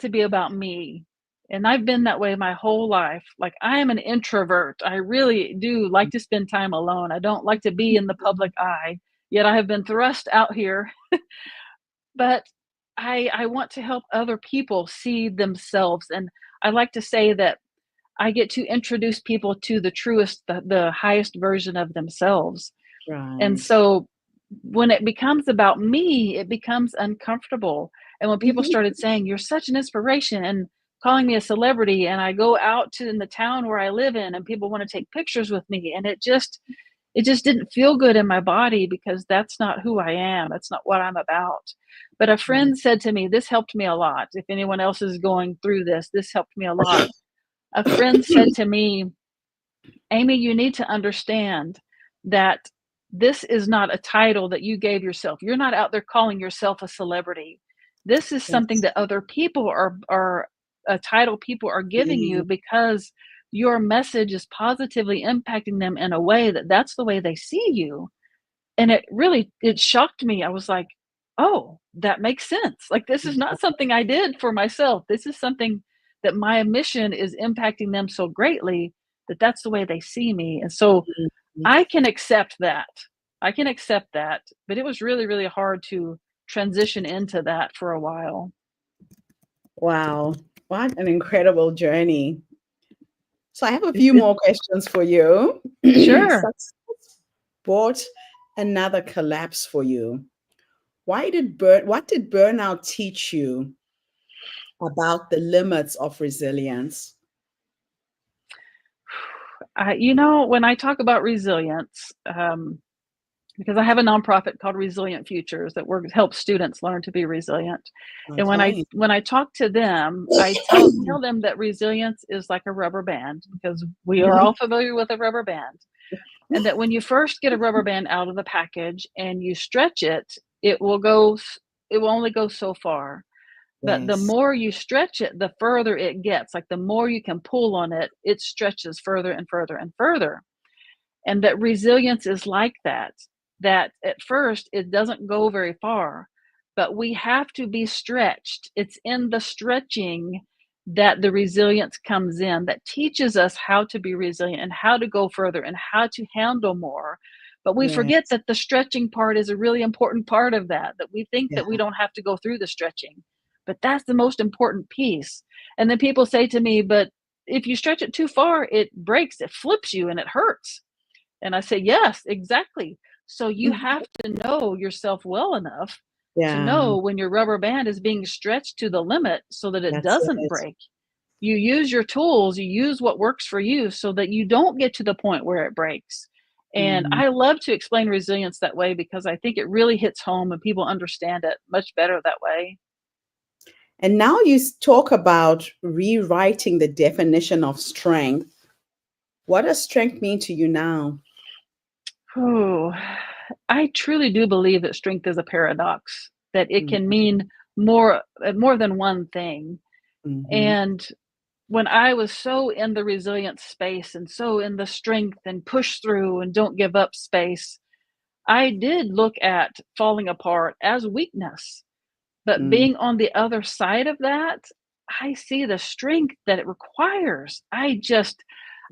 to be about me. And I've been that way my whole life. Like, I am an introvert. I really do like to spend time alone. I don't like to be in the public eye. Yet I have been thrust out here, but I want to help other people see themselves. And I like to say that I get to introduce people to the truest, the highest version of themselves. And Right. so when it becomes about me, it becomes uncomfortable. And when people Mhm. started saying, you're such an inspiration, and calling me a celebrity, and I go out to in the town where I live in and people want to take pictures with me, and it just didn't feel good in my body, because that's not who I am. That's not what I'm about. But a Right. friend said to me, this helped me a lot. If anyone else is going through this helped me a lot. A friend said to me, Amy, you need to understand that this is not a title that you gave yourself. You're not out there calling yourself a celebrity. This is something Yes. that other people are a title people are giving you Mm, because your message is positively impacting them in a way that that's the way they see you. And it shocked me. I was like, oh, that makes sense. Like, this is not something I did for myself. This is something that my mission is impacting them so greatly that that's the way they see me. And so mm. I can accept that. I can accept that. But it was really, really hard to transition into that for a while. Wow. What an incredible journey. So I have a few It- more questions for you. sure. Success brought another collapse for you. What did burnout teach you about the limits of resilience? When I talk about resilience, because I have a nonprofit called Resilient Futures that helps students learn to be resilient. And Okay. when I talk to them, I tell them that resilience is like a rubber band, because we are all familiar with a rubber band. And that when you first get a rubber band out of the package and you stretch it, it will only go so far. But the Yes. more you stretch it, the further it gets. Like, the more you can pull on it, it stretches further and further and further. And that resilience is like that at first it doesn't go very far, but we have to be stretched. It's in the stretching that the resilience comes in, that teaches us how to be resilient and how to go further and how to handle more. But we forget Yes. that the stretching part is a really important part of that we think Yeah. that we don't have to go through the stretching, but that's the most important piece. And then people say to me, but if you stretch it too far, it breaks, it flips you, and it hurts. And I say, yes, exactly. So you have to know yourself well enough to Yeah. know when your rubber band is being stretched to the limit so that it That's doesn't it. break. You use your tools, you use what works for you so that you don't get to the point where it breaks. And Mm. I love to explain resilience that way because I think it really hits home and people understand it much better that way. And now you talk about rewriting the definition of strength. What does strength mean to you now? Oh, I truly do believe that strength is a paradox, that it can Mhm. mean more than one thing. Mhm. And when I was so in the resilience space and so in the strength and push through and don't give up space, I did look at falling apart as weakness. But Mm. being on the other side of that, I see the strength that it requires. I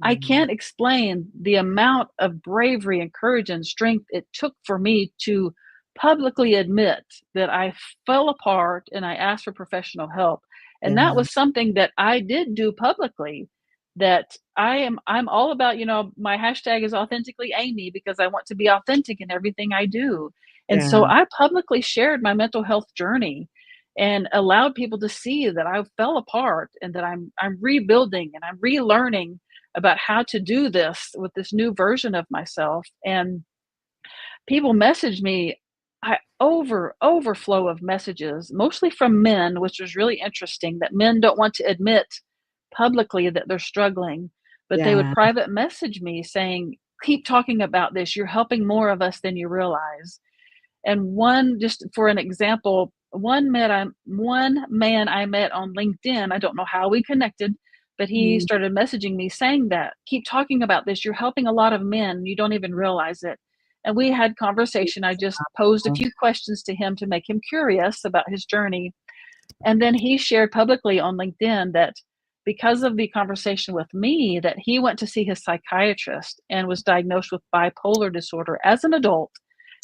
Mm. can't explain the amount of bravery and courage and strength it took for me to publicly admit that I fell apart and I asked for professional help. And that Yeah. was something that I did do publicly. That I'm all about, my hashtag is authentically Amy because I want to be authentic in everything I do. And so Yeah. I publicly shared my mental health journey and allowed people to see that I fell apart and that I'm rebuilding and I'm relearning about how to do this with this new version of myself. And people message me, I overflow of messages, mostly from men, which was really interesting, that men don't want to admit publicly that they're struggling, but they would Yeah. private message me saying, keep talking about this, you're helping more of us than you realize. And just for an example, one man I met on LinkedIn, I don't know how we connected, but he Mm. started messaging me saying that, keep talking about this, you're helping a lot of men, you don't even realize it. And we had conversation. I just posed a few questions to him to make him curious about his journey. And then he shared publicly on LinkedIn that because of the conversation with me, that he went to see his psychiatrist and was diagnosed with bipolar disorder as an adult,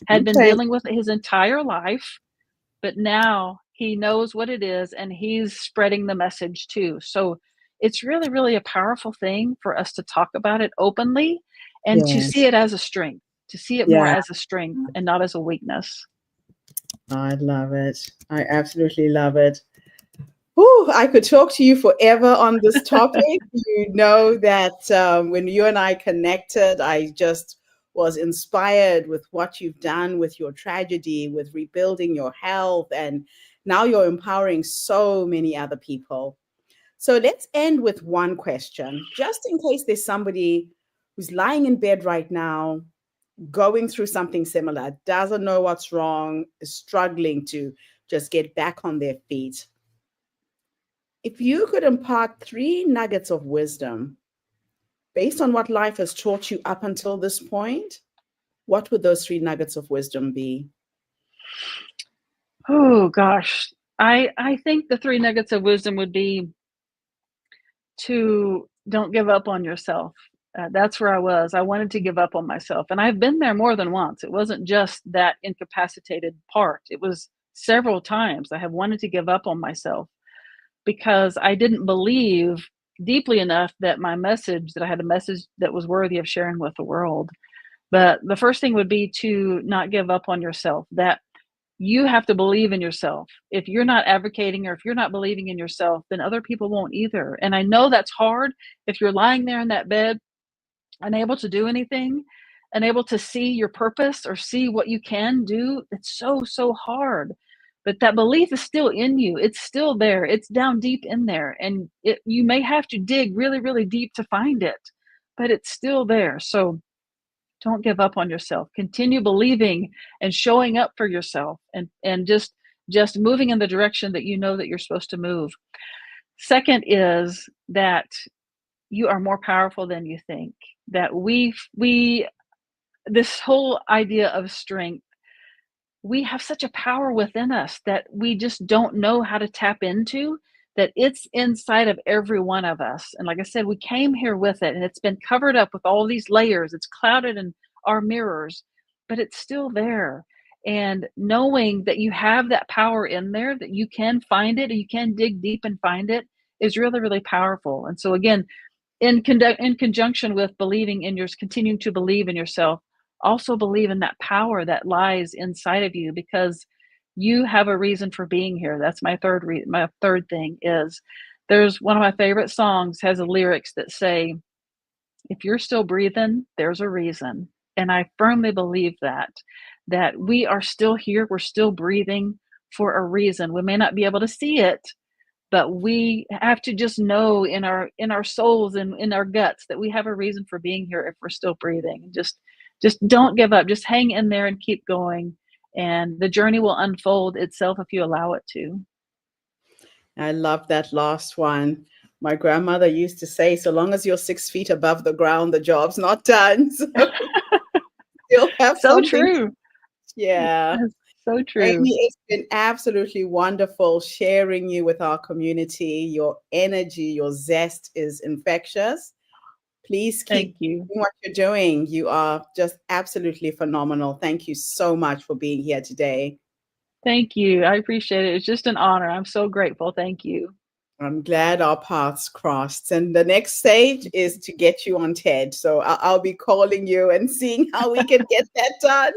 had been Okay. dealing with it his entire life, but now he knows what it is and he's spreading the message too. So it's really, really a powerful thing for us to talk about it openly and to see Yes. it as a strength, to see it more Yeah. as a strength and not as a weakness. I love it. I absolutely love it. Ooh, I could talk to you forever on this topic. You know that when you and I connected, I just was inspired with what you've done with your tragedy, with rebuilding your health, and now you're empowering so many other people. So let's end with one question, just in case there's somebody who's lying in bed right now, going through something similar, doesn't know what's wrong, is struggling to just get back on their feet. If you could impart 3 nuggets of wisdom based on what life has taught you up until this point, what would those 3 nuggets of wisdom be? Oh gosh. I think the 3 nuggets of wisdom would be to don't give up on yourself. That's where I was. I wanted to give up on myself. And I've been there more than once. It wasn't just that incapacitated part, it was several times I have wanted to give up on myself because I didn't believe deeply enough that that I had a message that was worthy of sharing with the world. But the first thing would be to not give up on yourself, that you have to believe in yourself. If you're not advocating or if you're not believing in yourself, then other people won't either. And I know that's hard if you're lying there in that bed, unable to do anything, unable to see your purpose or see what you can do. It's so, so hard. But that belief is still in you. It's still there. It's down deep in there. And you may have to dig really, really deep to find it, but it's still there. So don't give up on yourself. Continue believing and showing up for yourself, and just moving in the direction that you know that you're supposed to move. Second is that you are more powerful than you think. That we this whole idea of strength, we have such a power within us that we just don't know how to tap into, that it's inside of every one of us. And like I said, we came here with it and it's been covered up with all these layers. It's clouded in our mirrors, but it's still there. And knowing that you have that power in there, that you can find it, and you can dig deep and find it, is really, really powerful. And so again, in conjunction with continuing to believe in yourself, also believe in that power that lies inside of you, because you have a reason for being here. That's my third thing is, there's one of my favorite songs has lyrics that say, if you're still breathing, there's a reason. And I firmly believe that we are still here, we're still breathing for a reason. We may not be able to see it, but we have to just know in our souls and in our guts that we have a reason for being here if we're still breathing. Just don't give up. Just hang in there and keep going. And the journey will unfold itself if you allow it to. I love that last one. My grandmother used to say, so long as you're 6 feet above the ground, the job's not done. So you'll have So something. true. Yeah. Yes, so true. Amy, it's been absolutely wonderful sharing you with our community. Your energy, your zest is infectious. Please Thank keep you. doing what you're doing. You are just absolutely phenomenal. Thank you so much for being here today. Thank you. I appreciate it. It's just an honor. I'm so grateful. Thank you. I'm glad our paths crossed. And the next stage is to get you on TED. So I'll be calling you and seeing how we can get that done.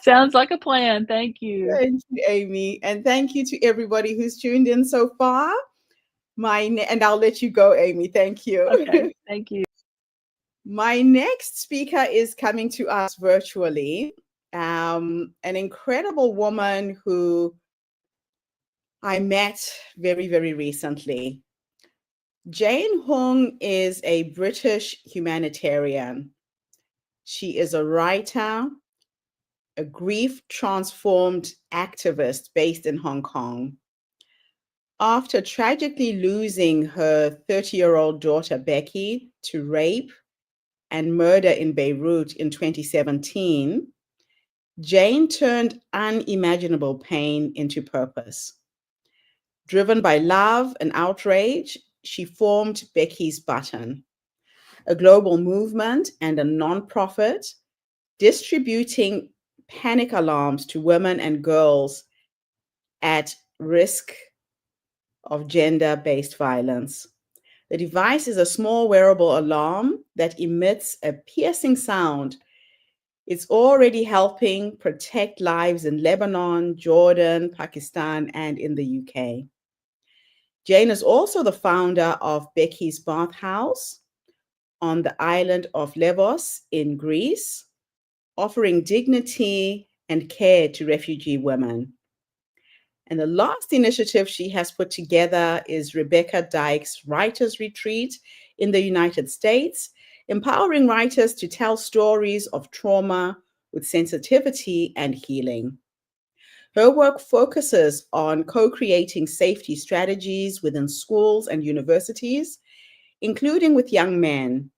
Sounds like a plan. Thank you. Thank you, Amy. And thank you to everybody who's tuned in so far. And I'll let you go, Amy. Thank you. Okay. Thank you. My next speaker is coming to us virtually. An incredible woman who I met very, very recently. Jane Hung is a British humanitarian. She is a writer, a grief-transformed activist based in Hong Kong. After tragically losing her 30-year-old daughter, Becky, to rape and murder in Beirut in 2017, Jane turned unimaginable pain into purpose. Driven by love and outrage, she formed Becky's Button, a global movement and a nonprofit distributing panic alarms to women and girls at risk of gender-based violence. The device is a small wearable alarm that emits a piercing sound. It's already helping protect lives in Lebanon, Jordan, Pakistan, and in the UK. Jane is also the founder of Becky's Bathhouse on the island of Lesbos in Greece, offering dignity and care to refugee women. And the last initiative she has put together is Rebecca Dyke's Writers Retreat in the United States, empowering writers to tell stories of trauma with sensitivity and healing. Her work focuses on co-creating safety strategies within schools and universities, including with young men,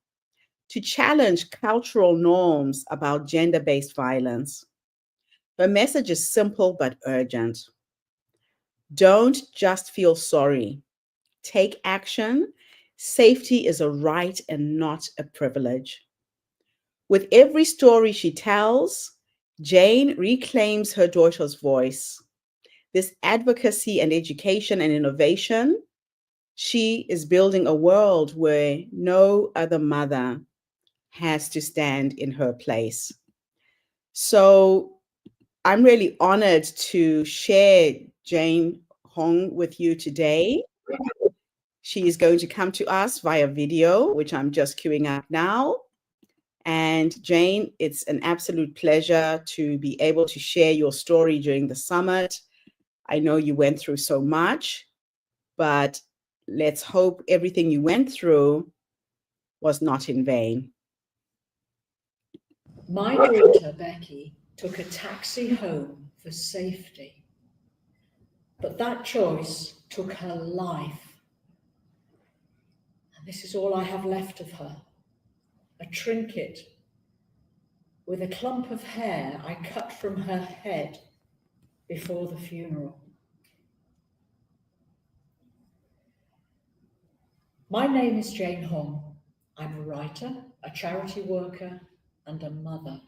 to challenge cultural norms about gender-based violence. Her message is simple but urgent. Don't just feel sorry. Take action. Safety is a right and not a privilege. With every story she tells, Jane reclaims her daughter's voice. This advocacy and education and innovation, she is building a world where no other mother has to stand in her place. So I'm really honored to share Jane Hong with you today. She is going to come to us via video, which I'm just queuing up now. And Jane, it's an absolute pleasure to be able to share your story during the summit. I know you went through so much, but let's hope everything you went through was not in vain. My daughter, Becky, took a taxi home for safety, but that choice took her life. And this is all I have left of her, a trinket with a clump of hair I cut from her head before the funeral. My name is Jane Hong. I'm a writer, a charity worker, and a mother.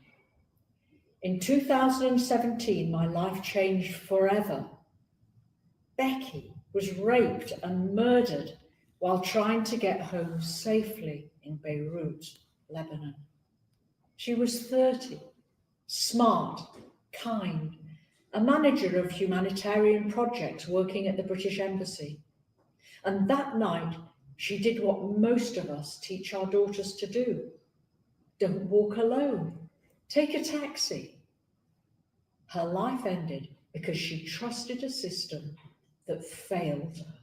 In 2017, my life changed forever. Becky was raped and murdered while trying to get home safely in Beirut, Lebanon. She was 30, smart, kind, a manager of humanitarian projects working at the British Embassy. And that night, she did what most of us teach our daughters to do. Don't walk alone. Take a taxi. Her life ended because she trusted a system that failed her.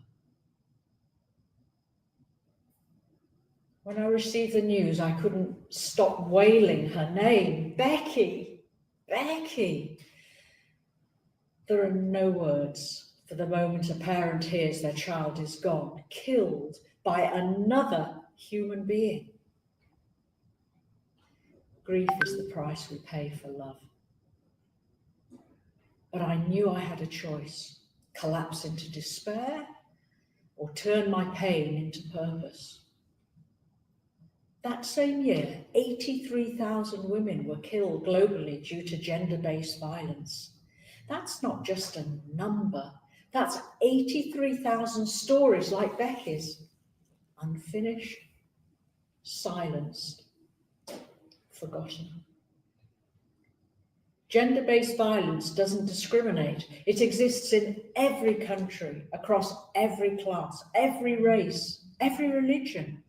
When I received the news, I couldn't stop wailing her name. Becky, Becky. There are no words for the moment a parent hears their child is gone, killed by another human being. Grief is the price we pay for love. But I knew I had a choice: collapse into despair or turn my pain into purpose. That same year, 83,000 women were killed globally due to gender-based violence. That's not just a number. That's 83,000 stories like Becky's, unfinished, silenced, forgotten. Gender-based violence doesn't discriminate. It exists in every country, across every class, every race, every religion.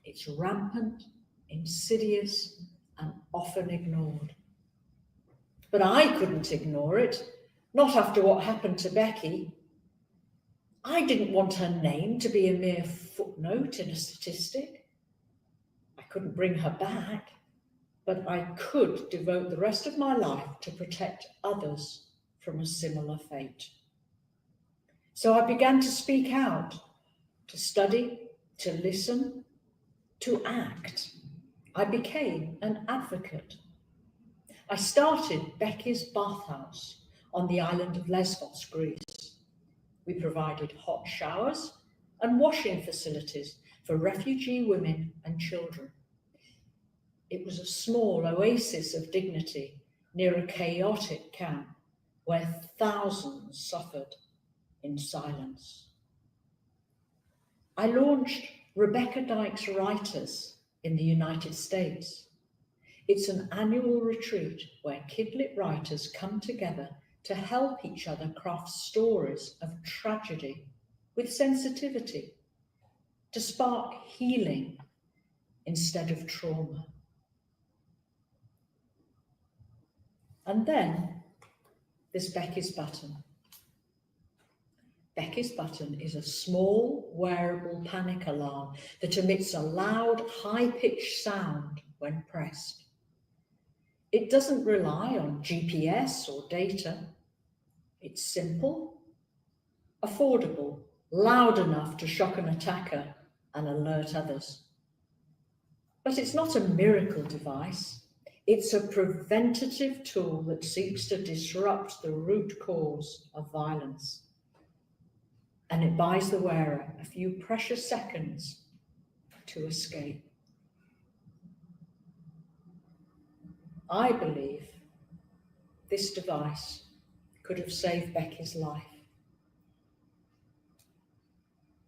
It's rampant, insidious, and often ignored. But I couldn't ignore it, not after what happened to Becky. I didn't want her name to be a mere footnote in a statistic. I couldn't bring her back, but I could devote the rest of my life to protect others from a similar fate. So I began to speak out, to study, to listen, to act. I became an advocate. I started Becky's Bathhouse on the island of Lesbos, Greece. We provided hot showers and washing facilities for refugee women and children. It was a small oasis of dignity near a chaotic camp where thousands suffered in silence. I launched Rebecca Dyke's Writers in the United States. It's an annual retreat where kidlit writers come together to help each other craft stories of tragedy with sensitivity, to spark healing instead of trauma. And then there's Becky's Button. Becky's button is a small wearable panic alarm that emits a loud, high-pitched sound when pressed. It doesn't rely on GPS or data. It's simple, affordable, loud enough to shock an attacker and alert others. But it's not a miracle device. It's a preventative tool that seeks to disrupt the root cause of violence. And it buys the wearer a few precious seconds to escape. I believe this device could have saved Becky's life.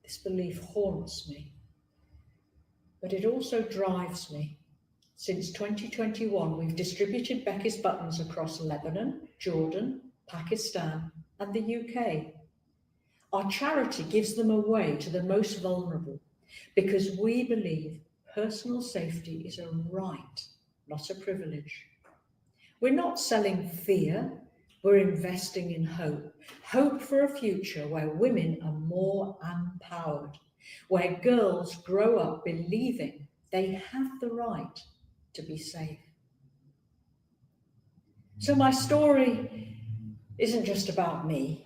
This belief haunts me, but it also drives me. Since 2021, we've distributed Becky's buttons across Lebanon, Jordan, Pakistan, and the UK. Our charity gives them away to the most vulnerable because we believe personal safety is a right, not a privilege. We're not selling fear, we're investing in hope. Hope for a future where women are more empowered, where girls grow up believing they have the right to be safe. So my story isn't just about me.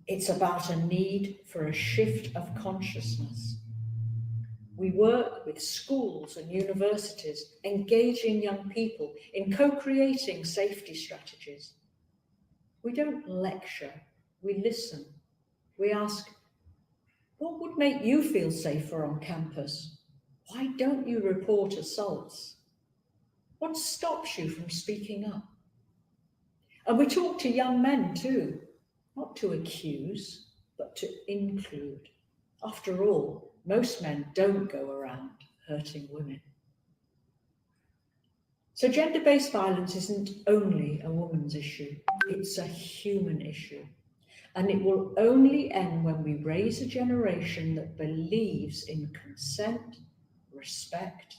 It's about a need for a shift of consciousness. We work with schools and universities, engaging young people in co-creating safety strategies. We don't lecture, we listen. We ask, what would make you feel safer on campus? Why don't you report assaults? What stops you from speaking up? And we talk to young men too, not to accuse, but to include. After all, most men don't go around hurting women. So gender-based violence isn't only a woman's issue, it's a human issue. And it will only end when we raise a generation that believes in consent, respect,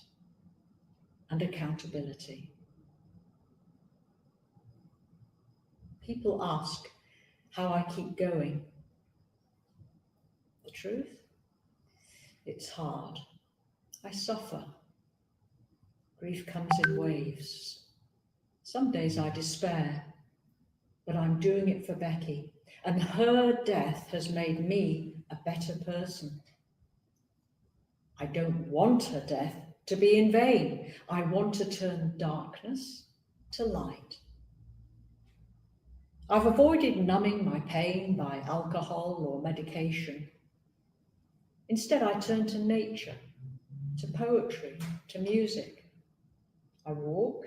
and accountability. People ask how I keep going. The truth? It's hard. I suffer. Grief comes in waves. Some days I despair, but I'm doing it for Becky, and her death has made me a better person. I don't want her death to be in vain. I want to turn darkness to light. I've avoided numbing my pain by alcohol or medication. Instead, I turn to nature, to poetry, to music. I walk,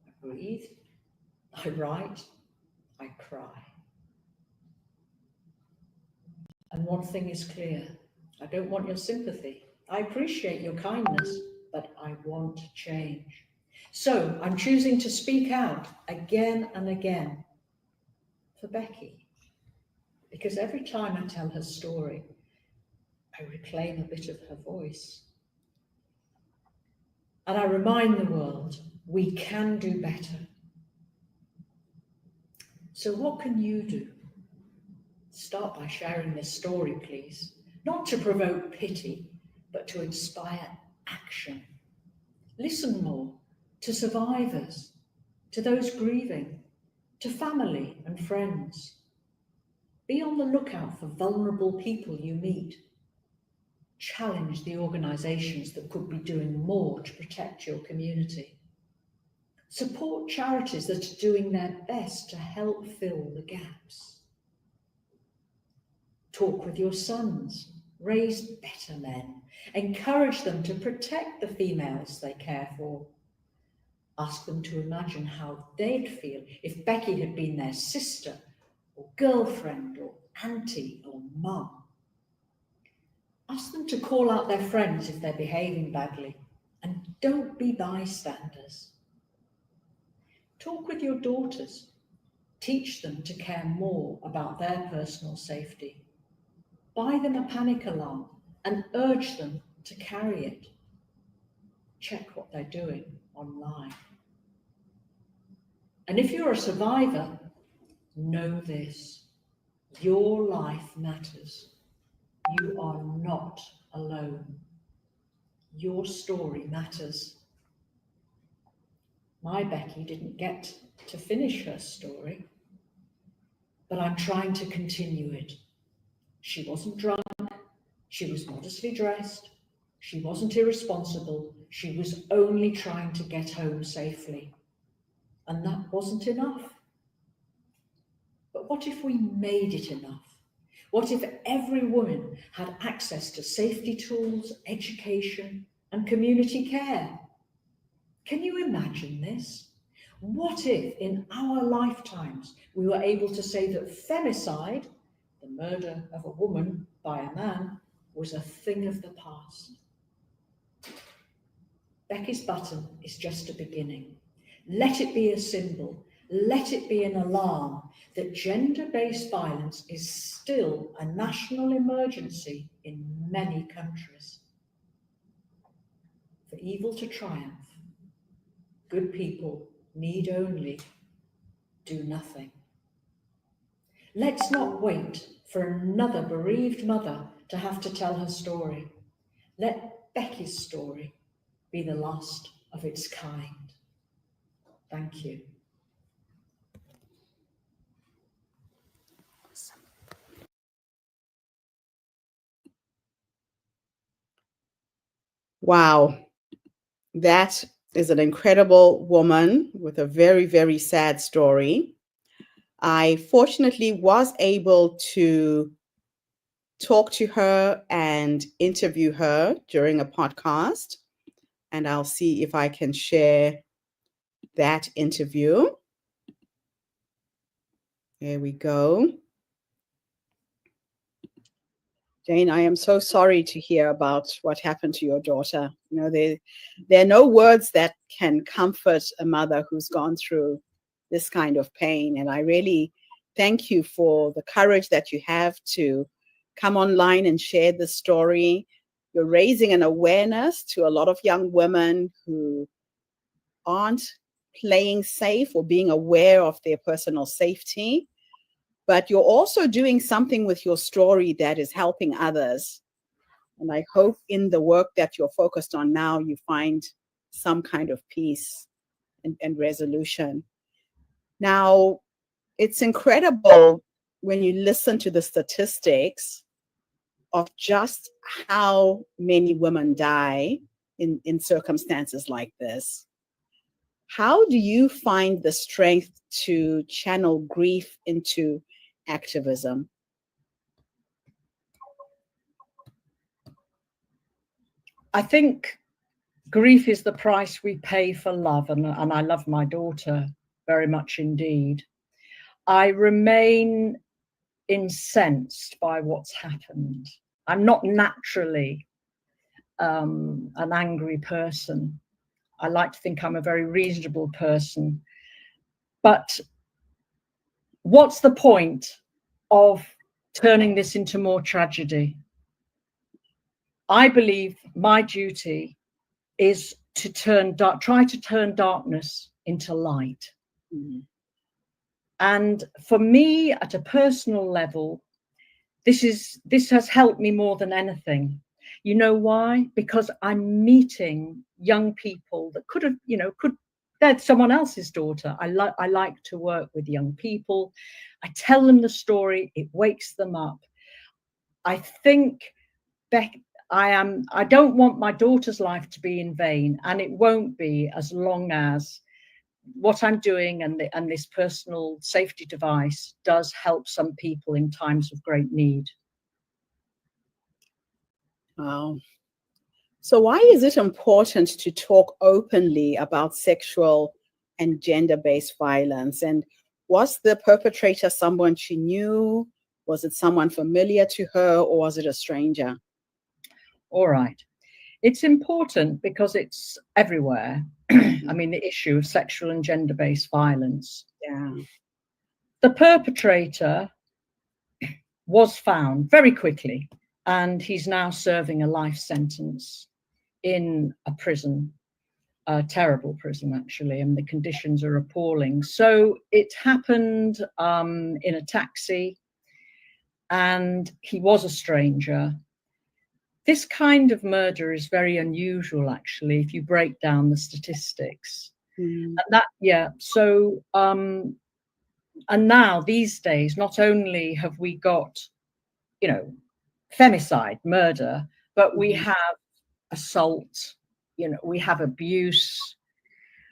I breathe, I write, I cry. And one thing is clear, I don't want your sympathy. I appreciate your kindness, but I want change. So I'm choosing to speak out again and again for Becky, because every time I tell her story, I reclaim a bit of her voice. And I remind the world we can do better. So what can you do? Start by sharing this story, please. Not to provoke pity, but to inspire action. Listen more to survivors, to those grieving, to family and friends. Be on the lookout for vulnerable people you meet. Challenge the organisations that could be doing more to protect your community. Support charities that are doing their best to help fill the gaps. Talk with your sons, raise better men, encourage them to protect the females they care for. Ask them to imagine how they'd feel if Becky had been their sister or girlfriend or auntie or mum. Ask them to call out their friends if they're behaving badly, and don't be bystanders. Talk with your daughters. Teach them to care more about their personal safety. Buy them a panic alarm and urge them to carry it. Check what they're doing online. And if you're a survivor, know this. Your life matters. You are not alone. Your story matters. My Becky didn't get to finish her story, but I'm trying to continue it. She wasn't drunk. She was modestly dressed. She wasn't irresponsible. She was only trying to get home safely. And that wasn't enough. But what if we made it enough? What if every woman had access to safety tools, education, and community care? Can you imagine this? What if in our lifetimes we were able to say that femicide, the murder of a woman by a man, was a thing of the past? Becky's button is just a beginning. Let it be a symbol. Let it be an alarm that gender-based violence is still a national emergency in many countries. For evil to triumph, good people need only do nothing. Let's not wait for another bereaved mother to have to tell her story. Let Becky's story be the last of its kind. Thank you. Wow, that is an incredible woman with a very, very sad story. I fortunately was able to talk to her and interview her during a podcast, and I'll see if I can share that interview. There we go. Jane, I am so sorry to hear about what happened to your daughter. You know, there are no words that can comfort a mother who's gone through this kind of pain. And I really thank you for the courage that you have to come online and share the story. You're raising an awareness to a lot of young women who aren't playing safe or being aware of their personal safety. But you're also doing something with your story that is helping others. And I hope in the work that you're focused on now, you find some kind of peace and resolution. Now, it's incredible when you listen to the statistics of just how many women die in circumstances like this. How do you find the strength to channel grief into activism? I think grief is the price we pay for love, and I love my daughter very much indeed. I remain incensed by what's happened. I'm not naturally an angry person. I like to think I'm a very reasonable person. But what's the point of turning this into more tragedy? I believe my duty is to try to turn darkness into light. Mm-hmm. And for me, at a personal level, this has helped me more than anything. You know why? Because I'm meeting young people that could have, they're someone else's daughter. I like to work with young people. I tell them the story. It wakes them up. I think, I don't want my daughter's life to be in vain, and it won't be as long as what I'm doing and this personal safety device does help some people in times of great need. Wow. So why is it important to talk openly about sexual and gender-based violence? And was the perpetrator someone she knew? Was it someone familiar to her, or was it a stranger? All right. It's important because it's everywhere. I mean, the issue of sexual and gender-based violence. Yeah. The perpetrator was found very quickly, and he's now serving a life sentence in a prison, a terrible prison, actually, and the conditions are appalling. So it happened in a taxi. and he was a stranger. This kind of murder is very unusual, actually, if you break down the statistics. And that, yeah, so and now these days, not only have we got, you know, femicide, murder, but we have assault, you know, we have abuse,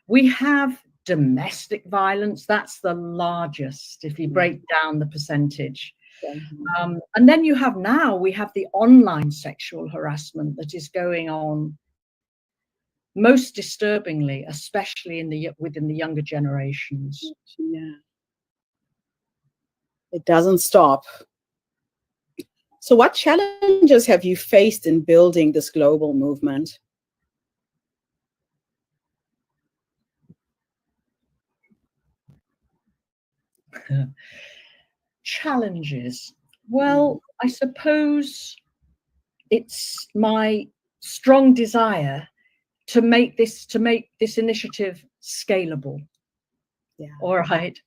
we have domestic violence. That's the largest if you break down the percentage. And then we have the online sexual harassment that is going on most disturbingly, especially within the younger generations. Yeah. It doesn't stop. So what challenges have you faced in building this global movement? Challenges. Well, I suppose it's my strong desire to make this initiative scalable. Yeah. All right.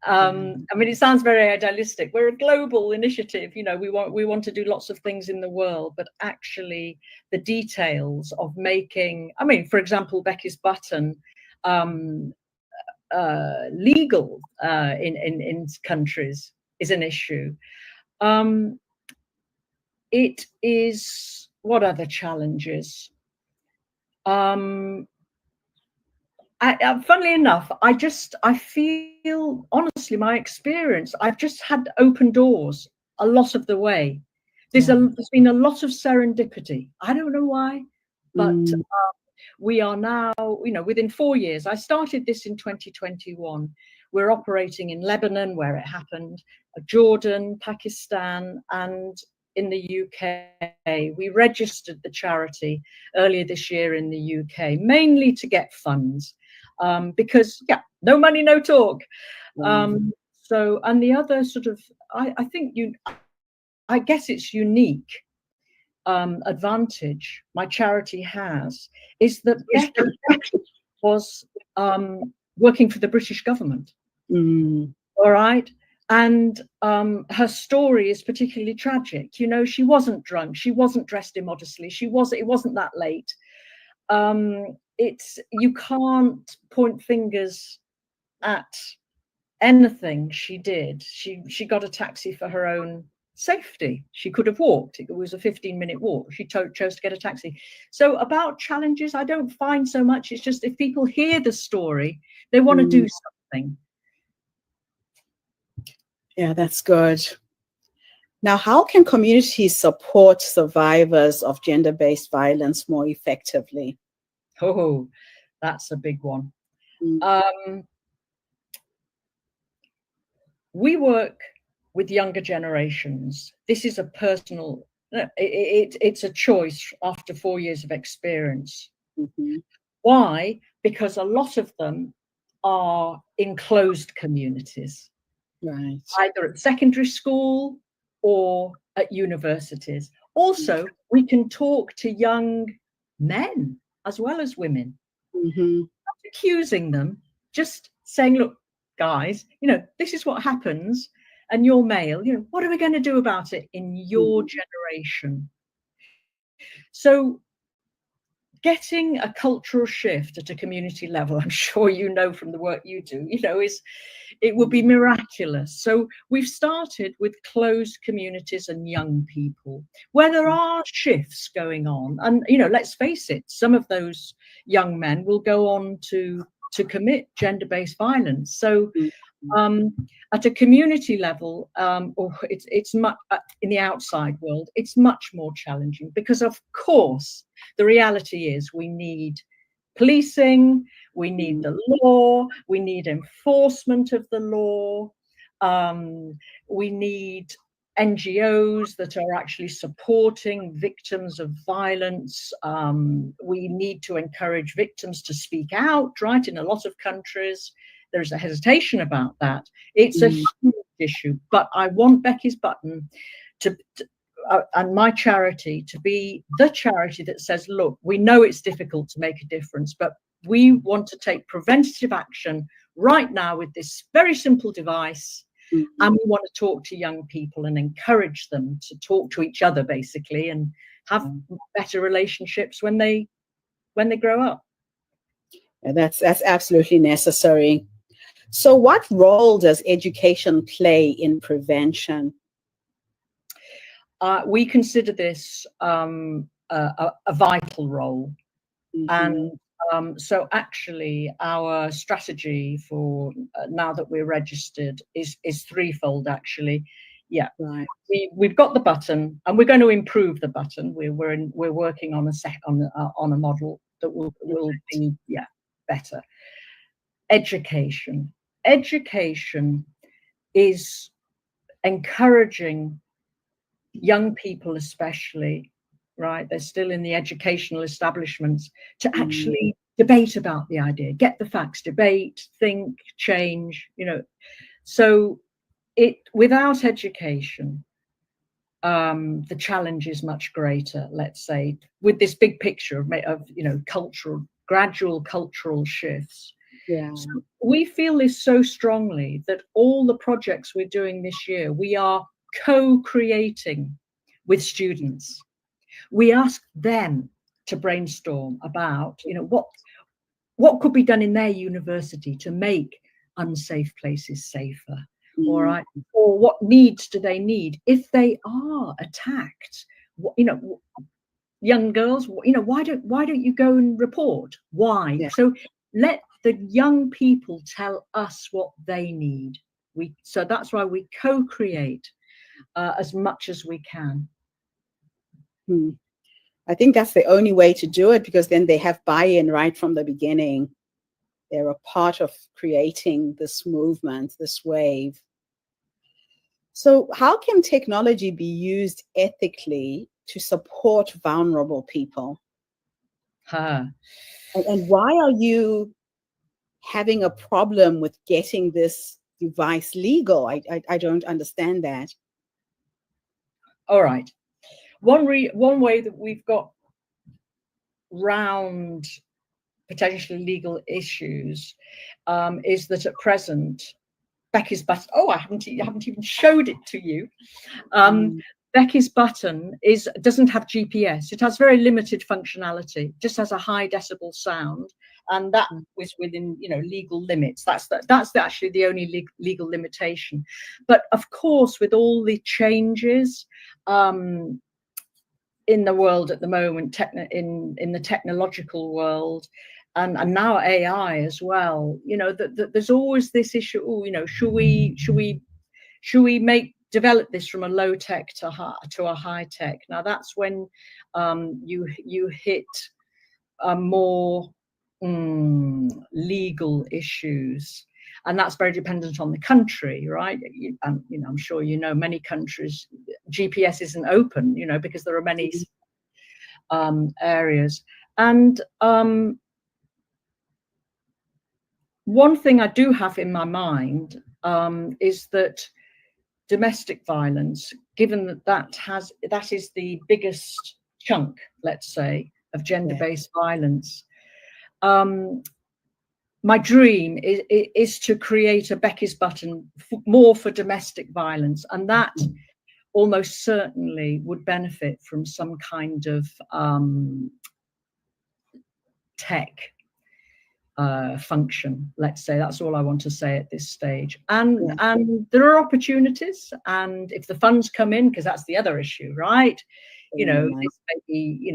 I mean, it sounds very idealistic. We're a global initiative, you know, we want to do lots of things in the world, but actually the details of making, I mean, for example, Becky's button, legal in countries is an issue. It is, what other challenges? Funnily enough, I feel, honestly, my experience, I've just had open doors a lot of the way. There's been a lot of serendipity. I don't know why, but we are now, you know, within 4 years, I started this in 2021. We're operating in Lebanon, where it happened, Jordan, Pakistan, and in the UK. We registered the charity earlier this year in the UK, mainly to get funds, because, yeah, no money, no talk. So, and the other sort of, I guess it's unique advantage my charity has is that Becky was working for the British government. All right. And her story is particularly tragic. You know, she wasn't drunk. She wasn't dressed immodestly. It wasn't that late. You can't point fingers at anything she did. She got a taxi for her own safety. She could have walked. It was a 15-minute walk. She chose to get a taxi. So about challenges, I don't find so much. It's just if people hear the story, they want to do something. Yeah, that's good. Now, how can communities support survivors of gender-based violence more effectively? Oh, that's a big one. We work with younger generations. This is a personal, it's a choice after 4 years of experience. Why? Because a lot of them are in closed communities. Right. Either at secondary school or at universities. Also, we can talk to young men as well as women. Not accusing them, just saying, look, guys, you know, this is what happens, and you're male, you know, what are we going to do about it in your generation? So getting a cultural shift at a community level, I'm sure you know from the work you do, you know, it would be miraculous. So we've started with closed communities and young people where there are shifts going on. And, you know, let's face it, some of those young men will go on to commit gender-based violence. So at a community level, or it's much in the outside world, it's much more challenging because, of course, the reality is we need policing, we need the law, we need enforcement of the law, we need NGOs that are actually supporting victims of violence. We need to encourage victims to speak out, right? In a lot of countries, there's a hesitation about that. It's a huge issue, but I want Becky's Button and my charity to be the charity that says, look, we know it's difficult to make a difference, but we want to take preventative action right now with this very simple device. And we want to talk to young people and encourage them to talk to each other, basically, and have better relationships when they grow up. Yeah, that's absolutely necessary. So what role does education play in prevention? We consider this a vital role. And so actually our strategy for now that we're registered is threefold, actually. Yeah, Right. We've got the button, and we're going to improve the button. We're working on a model that will be better. Education is encouraging young people, especially, right? They're still in the educational establishments, to actually debate about the idea, get the facts, debate, think, change, So without education, the challenge is much greater, let's say, with this big picture of gradual cultural shifts. Yeah. So we feel this so strongly that all the projects we're doing this year, we are co-creating with students. We ask them to brainstorm about, what could be done in their university to make unsafe places safer. All right, or what needs do they need if they are attacked? Young girls, why don't you go and report? Why? Yeah. So let the young people tell us what they need. So that's why we co-create as much as we can. I think that's the only way to do it, because then they have buy-in right from the beginning. They're a part of creating this movement, this wave. So how can technology be used ethically to support vulnerable people? And why are you having a problem with getting this device legal? I don't understand that. All right. One way that we've got round potentially legal issues is that at present, Becky's button. Oh, I haven't even showed it to you. Becky's button doesn't have GPS. It has very limited functionality. It just has a high decibel sound, and that was within legal limits. That's actually the only legal limitation. But of course, with all the changes in the world at the moment, in the technological world, and now AI as well, there's always this issue. Should we develop this from a low tech to a high tech? Now that's when you hit more legal issues, and that's very dependent on the country, right? I'm sure many countries GPS isn't open, because there are many areas. And one thing I do have in my mind is that domestic violence, given that is the biggest chunk, let's say, of gender-based violence. My dream is to create a Becky's button more for domestic violence, and that almost certainly would benefit from some kind of tech function, let's say. That's all I want to say at this stage. And there are opportunities, and if the funds come in, because that's the other issue, right? This may be,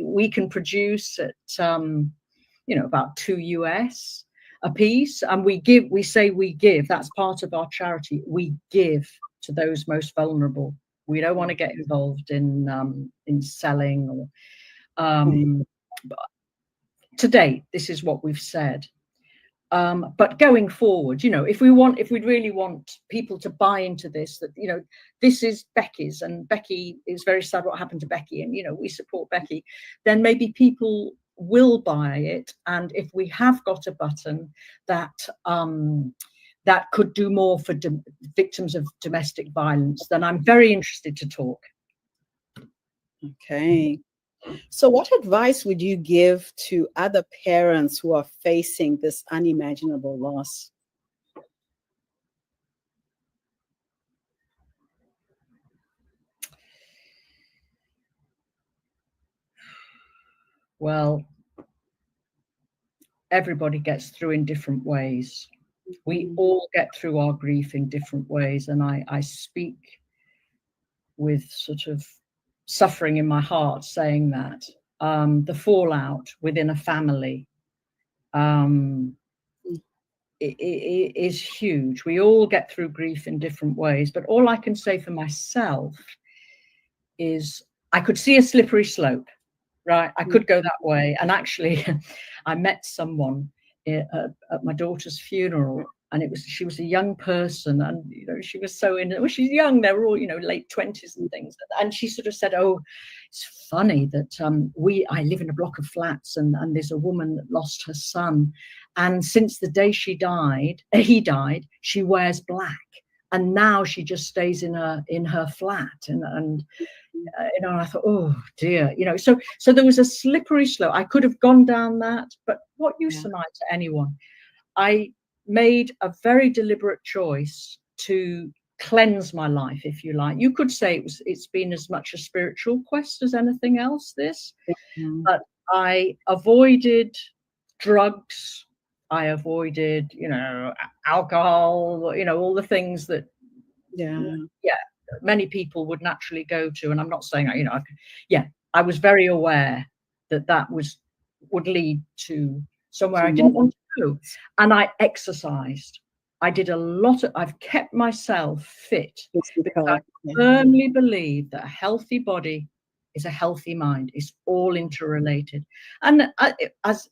we can produce at about $2 a piece, and we say we give. That's part of our charity. We give to those most vulnerable. We don't want to get involved in selling or to date, this is what we've said. But going forward, if we really want people to buy into this, that this is Becky's, and Becky is very sad what happened to Becky, and we support Becky, then maybe people will buy it. And if we have got a button that could do more for victims of domestic violence, then I'm very interested to talk. Okay. So what advice would you give to other parents who are facing this unimaginable loss? Well, everybody gets through in different ways. We all get through our grief in different ways. And I speak with sort of suffering in my heart saying that. The fallout within a family it is huge. We all get through grief in different ways. But all I can say for myself is I could see a slippery slope, right? I could go that way. And actually, I met someone at my daughter's funeral, and she was a young person, and she was so she's young. They were all late 20s and things, and she sort of said, "Oh, it's funny that I live in a block of flats, and there's a woman that lost her son, and since the day he died, she wears black, and now she just stays in her flat." And I thought, oh dear, so there was a slippery slope. I could have gone down that, but what use am I to anyone? I made a very deliberate choice to cleanse my life, if you like. You could say it's been as much a spiritual quest as anything else, this. But I avoided drugs. I avoided, alcohol, all the things that many people would naturally go to. And I'm not saying, I was very aware that would lead to somewhere I didn't want to go. And I exercised. I've kept myself fit because I firmly believe that a healthy body is a healthy mind. It's all interrelated. And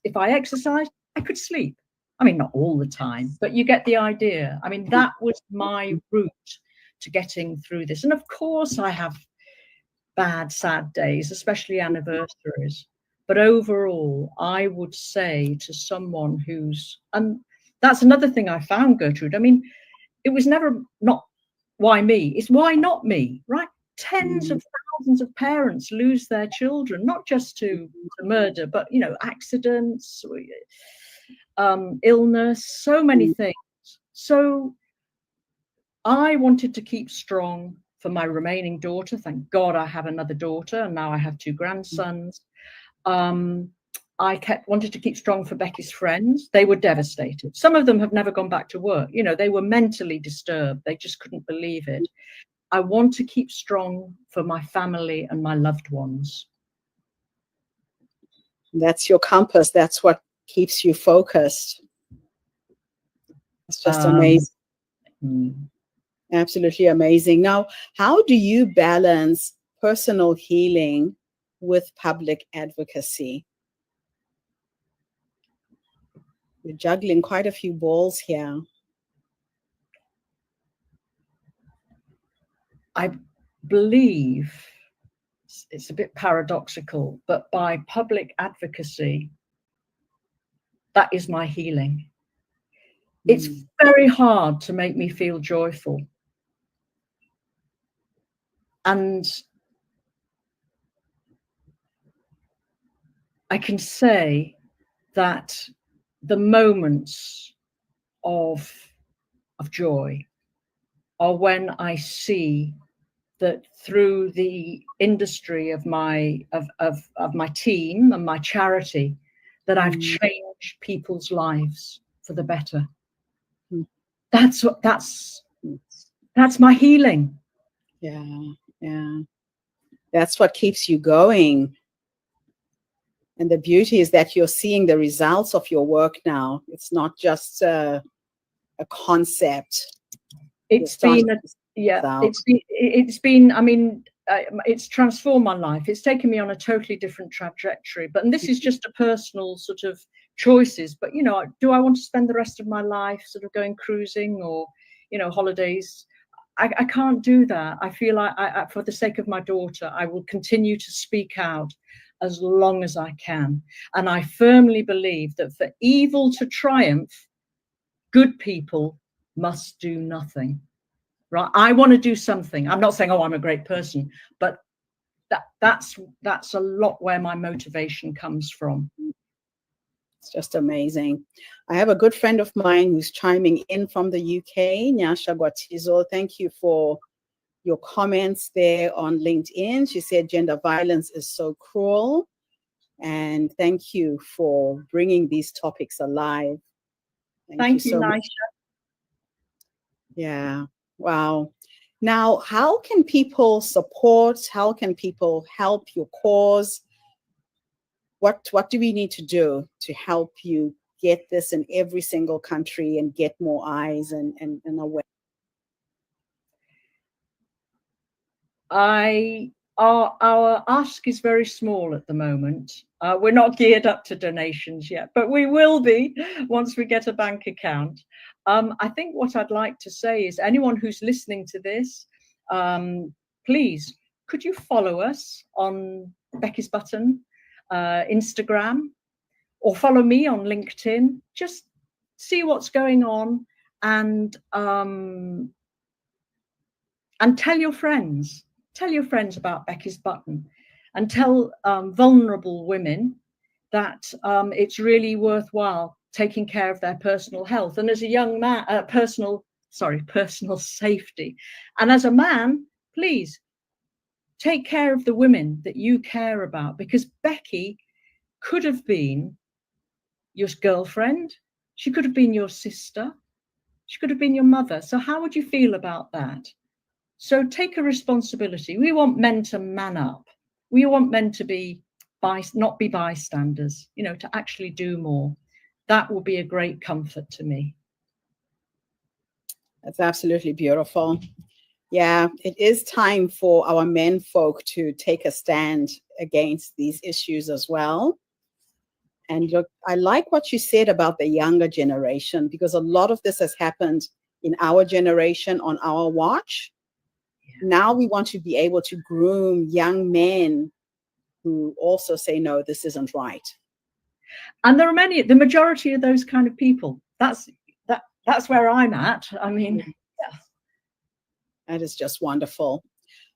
if I exercised, I could sleep. I mean, not all the time, but you get the idea. I mean, that was my route to getting through this. And of course I have bad, sad days, especially anniversaries. But overall, I would say to someone and that's another thing I found, Gertrude. I mean, it was never not why me, it's why not me, right? Tens of thousands of parents lose their children, not just to murder, but, accidents, illness, so many things. So I wanted to keep strong for my remaining daughter. Thank God I have another daughter, and now I have 2 grandsons. I wanted to keep strong for Becky's friends. They were devastated. Some of them have never gone back to work. They were mentally disturbed. They just couldn't believe it. I want to keep strong for my family and my loved ones. That's your compass. That's what keeps you focused. It's just amazing. Absolutely amazing. Now, how do you balance personal healing with public advocacy? You're juggling quite a few balls here. I believe it's a bit paradoxical, but by public advocacy, that is my healing. It's very hard to make me feel joyful. And I can say that the moments of joy are when I see that through the industry of my team and my charity, that I've changed people's lives for the better. That's my healing. Yeah. That's what keeps you going. And the beauty is that you're seeing the results of your work now. It's not just a concept. It's transformed my life. It's taken me on a totally different trajectory. And this is just a personal sort of choices. But, do I want to spend the rest of my life sort of going cruising or, holidays? I can't do that. I feel like for the sake of my daughter, I will continue to speak out as long as I can. And I firmly believe that for evil to triumph, good people must do nothing. Right? I want to do something. I'm not saying, I'm a great person, but that's a lot where my motivation comes from. It's just amazing. I have a good friend of mine who's chiming in from the UK, Nyasha Gwatizo. Thank you for your comments there on LinkedIn. She said gender violence is so cruel. And thank you for bringing these topics alive. Thank you, so much. Nisha. Yeah. Wow. Now, how can people support? How can people help your cause? What do we need to do to help you get this in every single country and get more eyes and aware? Our ask is very small at the moment. We're not geared up to donations yet, but we will be once we get a bank account. I think what I'd like to say is anyone who's listening to this, please, could you follow us on Becky's Button, Instagram, or follow me on LinkedIn? Just see what's going on and tell your friends. Tell your friends about Becky's Button and tell vulnerable women that it's really worthwhile taking care of their personal health. And as a young man, personal safety. And as a man, please take care of the women that you care about, because Becky could have been your girlfriend. She could have been your sister. She could have been your mother. So how would you feel about that? So take a responsibility. We want men to man up. We want men to not be bystanders, to actually do more. That will be a great comfort to me. That's absolutely beautiful. Yeah, it is time for our men folk to take a stand against these issues as well. And look, I like what you said about the younger generation, because a lot of this has happened in our generation on our watch. Now we want to be able to groom young men who also say, no, this isn't right. And there are the majority of those kind of people. That's where I'm at. I mean, yeah. That is just wonderful.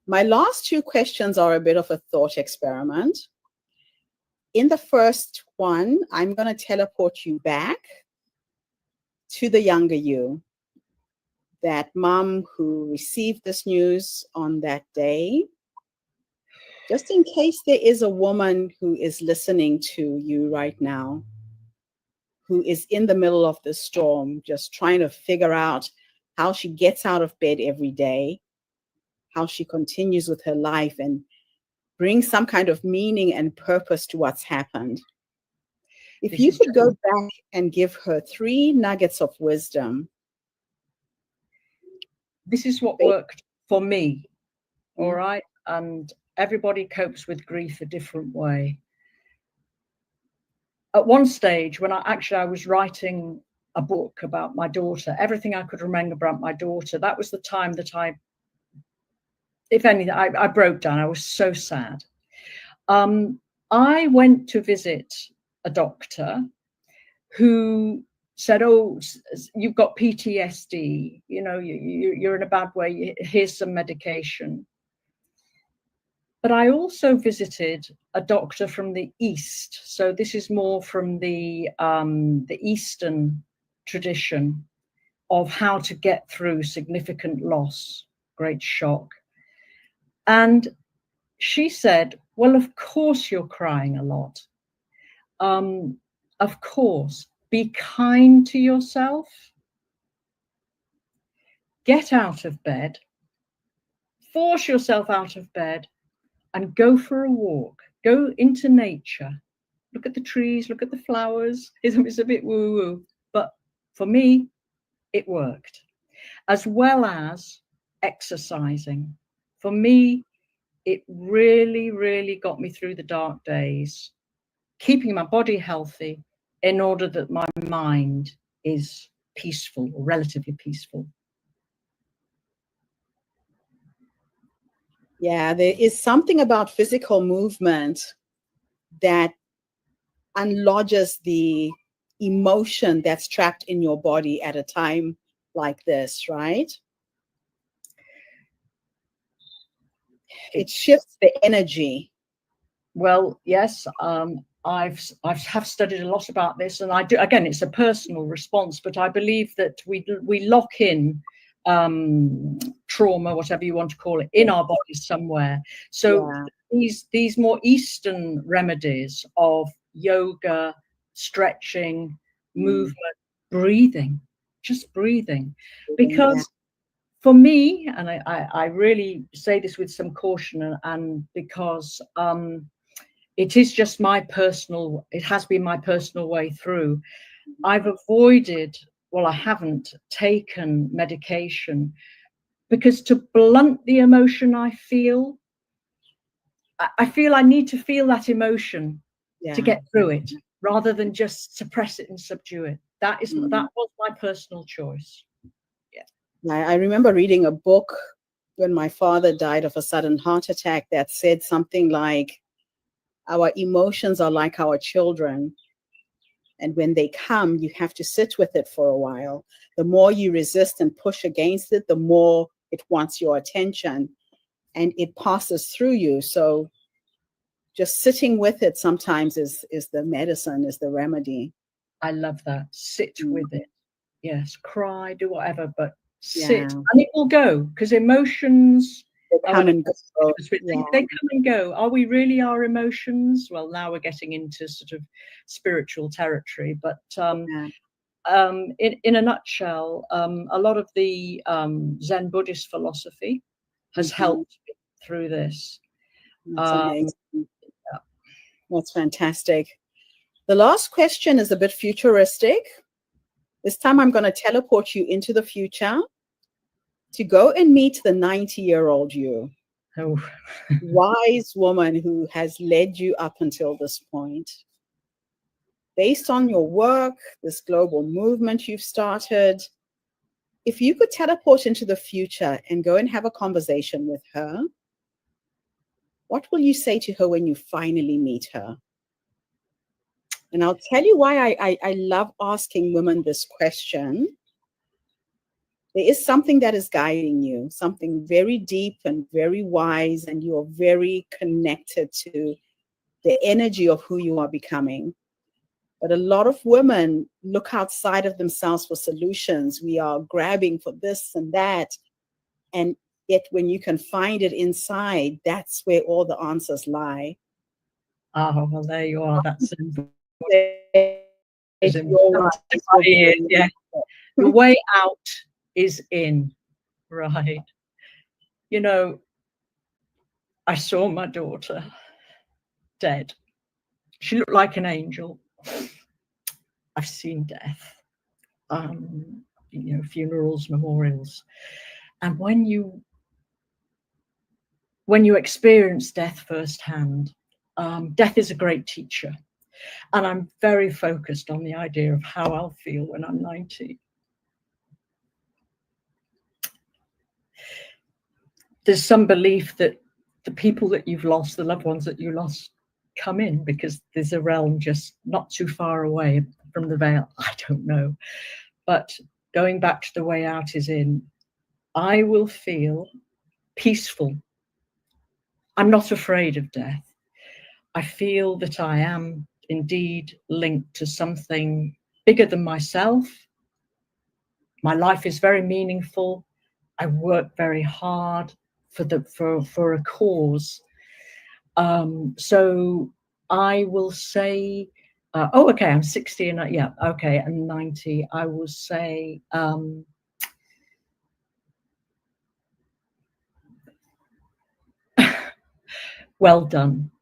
My last two questions are a bit of a thought experiment. In the first one, I'm going to teleport you back to the younger you. That mom who received this news on that day, just in case there is a woman who is listening to you right now, who is in the middle of the storm, just trying to figure out how she gets out of bed every day, how she continues with her life and brings some kind of meaning and purpose to what's happened. If you could go back and give her 3 nuggets of wisdom. This is what worked for me, all right? And everybody copes with grief a different way. At one stage, when I was writing a book about my daughter, everything I could remember about my daughter, that was the time that if anything, I broke down. I was so sad. I went to visit a doctor who said, oh, you've got PTSD, you're in a bad way, here's some medication. But I also visited a doctor from the East. So this is more from the Eastern tradition of how to get through significant loss, great shock. And she said, well, of course you're crying a lot. Of course, be kind to yourself. Get out of bed. Force yourself out of bed and go for a walk. Go into nature. Look at the trees, look at the flowers. It's a bit woo-woo, but for me, it worked. As well as exercising. For me, it really, really got me through the dark days, keeping my body healthy in order that my mind is peaceful, or relatively peaceful. Yeah, there is something about physical movement that unlodges the emotion that's trapped in your body at a time like this, right? It shifts the energy. Well, yes, I have studied a lot about this, and I do. Again, it's a personal response, but I believe that we lock in trauma, whatever you want to call it, in our bodies somewhere. So these more Eastern remedies of yoga, stretching, movement, breathing, just breathing. Because for me, and I really say this with some caution, and because it is just my personal, it has been my personal way through. I've avoided, well, I haven't taken medication because to blunt the emotion I feel I need to feel that emotion to get through it, rather than just suppress it and subdue it. That was my personal choice. I remember reading a book when my father died of a sudden heart attack that said something like, our emotions are like our children. And when they come, you have to sit with it for a while. The more you resist and push against it, the more it wants your attention and it passes through you. So just sitting with it sometimes is the medicine, is the remedy. I love that. Sit with it. Yes, cry, do whatever, but sit, and it will go, because emotions, they come and go. They come and go. Are we really our emotions? Well, now we're getting into sort of spiritual territory, but in a nutshell, a lot of the Zen Buddhist philosophy has helped me through this. That's amazing. That's fantastic. The last question is a bit futuristic. This time I'm going to teleport you into the future to go and meet the 90-year-old you. Oh. Wise woman who has led you up until this point. Based on your work, this global movement you've started, if you could teleport into the future and go and have a conversation with her, what will you say to her when you finally meet her? And I'll tell you why I love asking women this question. There is something that is guiding you, something very deep and very wise, and you're very connected to the energy of who you are becoming. But a lot of women look outside of themselves for solutions. We are grabbing for this and that. And yet when you can find it inside, that's where all the answers lie. Oh, well, there you are. That's yeah. The way out is in, right? You know, I saw my daughter dead. She looked like an angel. I've seen death, you know, funerals, memorials, and when you experience death firsthand, death is a great teacher. And I'm very focused on the idea of how I'll feel when I'm 90. There's some belief that the people that you've lost, the loved ones that you lost, come in because there's a realm just not too far away from the veil. I don't know. But going back to the way out is in, I will feel peaceful. I'm not afraid of death. I feel that I am indeed linked to something bigger than myself. My life is very meaningful. I work very hard for a cause. So I will say, okay, I'm 60 and yeah, okay, and 90. I will say, well done.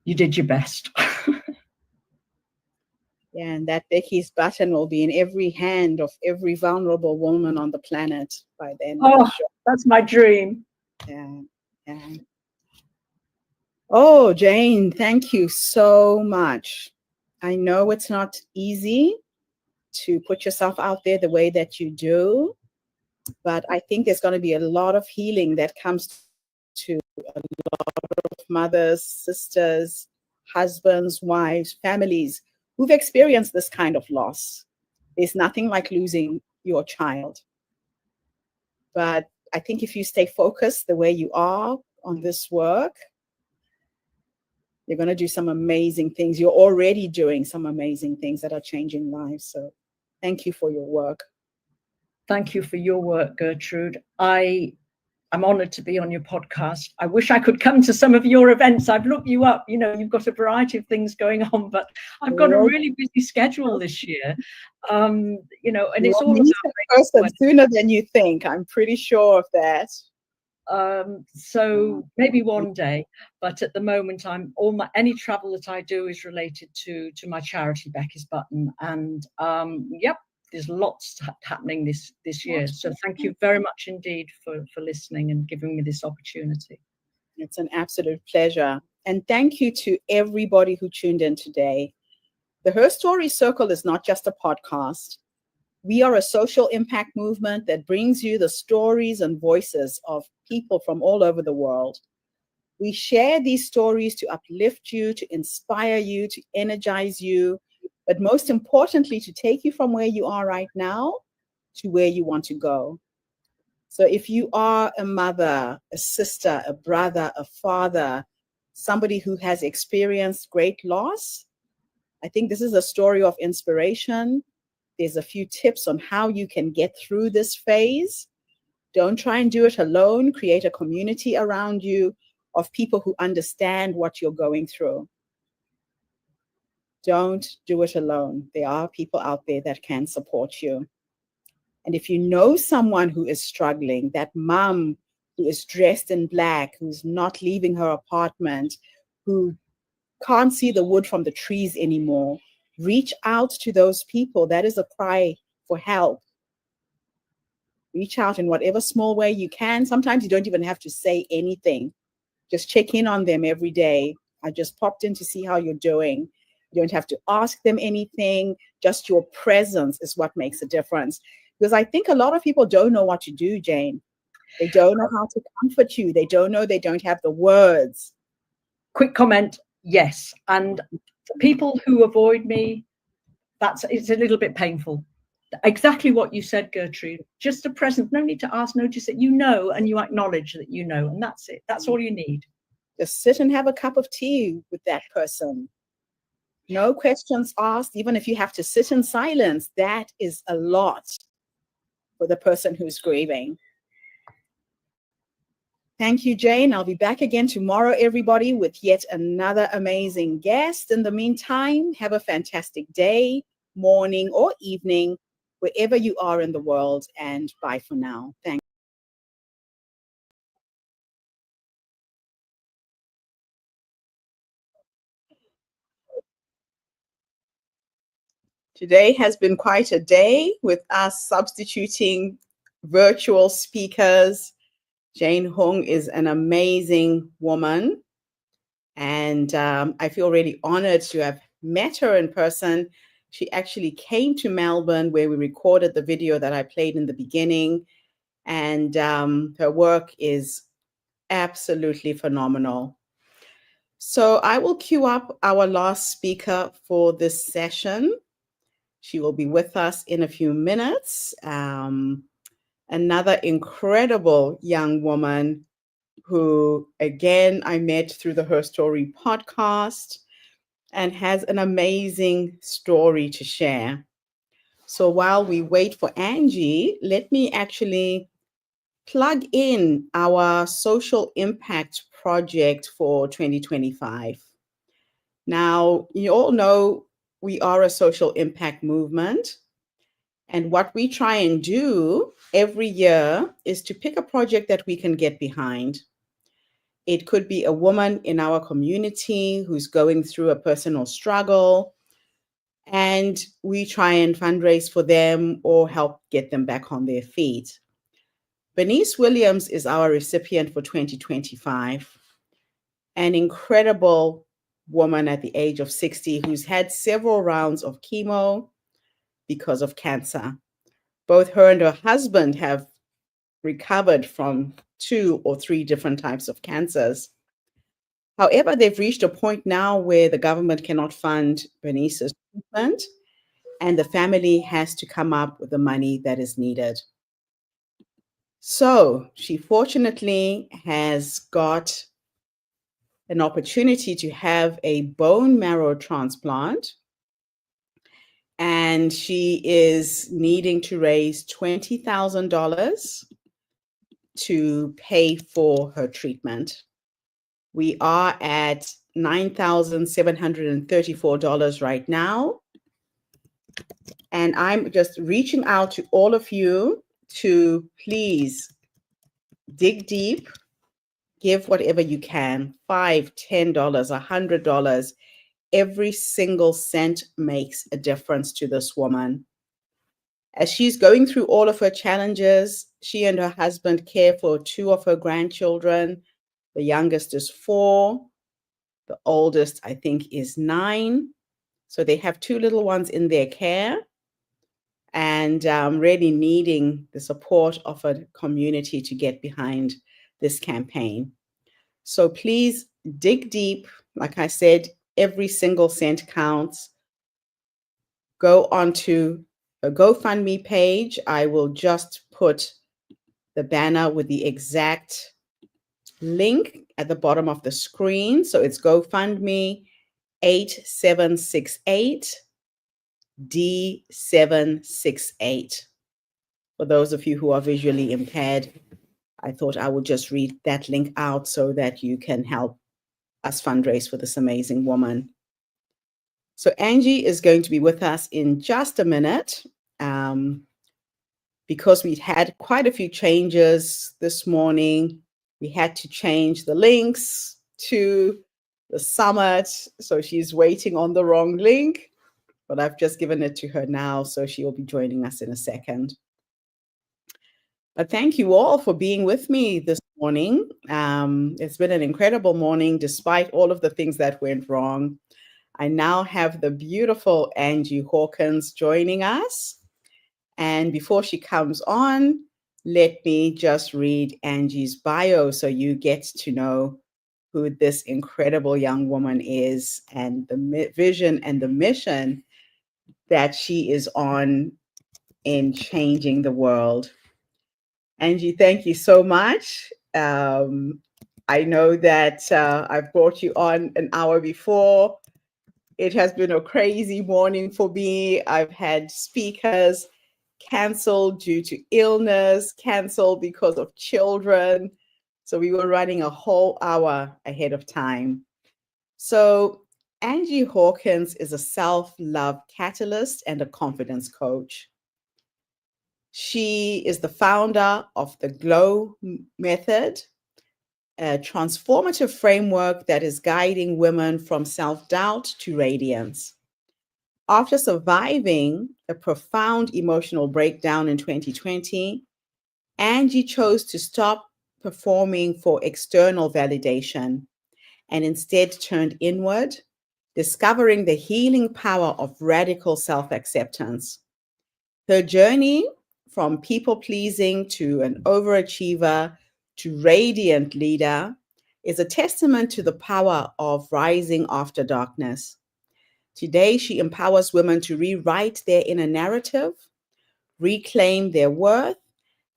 You did your best. Yeah, and that Becky's button will be in every hand of every vulnerable woman on the planet by then. Oh, that's my dream. Yeah, yeah. Oh, Jane, thank you so much. I know it's not easy to put yourself out there the way that you do, but I think there's going to be a lot of healing that comes to a lot of mothers, sisters, husbands, wives, families who've experienced this kind of loss. There's nothing like losing your child. But I think if you stay focused the way you are on this work, you're going to do some amazing things. You're already doing some amazing things that are changing lives. So thank you for your work. Thank you for your work, Gertrude. I I'm honored to be on your podcast. I wish I could come to some of your events. I've looked you up. You know, you've got a variety of things going on, but I've got a really busy schedule this year. You know, and it's all meet in person sooner than you think. I'm pretty sure of that. So maybe one day, but at the moment, any travel that I do is related to my charity, Becky's Button, and yep, there's lots happening this year. So thank you very much indeed for listening and giving me this opportunity. It's an absolute pleasure, and thank you to everybody who tuned in today. The Her Story Circle is not just a podcast. We are a social impact movement that brings you the stories and voices of people from all over the world. We share these stories to uplift you, to inspire you, to energize you, but most importantly, to take you from where you are right now to where you want to go. So if you are a mother, a sister, a brother, a father, somebody who has experienced great loss, I think this is a story of inspiration. There's a few tips on how you can get through this phase. Don't try and do it alone. Create a community around you of people who understand what you're going through. Don't do it alone. There are people out there that can support you. And if you know someone who is struggling, that mom who is dressed in black, who's not leaving her apartment, who can't see the wood from the trees anymore, reach out to those people. That is a cry for help. Reach out in whatever small way you can. Sometimes you don't even have to say anything. Just check in on them every day. I just popped in to see how you're doing. You don't have to ask them anything. Just your presence is what makes a difference. Because I think a lot of people don't know what to do, Jane. They don't know how to comfort you. They don't know, they don't have the words. Quick comment, yes. And for people who avoid me, it's a little bit painful. Exactly what you said, Gertrude. Just a presence, no need to ask, no, just that you know and you acknowledge that you know, and that's it. That's all you need. Just sit and have a cup of tea with that person. No questions asked, even if you have to sit in silence, that is a lot for the person who's grieving. Thank you, Jane. I'll be back again tomorrow, everybody, with yet another amazing guest. In the meantime, have a fantastic day, morning, or evening, wherever you are in the world, and bye for now. Thanks. Today has been quite a day with us substituting virtual speakers. Jane Hong is an amazing woman, and I feel really honored to have met her in person. She actually came to Melbourne, where we recorded the video that I played in the beginning, and her work is absolutely phenomenal. So I will queue up our last speaker for this session. She will be with us in a few minutes. Another incredible young woman who, again, I met through the Her Story podcast and has an amazing story to share. So while we wait for Angie, let me actually plug in our social impact project for 2025. Now, you all know we are a social impact movement. And what we try and do every year is to pick a project that we can get behind. It could be a woman in our community who's going through a personal struggle, and we try and fundraise for them or help get them back on their feet. Bernice Williams is our recipient for 2025, an incredible woman at the age of 60 who's had several rounds of chemo because of cancer. Both her and her husband have recovered from 2 or 3 different types of cancers. However, they've reached a point now where the government cannot fund Bernice's treatment, and the family has to come up with the money that is needed. So she fortunately has got an opportunity to have a bone marrow transplant, and she is needing to raise $20,000 to pay for her treatment. We are at $9,734 right now. And I'm just reaching out to all of you to please dig deep, give whatever you can, $5, $10, $100. Every single cent makes a difference to this woman. As she's going through all of her challenges, she and her husband care for 2 of her grandchildren. The youngest is 4. The oldest, I think, is 9. So they have 2 little ones in their care, and really needing the support of a community to get behind this campaign. So please dig deep. Like I said, every single cent counts. Go onto a GoFundMe page. I will just put the banner with the exact link at the bottom of the screen. So it's GoFundMe 8768 D768. For those of you who are visually impaired, I thought I would just read that link out so that you can help us fundraise for this amazing woman. So Angie is going to be with us in just a minute, because we had quite a few changes this morning. We had to change the links to the summit. So she's waiting on the wrong link, but I've just given it to her now. So she will be joining us in a second. But thank you all for being with me this morning. It's been an incredible morning, despite all of the things that went wrong. I now have the beautiful Angie Hawkins joining us. And before she comes on, let me just read Angie's bio so you get to know who this incredible young woman is and the vision and the mission that she is on in changing the world. Angie, thank you so much. I know that I've brought you on an hour before. It has been a crazy morning for me. I've had speakers canceled due to illness, canceled because of children. So we were running a whole hour ahead of time. So Angie Hawkins is a self-love catalyst and a confidence coach. She is the founder of the GLOW method, a transformative framework that is guiding women from self-doubt to radiance. After surviving a profound emotional breakdown in 2020, Angie chose to stop performing for external validation and instead turned inward, discovering the healing power of radical self-acceptance. Her journey from people-pleasing to an overachiever to radiant leader is a testament to the power of rising after darkness. Today, she empowers women to rewrite their inner narrative, reclaim their worth,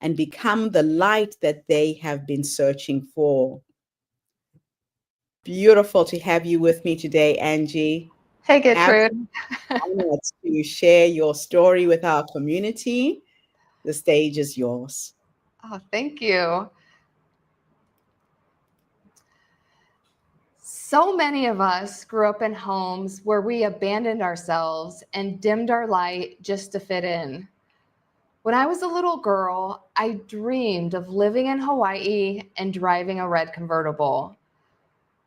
and become the light that they have been searching for. Beautiful to have you with me today, Angie. Hey, Gertrude. Honored to share your story with our community. The stage is yours. Oh, thank you. So many of us grew up in homes where we abandoned ourselves and dimmed our light just to fit in. When I was a little girl, I dreamed of living in Hawaii and driving a red convertible.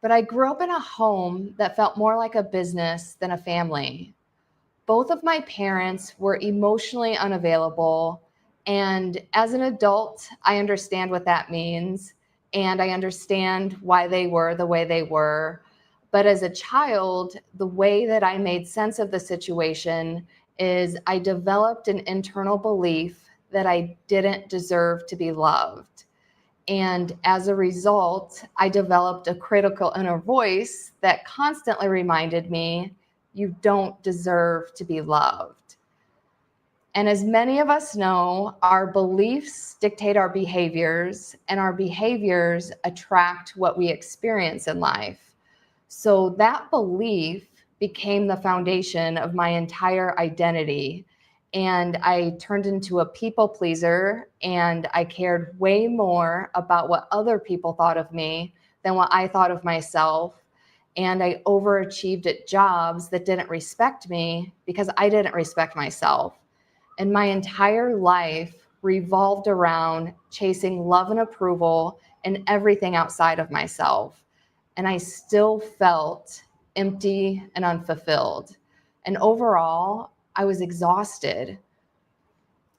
But I grew up in a home that felt more like a business than a family. Both of my parents were emotionally unavailable, and as an adult, I understand what that means, and I understand why they were the way they were. But as a child, the way that I made sense of the situation is I developed an internal belief that I didn't deserve to be loved. And as a result, I developed a critical inner voice that constantly reminded me, you don't deserve to be loved. And as many of us know, our beliefs dictate our behaviors, and our behaviors attract what we experience in life. So that belief became the foundation of my entire identity. and I turned into a people pleaser, and I cared way more about what other people thought of me than what I thought of myself. And I overachieved at jobs that didn't respect me because I didn't respect myself. And my entire life revolved around chasing love and approval and everything outside of myself. And I still felt empty and unfulfilled. And overall, I was exhausted.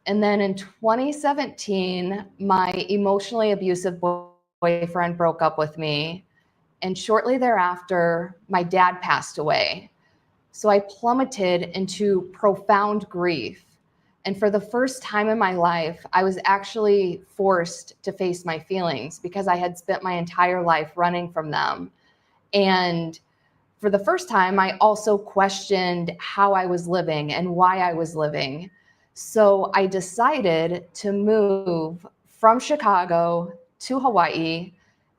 And then in 2017, my emotionally abusive boyfriend broke up with me. And shortly thereafter, my dad passed away. So I plummeted into profound grief. And for the first time in my life, I was actually forced to face my feelings because I had spent my entire life running from them. And for the first time, I also questioned how I was living and why I was living. So I decided to move from Chicago to Hawaii,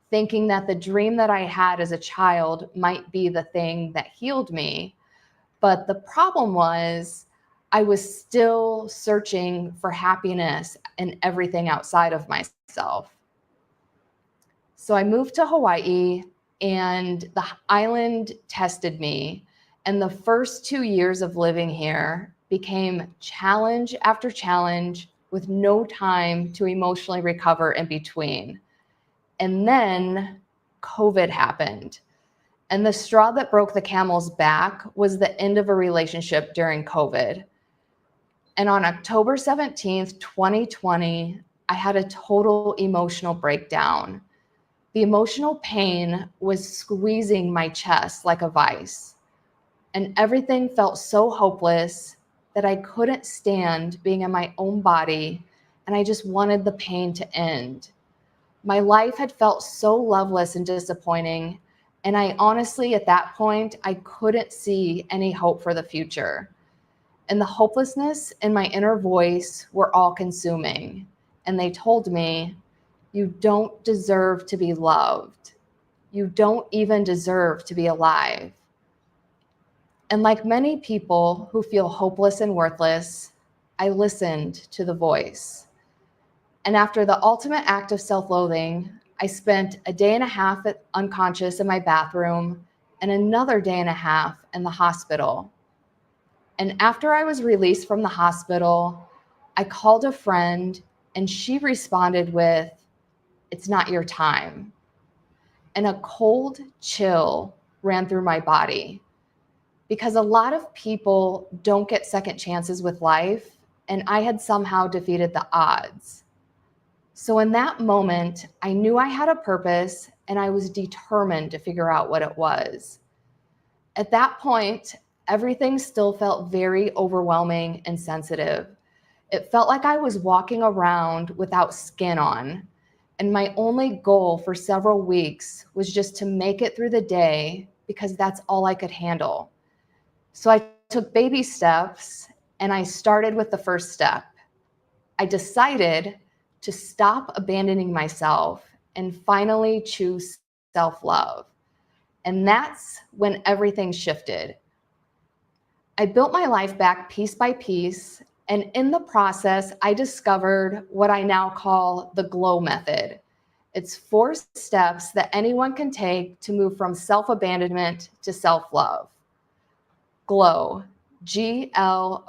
thinking that the dream that I had as a child might be the thing that healed me. But the problem was I was still searching for happiness in everything outside of myself. So I moved to Hawaii, and the island tested me. And the first 2 years of living here became challenge after challenge with no time to emotionally recover in between. And then COVID happened. And the straw that broke the camel's back was the end of a relationship during COVID. And on October 17th, 2020, I had a total emotional breakdown. The emotional pain was squeezing my chest like a vice. And everything felt so hopeless that I couldn't stand being in my own body, and I just wanted the pain to end. My life had felt so loveless and disappointing, and I honestly, at that point, I couldn't see any hope for the future. And the hopelessness and my inner voice were all consuming. And they told me, you don't deserve to be loved. You don't even deserve to be alive. And like many people who feel hopeless and worthless, I listened to the voice. And after the ultimate act of self-loathing, I spent a day and a half unconscious in my bathroom and another day and a half in the hospital. And after I was released from the hospital, I called a friend, and she responded with, "It's not your time." And a cold chill ran through my body because a lot of people don't get second chances with life, and I had somehow defeated the odds. So in that moment, I knew I had a purpose, and I was determined to figure out what it was. At that point, everything still felt very overwhelming and sensitive. It felt like I was walking around without skin on. And my only goal for several weeks was just to make it through the day because that's all I could handle. So I took baby steps, and I started with the first step. I decided to stop abandoning myself and finally choose self-love. And that's when everything shifted. I built my life back piece by piece, and in the process, I discovered what I now call the GLOW method. It's 4 steps that anyone can take to move from self-abandonment to self-love. GLOW, G-L-O-W.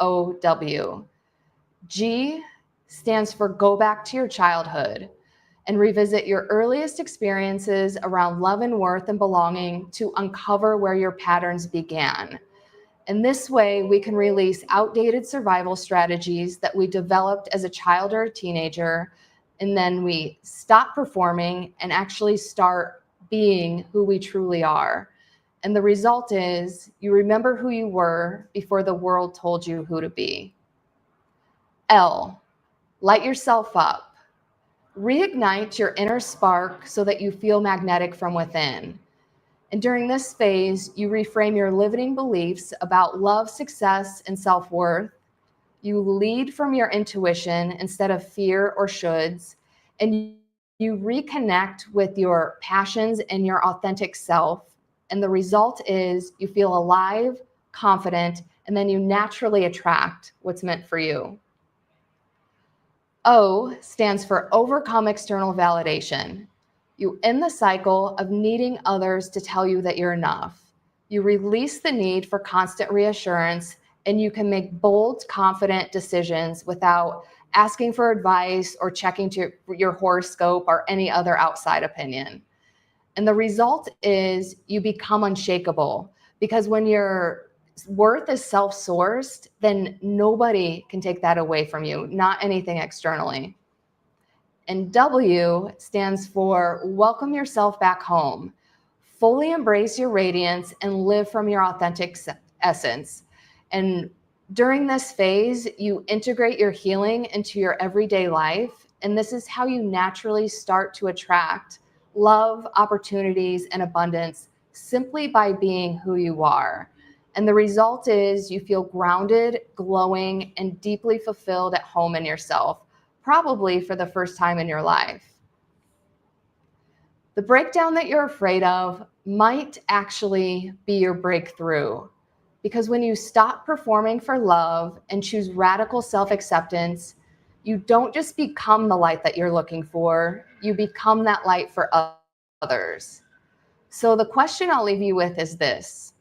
G stands for go back to your childhood and revisit your earliest experiences around love and worth and belonging to uncover where your patterns began. And this way, we can release outdated survival strategies that we developed as a child or a teenager, and then we stop performing and actually start being who we truly are. And the result is you remember who you were before the world told you who to be. L, light yourself up. Reignite your inner spark so that you feel magnetic from within. And during this phase, you reframe your limiting beliefs about love, success, and self-worth. You lead from your intuition instead of fear or shoulds. And you reconnect with your passions and your authentic self. And the result is you feel alive, confident, and then you naturally attract what's meant for you. O stands for overcome external validation. You end the cycle of needing others to tell you that you're enough. You release the need for constant reassurance, and you can make bold, confident decisions without asking for advice or checking to your horoscope or any other outside opinion. And the result is you become unshakable, because when your worth is self-sourced, then nobody can take that away from you, not anything externally. And W stands for welcome yourself back home. Fully embrace your radiance and live from your authentic essence. And during this phase, you integrate your healing into your everyday life. And this is how you naturally start to attract love, opportunities, and abundance simply by being who you are. And the result is you feel grounded, glowing, and deeply fulfilled at home in yourself, probably for the first time in your life. The breakdown that you're afraid of might actually be your breakthrough, because when you stop performing for love and choose radical self-acceptance, you don't just become the light that you're looking for, you become that light for others. So the question I'll leave you with is this: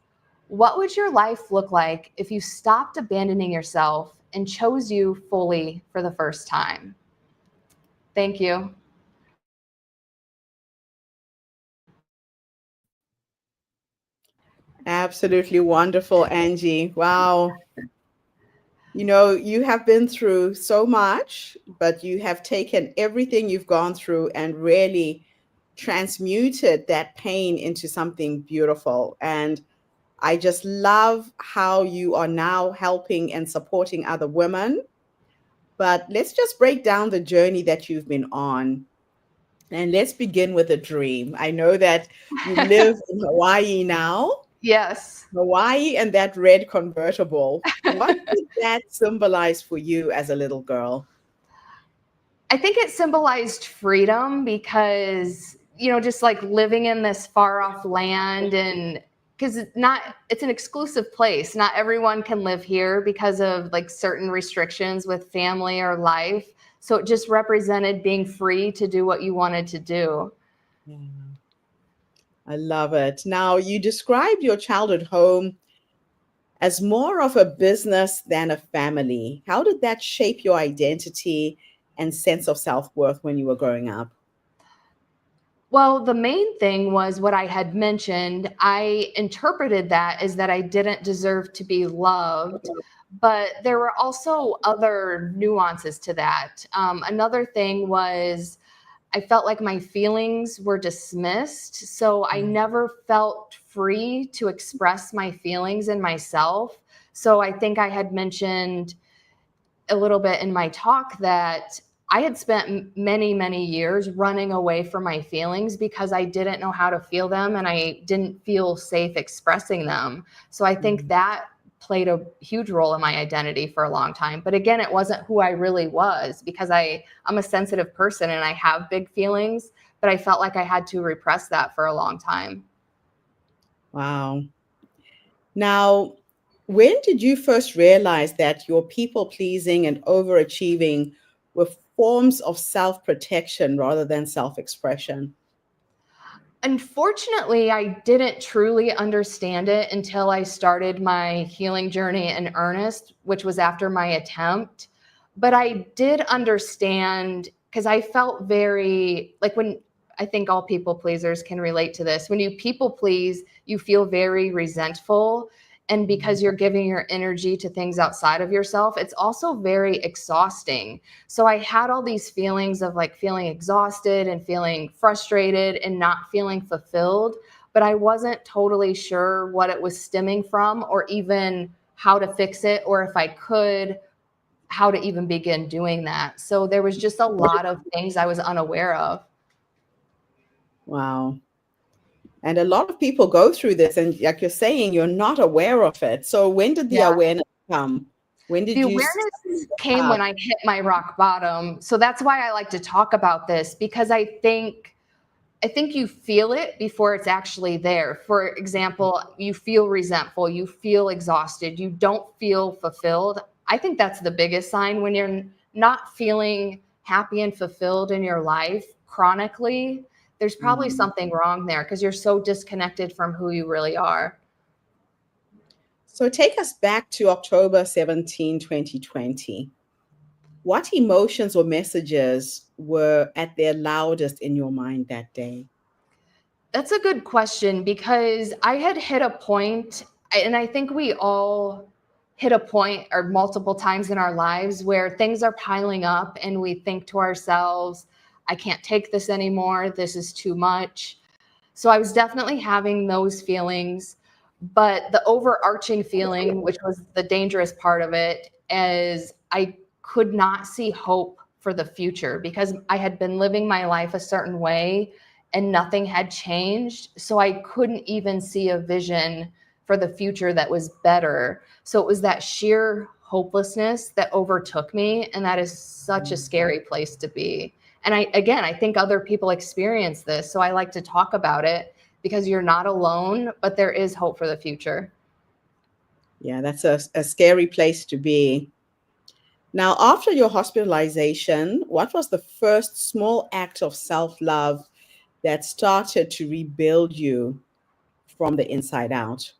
what would your life look like if you stopped abandoning yourself and chose you fully for the first time? Thank you. Absolutely wonderful, Angie. Wow. You know, you have been through so much, but you have taken everything you've gone through and really transmuted that pain into something beautiful. And I just love how you are now helping and supporting other women. But let's just break down the journey that you've been on. And let's begin with a dream. I know that you live in Hawaii now. Yes. Hawaii and that red convertible. What did that symbolize for you as a little girl? I think it symbolized freedom, because, you know, just like living in this far off land, and because it's an exclusive place. Not everyone can live here because of like certain restrictions with family or life. So it just represented being free to do what you wanted to do. Yeah. I love it. Now, you described your childhood home as more of a business than a family. How did that shape your identity and sense of self-worth when you were growing up? Well, the main thing was what I had mentioned. I interpreted that as that I didn't deserve to be loved, but there were also other nuances to that. Another thing was I felt like my feelings were dismissed. So I never felt free to express my feelings and myself. So I think I had mentioned a little bit in my talk that I had spent many, many years running away from my feelings because I didn't know how to feel them and I didn't feel safe expressing them. So I think that played a huge role in my identity for a long time. But again, it wasn't who I really was, because I'm a sensitive person and I have big feelings, but I felt like I had to repress that for a long time. Wow. Now, when did you first realize that your people pleasing and overachieving were forms of self-protection rather than self-expression? Unfortunately, I didn't truly understand it until I started my healing journey in earnest, which was after my attempt. But I did understand, because I felt very like, when I think all people pleasers can relate to this. When you people please, you feel very resentful. And because you're giving your energy to things outside of yourself, it's also very exhausting. So I had all these feelings of like feeling exhausted and feeling frustrated and not feeling fulfilled, but I wasn't totally sure what it was stemming from, or even how to fix it, or if I could, how to even begin doing that. So there was just a lot of things I was unaware of. Wow. And a lot of people go through this, and like you're saying, you're not aware of it. So when did the awareness come? When did The you awareness came when I hit my rock bottom. So that's why I like to talk about this, because I think I think you feel it before it's actually there. For example, you feel resentful, you feel exhausted, you don't feel fulfilled. I think that's the biggest sign when you're not feeling happy and fulfilled in your life chronically. There's probably something wrong there because you're so disconnected from who you really are. So take us back to October 17, 2020. What emotions or messages were at their loudest in your mind that day? That's a good question because I had hit a point, and I think we all hit a point or multiple times in our lives where things are piling up and we think to ourselves, I can't take this anymore. This is too much. So I was definitely having those feelings, but the overarching feeling, which was the dangerous part of it, is I could not see hope for the future because I had been living my life a certain way and nothing had changed. So I couldn't even see a vision for the future that was better. So it was that sheer hopelessness that overtook me. And that is such a scary place to be. And I think other people experience this. So I like to talk about it because you're not alone, but there is hope for the future. Yeah, that's a scary place to be. Now, after your hospitalization, what was the first small act of self-love that started to rebuild you from the inside out?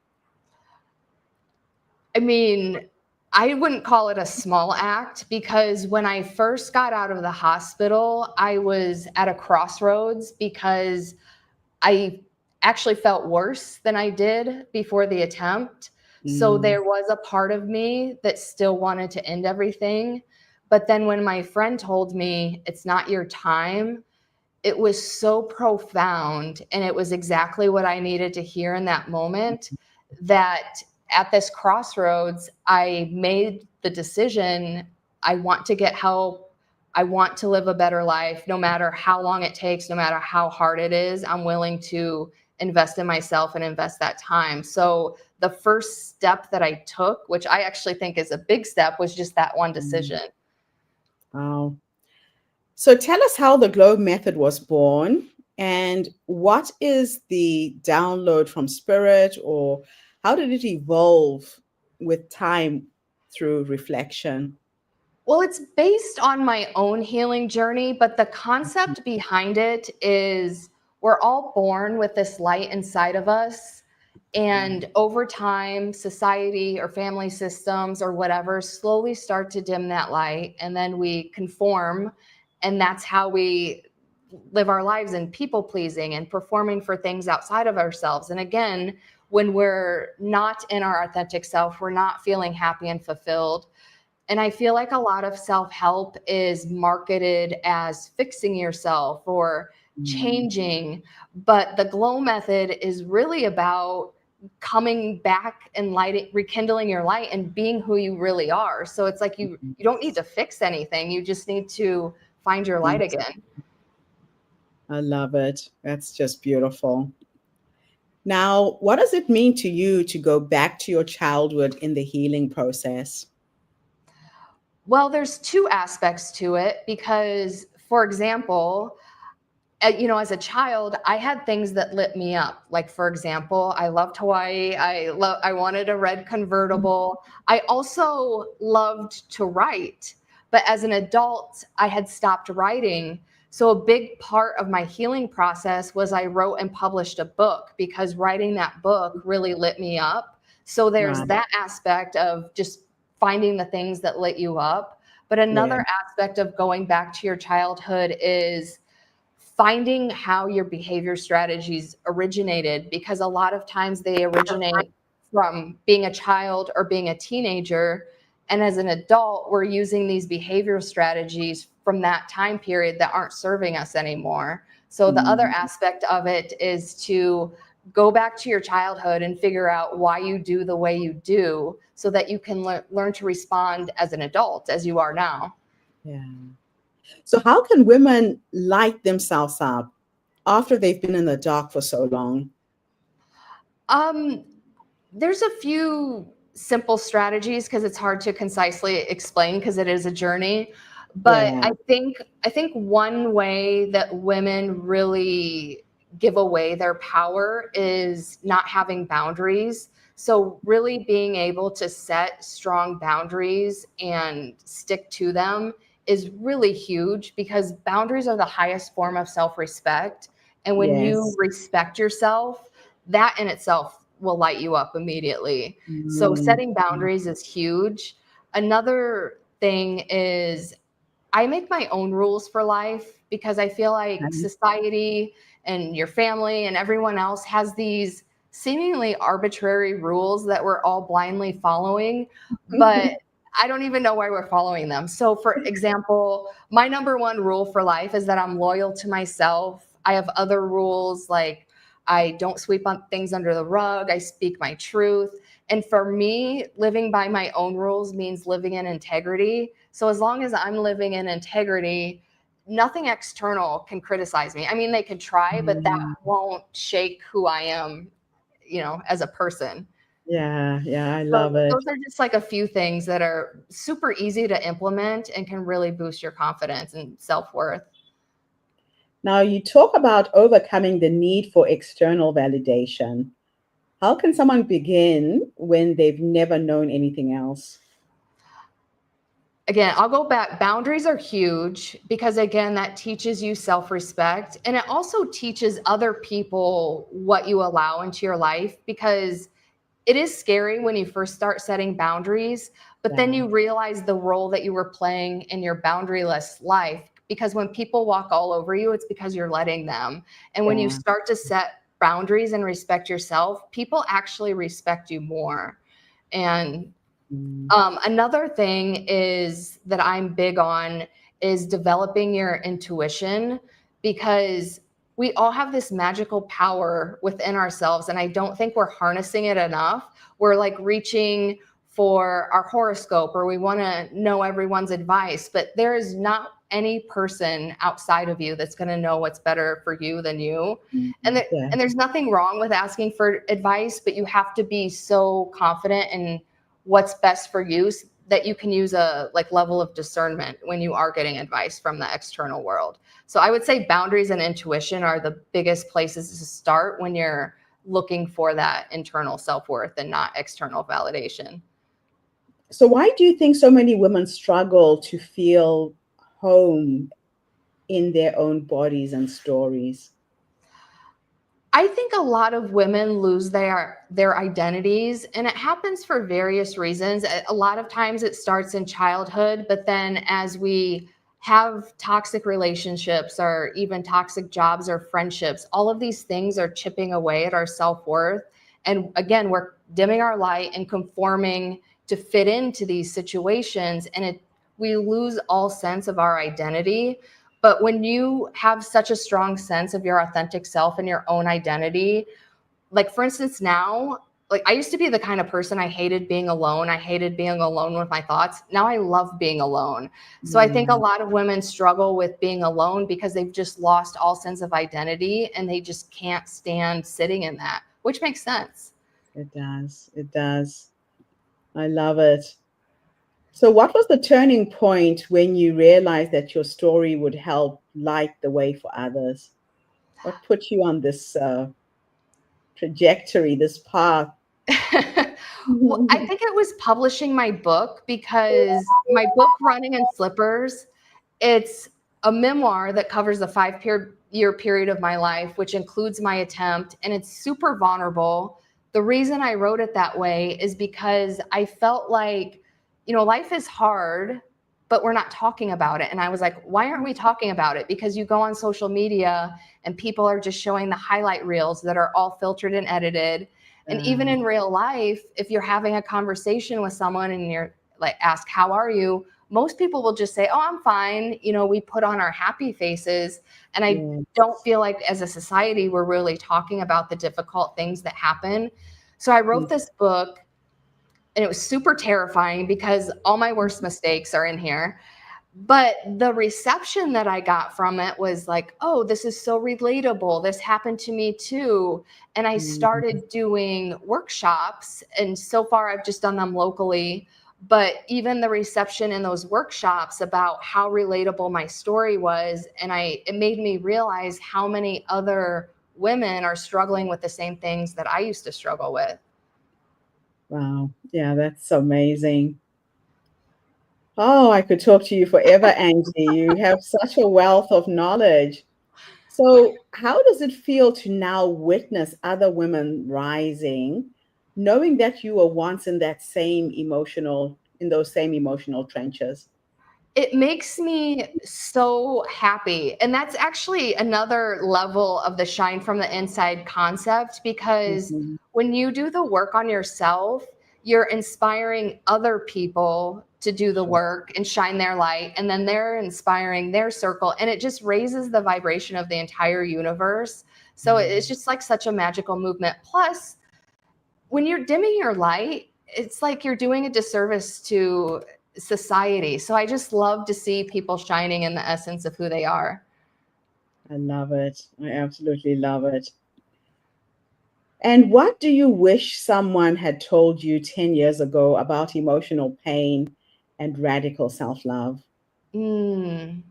I mean, I wouldn't call it a small act because when I first got out of the hospital, I was at a crossroads because I actually felt worse than I did before the attempt. So there was a part of me that still wanted to end everything. But then when my friend told me it's not your time, it was so profound. And it was exactly what I needed to hear in that moment that at this crossroads, I made the decision, I want to get help. I want to live a better life, no matter how long it takes, no matter how hard it is. I'm willing to invest in myself and invest that time. So the first step that I took, which I actually think is a big step, was just that one decision. Wow. So tell us how the Glow Method was born and what is the download from spirit, or how did it evolve with time through reflection? Well, it's based on my own healing journey, but the concept behind it is we're all born with this light inside of us. And over time, society or family systems or whatever slowly start to dim that light. And then we conform. And that's how we live our lives in people pleasing and performing for things outside of ourselves. And again, when we're not in our authentic self, we're not feeling happy and fulfilled. And I feel like a lot of self-help is marketed as fixing yourself or changing, but the Glow Method is really about coming back and lighting, rekindling your light and being who you really are. So it's like you don't need to fix anything. You just need to find your light again. I love it. That's just beautiful. Now, what does it mean to you to go back to your childhood in the healing process? Well, there's two aspects to it because, for example, as a child, I had things that lit me up. Like, for example, I loved Hawaii. I wanted a red convertible. I also loved to write, but as an adult, I had stopped writing. So a big part of my healing process was I wrote and published a book because writing that book really lit me up. So there's that aspect of just finding the things that lit you up. But another aspect of going back to your childhood is finding how your behavior strategies originated, because a lot of times they originate from being a child or being a teenager. And as an adult, we're using these behavior strategies from that time period that aren't serving us anymore. So the other aspect of it is to go back to your childhood and figure out why you do the way you do so that you can learn to respond as an adult as you are now. Yeah. So how can women light themselves up after they've been in the dark for so long? There's a few simple strategies because it's hard to concisely explain because it is a journey. But I think one way that women really give away their power is not having boundaries. So really being able to set strong boundaries and stick to them is really huge, because boundaries are the highest form of self-respect. And when you Yes. respect yourself, that in itself will light you up immediately. So setting boundaries is huge. Another thing is I make my own rules for life, because I feel like society and your family and everyone else has these seemingly arbitrary rules that we're all blindly following, but I don't even know why we're following them. So for example, my number one rule for life is that I'm loyal to myself. I have other rules, like I don't sweep on things under the rug. I speak my truth. And for me, living by my own rules means living in integrity. So as long as I'm living in integrity, nothing external can criticize me. I mean, they could try, but that won't shake who I am, as a person. Yeah, I So love it. those are just like a few things that are super easy to implement and can really boost your confidence and self-worth. Now, you talk about overcoming the need for external validation. How can someone begin when they've never known anything else? Again, I'll go back. Boundaries are huge, because again, that teaches you self-respect, and it also teaches other people what you allow into your life, because it is scary when you first start setting boundaries, but then you realize the role that you were playing in your boundaryless life. Because when people walk all over you, it's because you're letting them. And when you start to set boundaries and respect yourself, people actually respect you more. And another thing is that I'm big on is developing your intuition, because we all have this magical power within ourselves, and I don't think we're harnessing it enough. We're like reaching for our horoscope, or we want to know everyone's advice, but there is not any person outside of you that's going to know what's better for you than you. And there's nothing wrong with asking for advice, but you have to be so confident in what's best for you that you can use a level of discernment when you are getting advice from the external world. So I would say boundaries and intuition are the biggest places to start when you're looking for that internal self-worth and not external validation. So why do you think so many women struggle to feel home in their own bodies and stories? I think a lot of women lose their identities, and it happens for various reasons. A lot of times it starts in childhood, but then as we have toxic relationships or even toxic jobs or friendships, all of these things are chipping away at our self-worth. And again, we're dimming our light and conforming to fit into these situations, and we lose all sense of our identity. But when you have such a strong sense of your authentic self and your own identity, like for instance, now, like I used to be the kind of person I hated being alone. I hated being alone with my thoughts. Now I love being alone. So I think a lot of women struggle with being alone because they've just lost all sense of identity, and they just can't stand sitting in that, which makes sense. It does. It does. I love it. So what was the turning point when you realized that your story would help light the way for others? What put you on this trajectory, this path? Well, I think it was publishing my book, because my book, Running in Slippers, it's a memoir that covers a 5-year period of my life, which includes my attempt, and it's super vulnerable. The reason I wrote it that way is because I felt like, life is hard, but we're not talking about it. And I was like, why aren't we talking about it? Because you go on social media and people are just showing the highlight reels that are all filtered and edited. And even in real life, if you're having a conversation with someone and you're like, ask, how are you? Most people will just say, oh, I'm fine. We put on our happy faces. And I don't feel like as a society, we're really talking about the difficult things that happen. So I wrote this book, and it was super terrifying because all my worst mistakes are in here. But the reception that I got from it was like, oh, this is so relatable. This happened to me too. And I started doing workshops. And so far, I've just done them locally. But even the reception in those workshops about how relatable my story was, and it made me realize how many other women are struggling with the same things that I used to struggle with. Wow. Yeah, that's amazing. Oh, I could talk to you forever, Angie. You have such a wealth of knowledge. So, how does it feel to now witness other women rising, knowing that you were once in those same emotional trenches? It makes me so happy. And that's actually another level of the shine from the inside concept, because Mhm. when you do the work on yourself, you're inspiring other people to do the work and shine their light. And then they're inspiring their circle. And it just raises the vibration of the entire universe. So it's just like such a magical movement. Plus, when you're dimming your light, it's like you're doing a disservice to society. So I just love to see people shining in the essence of who they are. I love it. I absolutely love it. And what do you wish someone had told you 10 years ago about emotional pain and radical self-love? Mm.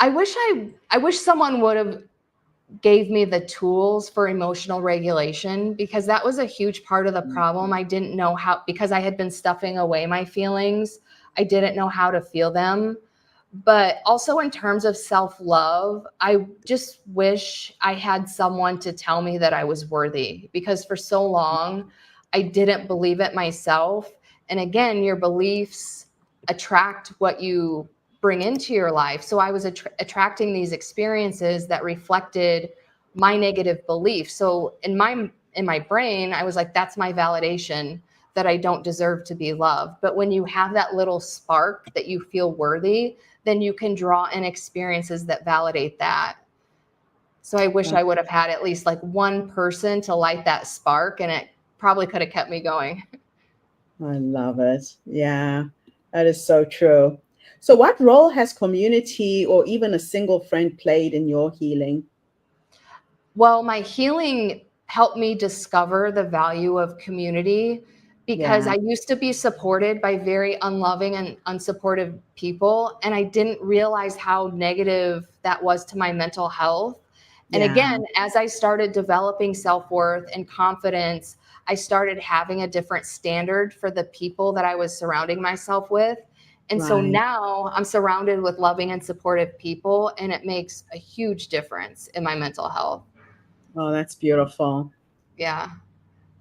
I wish someone would have gave me the tools for emotional regulation, because that was a huge part of the problem. I didn't know how, because I had been stuffing away my feelings. I didn't know how to feel them. But also in terms of self-love, I just wish I had someone to tell me that I was worthy, because for so long I didn't believe it myself. And again, your beliefs attract what you bring into your life. So I was attracting these experiences that reflected my negative beliefs. So in my brain, I was like, that's my validation that I don't deserve to be loved. But when you have that little spark that you feel worthy, then you can draw in experiences that validate that. So I wish I would have had at least like one person to light that spark, and it probably could have kept me going. I love it. Yeah, that is so true. So, what role has community or even a single friend played in your healing? Well, my healing helped me discover the value of community, because Yeah, I used to be supported by very unloving and unsupportive people. And I didn't realize how negative that was to my mental health. And yeah, again, as I started developing self-worth and confidence, I started having a different standard for the people that I was surrounding myself with. And so right. now I'm surrounded with loving and supportive people, and it makes a huge difference in my mental health. Oh, that's beautiful. Yeah.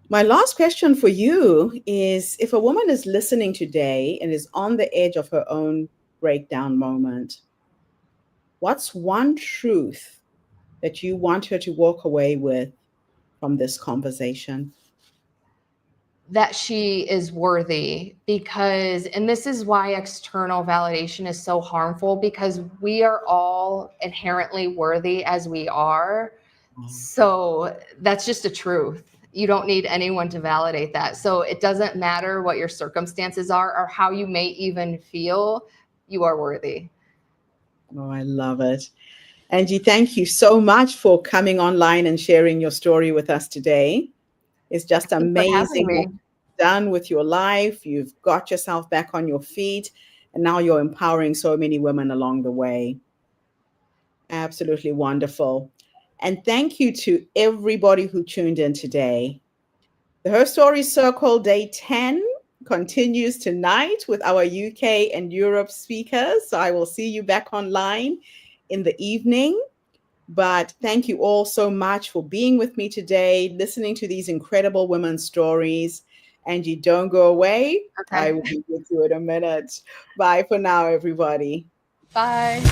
My last question for you is, if a woman is listening today and is on the edge of her own breakdown moment, what's one truth that you want her to walk away with from this conversation? That she is worthy, because, and this is why external validation is so harmful, because we are all inherently worthy as we are. So that's just a truth. You don't need anyone to validate that. So it doesn't matter what your circumstances are or how you may even feel, you are worthy. Oh, I love it. Angie, thank you so much for coming online and sharing your story with us today. It's just Thanks for having amazing what me. you've done with your life. You've got yourself back on your feet, and now you're empowering so many women along the way. Absolutely wonderful. And thank you to everybody who tuned in today. The Her Story Circle Day 10 continues tonight with our UK and Europe speakers. So I will see you back online in the evening. But thank you all so much for being with me today, listening to these incredible women's stories. Angie, don't go away. Okay. I will be with you in a minute. Bye for now, everybody. Bye.